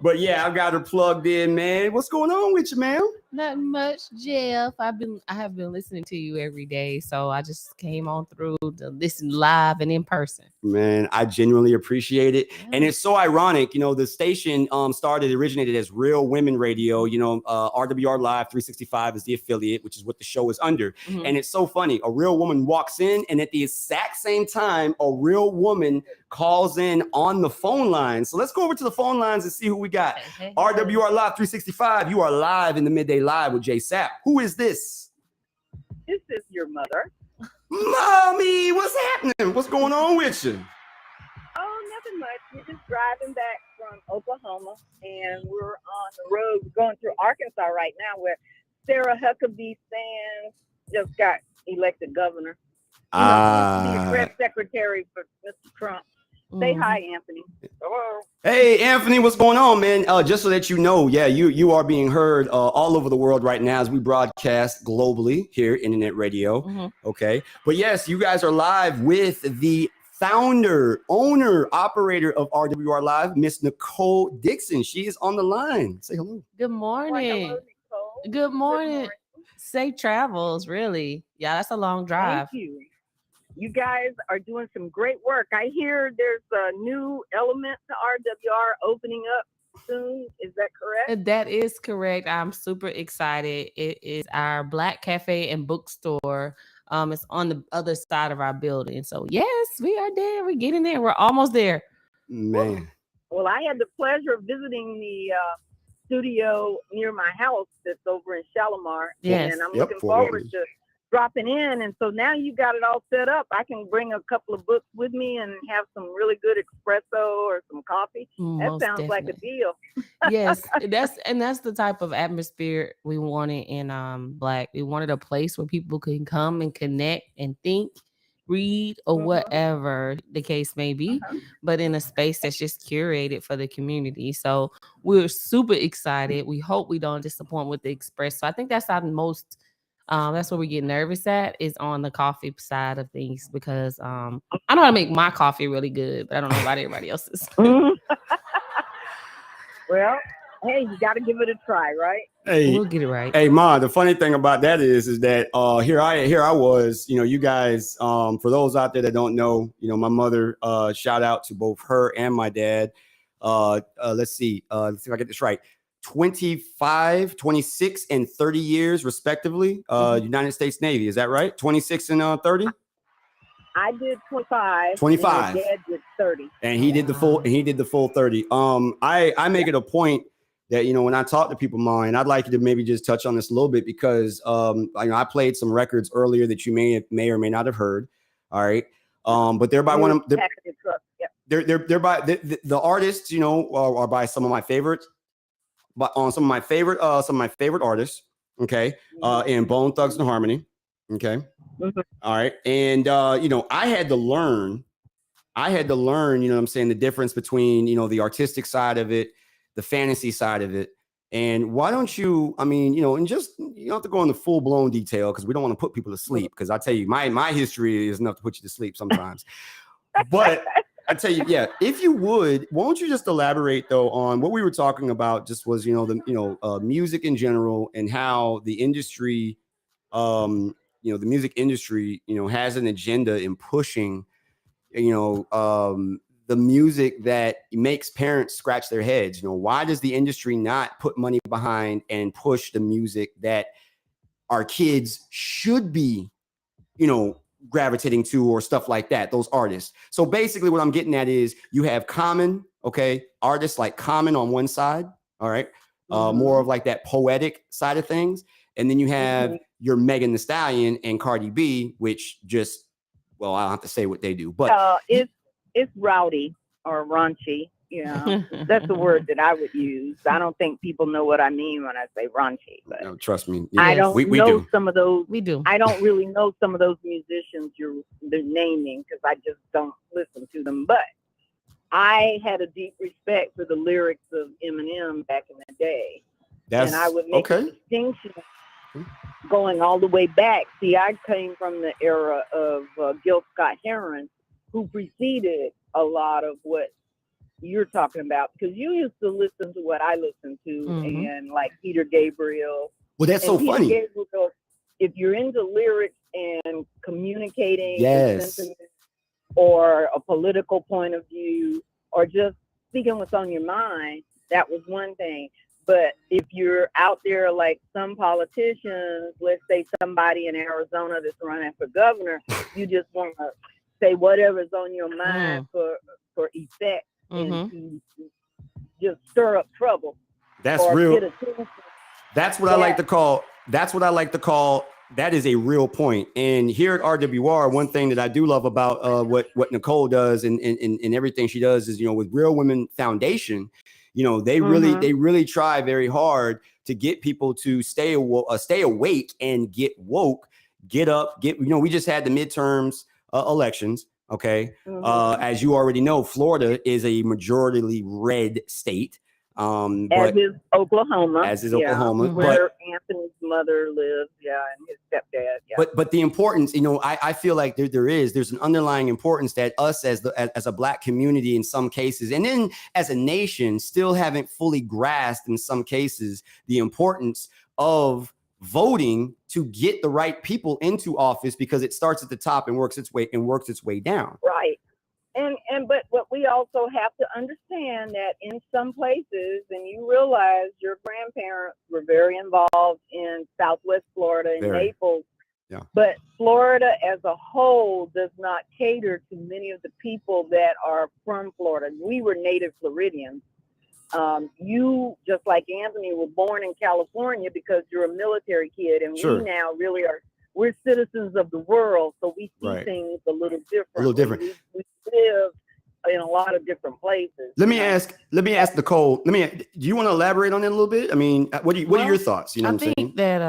S8: But yeah, I've got her plugged in, man. What's going on with you, man?
S13: Nothing much, Jeff. I have been listening to you every day, so I just came on through to listen live and in person.
S8: Man, I genuinely appreciate it. Yeah. And it's so ironic, you know, the station originated as Real Women Radio. You know, RWR Live 365 is the affiliate, which is what the show is under. Mm-hmm. And it's so funny. A real woman walks in, and at the exact same time, a real woman calls in on the phone line. So let's go over to the phone lines and see who we got. Okay. RWR Live 365, you are live in the Midday Live with JSapp. Who is this?
S23: This is your mother.
S8: Mommy, what's happening? What's going on with you?
S23: Oh, nothing much. We're just driving back from Oklahoma, and we're on the road going through Arkansas right now, where Sarah Huckabee Sanders just got elected governor. The press secretary for Mr. Trump. Say hi, Anthony. Hello.
S8: Hey, Anthony, what's going on, man? Just so that you know, yeah, you are being heard all over the world right now as we broadcast globally here, Internet Radio. Mm-hmm. Okay. But yes, you guys are live with the founder, owner, operator of RWR Live, Miss Nicole Dixon. She is on the line. Say hello.
S13: Good morning. Hello, Nicole. Good morning. Safe travels, really. Yeah, that's a long drive.
S23: Thank you. You guys are doing some great work. I hear there's a new element to RWR opening up soon. Is that correct?
S13: That is correct. I'm super excited. It is our Black Cafe and Bookstore. It's on the other side of our building. So yes, we are there. We're getting there. We're almost there.
S8: Man.
S23: Well, I had the pleasure of visiting the studio near my house that's over in Shalimar.
S13: Yes.
S23: And I'm looking forward to dropping in, and so now you got it all set up. I can bring a couple of books with me and have some really good espresso or some coffee. That sounds definitely like a deal.
S13: Yes, that's the type of atmosphere we wanted in Black. We wanted a place where people can come and connect and think
S6: read or whatever the case may be, but in a space that's just curated for the community. So we're super excited. We hope we don't disappoint with the Express. So I think that's our most that's where we get nervous at, is on the coffee side of things, because I know how to make my coffee really good, but I don't know about everybody else's.
S23: Well, hey, you got to give it a try, right?
S8: Hey,
S6: we'll get it right.
S8: Hey, Ma, the funny thing about that is that here I was, you guys, for those out there that don't know, my mother, shout out to both her and my dad. Let's see if I get this right. 25, 26, and 30 years respectively. United States Navy, is that right? 26 and 30?
S23: I did 25.
S8: 25.
S23: And my dad did 30.
S8: And he did the full. And he did the full 30. I make it a point that when I talk to people, mine, I'd like you to maybe just touch on this a little bit, because I played some records earlier that you may or may not have heard. All right, but they're by one of they're by the artists. Are by some of my favorites, but on some of my favorite artists. Okay, in Bone Thugs and Harmony. Okay, all right, and I had to learn. What I'm saying, the difference between, the artistic side of it, the fantasy side of it. And why don't you, and just, you don't have to go into full blown detail, because we don't want to put people to sleep. Because I tell you, my history is enough to put you to sleep sometimes. But I tell you, yeah, if you would, won't you just elaborate though on what we were talking about? Just was, the music in general, and how the industry, the music industry, has an agenda in pushing, the music that makes parents scratch their heads. Why does the industry not put money behind and push the music that our kids should be, gravitating to, or stuff like that, those artists? So basically what I'm getting at is, you have Common, okay, artists like Common on one side, all right, more of like that poetic side of things. And then you have your Megan Thee Stallion and Cardi B, which just, well, I don't have to say what they do, but
S23: it's rowdy or raunchy. That's the word that I would use. I don't think people know what I mean when I say raunchy, but
S8: no, trust me.
S23: I don't
S8: we
S23: know
S8: do.
S23: some of those.
S6: We do.
S23: I don't really know some of those musicians they're naming, because I just don't listen to them. But I had a deep respect for the lyrics of Eminem back in the day. And I would make a distinction going all the way back. See, I came from the era of Gil Scott-Heron, who preceded a lot of what you're talking about, because you used to listen to what I listened to, and like Peter Gabriel.
S8: Well, that's so funny.
S23: Gabriel, if you're into lyrics and communicating sentiment, or a political point of view, or just speaking what's on your mind, that was one thing. But if you're out there like some politicians, let's say somebody in Arizona that's running for governor, you just want to say whatever's on your mind for effect, and to just stir up trouble.
S8: That's real. That's what I like to call. That is a real point. And here at RWR, one thing that I do love about what Nicole does and everything she does is, with Real Women Foundation, they really try very hard to get people to stay awake and get woke, get up, we just had the midterms elections. Okay. As you already know, Florida is a majority red state.
S23: As is Oklahoma. Where Anthony's mother lives, and his stepdad. Yeah.
S8: But the importance, I feel like there's an underlying importance that us as a Black community in some cases, and then as a nation, still haven't fully grasped in some cases the importance of voting to get the right people into office, because it starts at the top and works its way down.
S23: Right. But what we also have to understand that in some places, and you realize your grandparents were very involved in Southwest Florida and Naples.
S8: Yeah.
S23: But Florida as a whole does not cater to many of the people that are from Florida. We were native Floridians. You, just like Anthony, were born in California because you're a military kid, and we now really are. We're citizens of the world, so we see things a little different. We live in a lot of different places.
S8: Let me ask Nicole. Do you want to elaborate on it a little bit? I mean, what are your thoughts?
S6: I think that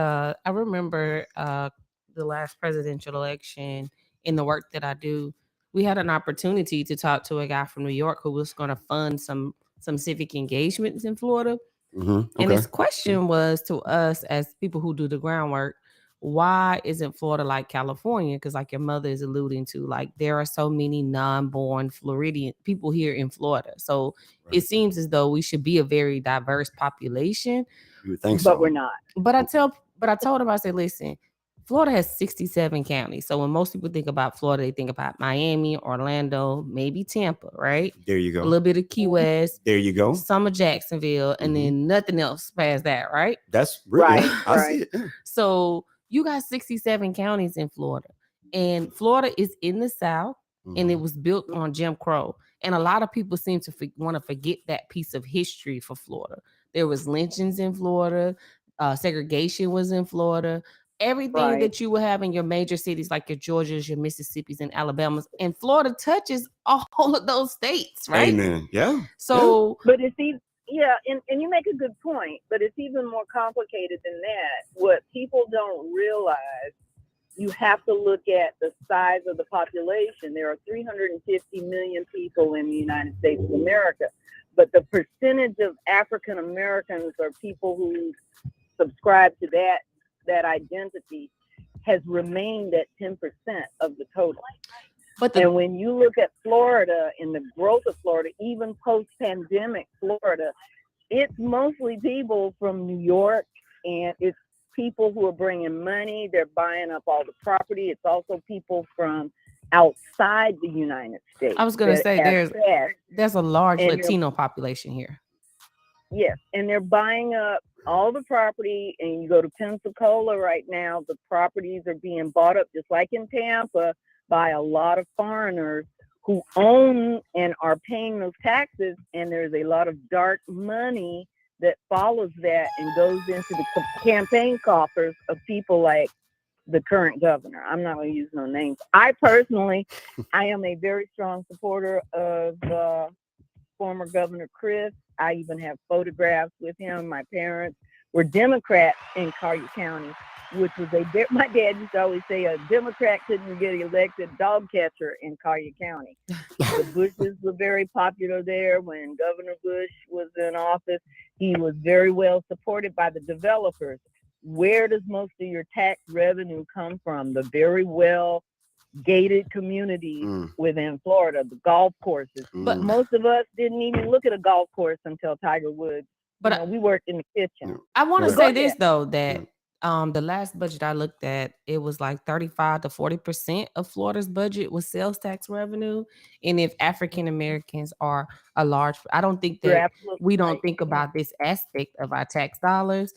S6: I remember the last presidential election in the work that I do, we had an opportunity to talk to a guy from New York who was going to fund some civic engagements in Florida. And his question was to us as people who do the groundwork, why isn't Florida like California? Because like your mother is alluding to, like there are so many non-born Floridian people here in Florida. So it seems as though we should be a very diverse population.
S8: You would think
S23: But we're not.
S6: But I told him, I said, listen, Florida has 67 counties. So when most people think about Florida, they think about Miami, Orlando, maybe Tampa, right?
S8: There you go.
S6: A little bit of Key West.
S8: There you go.
S6: Some of Jacksonville, and then nothing else past that, right?
S8: That's right. I see it.
S6: So you got 67 counties in Florida, and Florida is in the South, and it was built on Jim Crow. And a lot of people seem to want to forget that piece of history for Florida. There was lynchings in Florida. Segregation was in Florida. Everything that you would have in your major cities like your Georgias, your Mississippis, and Alabamas, and Florida touches all of those states, right?
S8: Amen. Yeah.
S6: So,
S23: but it's even, and you make a good point, but it's even more complicated than that. What people don't realize, you have to look at the size of the population. There are 350 million people in the United States of America, but the percentage of African Americans or people who subscribe to that identity has remained at 10% of the total. And when you look at Florida and the growth of Florida, even post-pandemic Florida, it's mostly people from New York, and it's people who are bringing money. They're buying up all the property. It's also people from outside the United States.
S6: I was going to say there's a large Latino population here.
S23: Yes, and they're buying up all the property, and you go to Pensacola right now, the properties are being bought up just like in Tampa by a lot of foreigners who own and are paying those taxes, and there's a lot of dark money that follows that and goes into the campaign coffers of people like the current governor. I'm not going to use no names. I personally, I am a very strong supporter of former Governor Chris. I even have photographs with him. My parents were Democrats in Collier County, which was my dad used to always say a Democrat couldn't get elected dog catcher in Collier County. The Bushes were very popular there when Governor Bush was in office. He was very well supported by the developers. Where does most of your tax revenue come from? The very well gated communities within Florida, the golf courses. But most of us didn't even look at a golf course until Tiger Woods. But we worked in the kitchen.
S6: I want to say this though, that the last budget I looked at, it was like 35 to 40% of Florida's budget was sales tax revenue. And if African Americans are a large, I don't think that we don't think about this aspect of our tax dollars.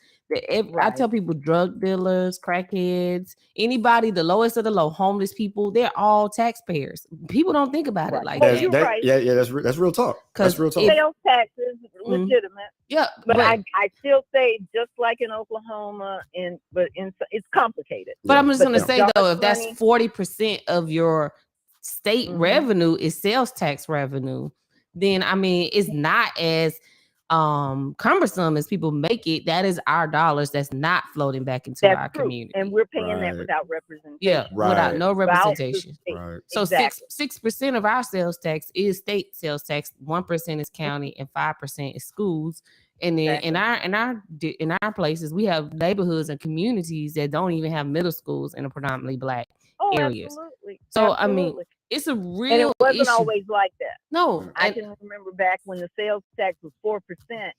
S6: I tell people, drug dealers, crackheads, anybody, the lowest of the low, homeless people, they're all taxpayers. People don't think about it like that.
S8: Yeah, that's real talk. That's real talk.
S23: Sales taxes, legitimate.
S6: Yeah,
S23: but I still say, just like in Oklahoma, it's complicated.
S6: But I'm just gonna say though, if that's 40% of your state revenue is sales tax revenue, then I mean it's not as cumbersome as people make it. That is our dollars that's not floating back into our community,
S23: and we're paying that without representation.
S6: Yeah, without no representation.
S8: Right.
S6: So 6% of our sales tax is state sales tax, 1% is county, and 5% is schools. And then in our places, we have neighborhoods and communities that don't even have middle schools in a predominantly Black areas.
S23: Absolutely.
S6: So I mean, it's a real
S23: and it wasn't
S6: issue.
S23: always like that.
S6: No,
S23: I can remember back when the sales tax was 4%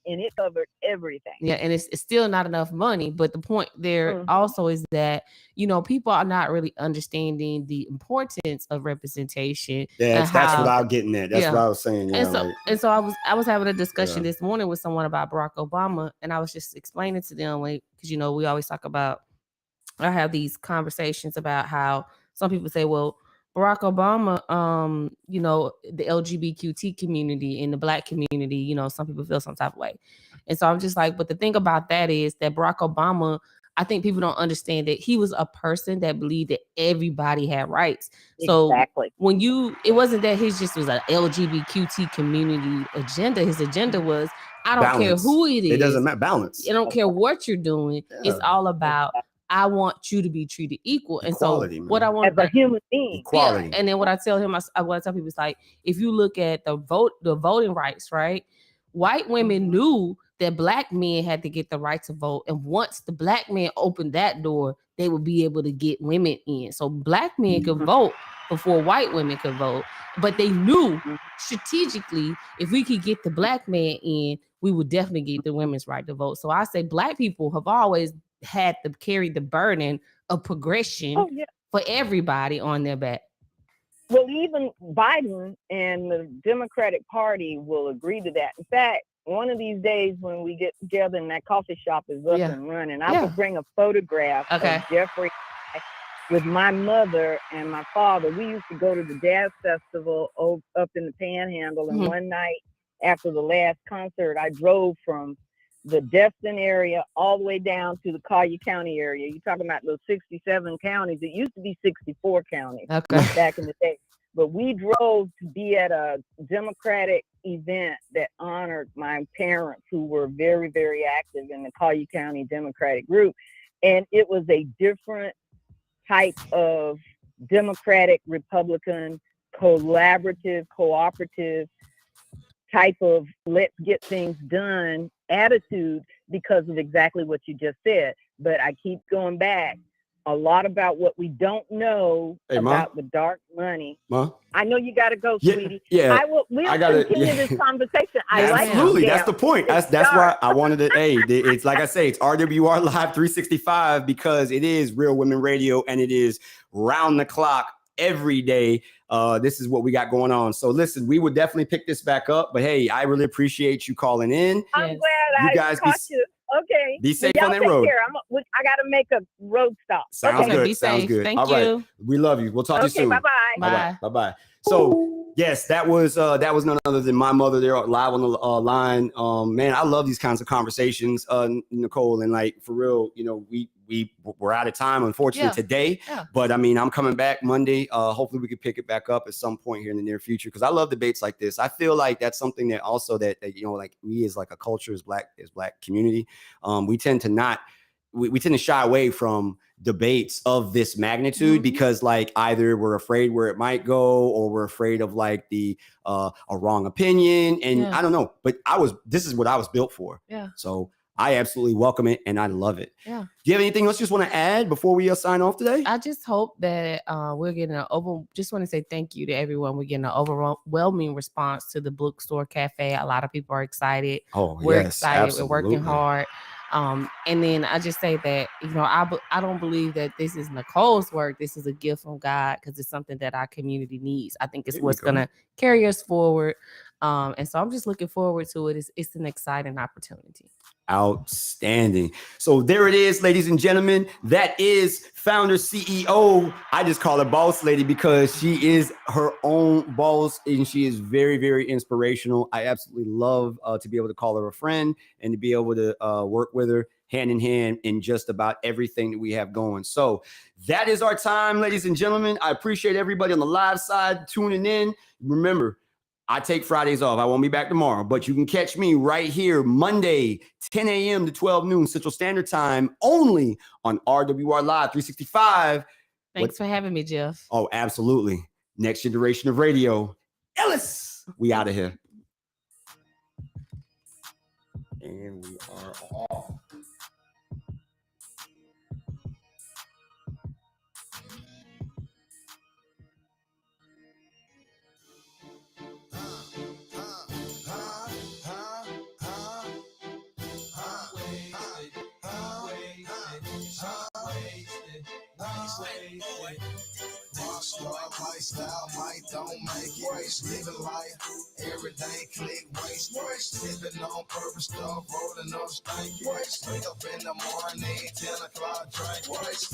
S23: and it covered everything.
S6: Yeah, and it's still not enough money. But the point there also is that, you know, people are not really understanding the importance of representation.
S8: Yeah, that's what I'm getting at. That's what I was saying.
S6: And so I was having a discussion this morning with someone about Barack Obama, and I was just explaining to them, because, you know, we always talk about, I have these conversations about how some people say, well, Barack Obama, you know, the LGBTQ community and the Black community, you know, some people feel some type of way. And so I'm just like, but the thing about that is that Barack Obama, I think people don't understand that he was a person that believed that everybody had rights. So when it wasn't that his just was an LGBTQ community agenda. His agenda was, I don't care who it is.
S8: It doesn't matter. Balance.
S6: I don't care what you're doing. Yeah. It's all about I want you to be treated equal. And
S8: Equality,
S6: so
S8: man.
S6: what I want
S23: as a human being.
S8: Equality.
S6: Yeah. And then what I tell him, what I tell people is like, if you look at the voting rights, right? White women knew that black men had to get the right to vote. And once the black men opened that door, they would be able to get women in. So black men could vote before white women could vote. But they knew strategically, if we could get the black man in, we would definitely get the women's right to vote. So I say black people have always had to carry the burden of progression for everybody on their back.
S23: Well, even Biden and the Democratic Party will agree to that. In fact, one of these days when we get together and that coffee shop is up and running, I will bring a photograph of Jeffrey with my mother and my father. We used to go to the jazz festival up in the Panhandle, and one night after the last concert, I drove from the Destin area all the way down to the Collier County area. You're talking about those 67 counties. It used to be 64 counties back in the day. But we drove to be at a Democratic event that honored my parents, who were very, very active in the Collier County Democratic group. And it was a different type of Democratic, Republican, collaborative, cooperative type of let's get things done attitude because of exactly what you just said. But I keep going back a lot about what we don't know about the dark money.
S8: Ma?
S23: I know you got to go, sweetie.
S8: Yeah,
S23: We'll continue this conversation.
S8: Absolutely, that's the point. That's why I wanted to. It's like I say, it's RWR Live 365 because it is Real Women Radio and it is round the clock every day. This is what we got going on. So listen, we would definitely pick this back up. But hey, I really appreciate you calling in.
S23: I'm glad I caught you. Okay.
S8: Be safe on that road.
S23: I got to make a road stop.
S8: Sounds good.
S6: Be
S8: Sounds
S6: safe.
S8: good.
S6: Thank
S8: All
S6: you.
S8: right. We love you. We'll talk to you soon.
S23: Bye-bye.
S8: Bye. Bye-bye. So yes, that was none other than my mother there live on the line. Man, I love these kinds of conversations, Nicole, and like for real, we're out of time, unfortunately, today. Yeah. But I mean, I'm coming back Monday. Hopefully we can pick it back up at some point here in the near future because I love debates like this. I feel like that's something that also that like we as like a culture as black community, we tend to we tend to shy away from debates of this magnitude because like either we're afraid where it might go or we're afraid of like a wrong opinion. And I don't know, but this is what I was built for. Yeah. So I absolutely welcome it and I love it. Yeah. Do you have anything else you just want to add before we sign off today?
S6: I just hope that we're getting just want to say thank you to everyone. We're getting an overwhelming response to the bookstore cafe. A lot of people are excited. We're excited.
S8: Absolutely.
S6: We're working hard. And then I just say that, I don't believe that this is Nicole's work. This is a gift from God because it's something that our community needs. I think it's what's going to carry us forward. And so I'm just looking forward to it. It's an exciting opportunity.
S8: Outstanding. So there it is, ladies and gentlemen. That is founder CEO. I just call her boss lady because she is her own boss and she is very, very inspirational. I absolutely love to be able to call her a friend and to be able to work with her hand in hand in just about everything that we have going. So that is our time, ladies and gentlemen. I appreciate everybody on the live side tuning in. Remember, I take Fridays off. I won't be back tomorrow, but you can catch me right here Monday, 10 a.m. to 12 noon Central Standard Time, only on RWR Live 365.
S6: Thanks for having me, Jeff.
S8: Oh, absolutely. Next generation of radio. Ellis, we out of here. And we are off.
S16: Lifestyle might don't make it. Living life, everyday click waste. Living on purpose, stuff rolling up stank. Wake up in the morning, 10 o'clock drink.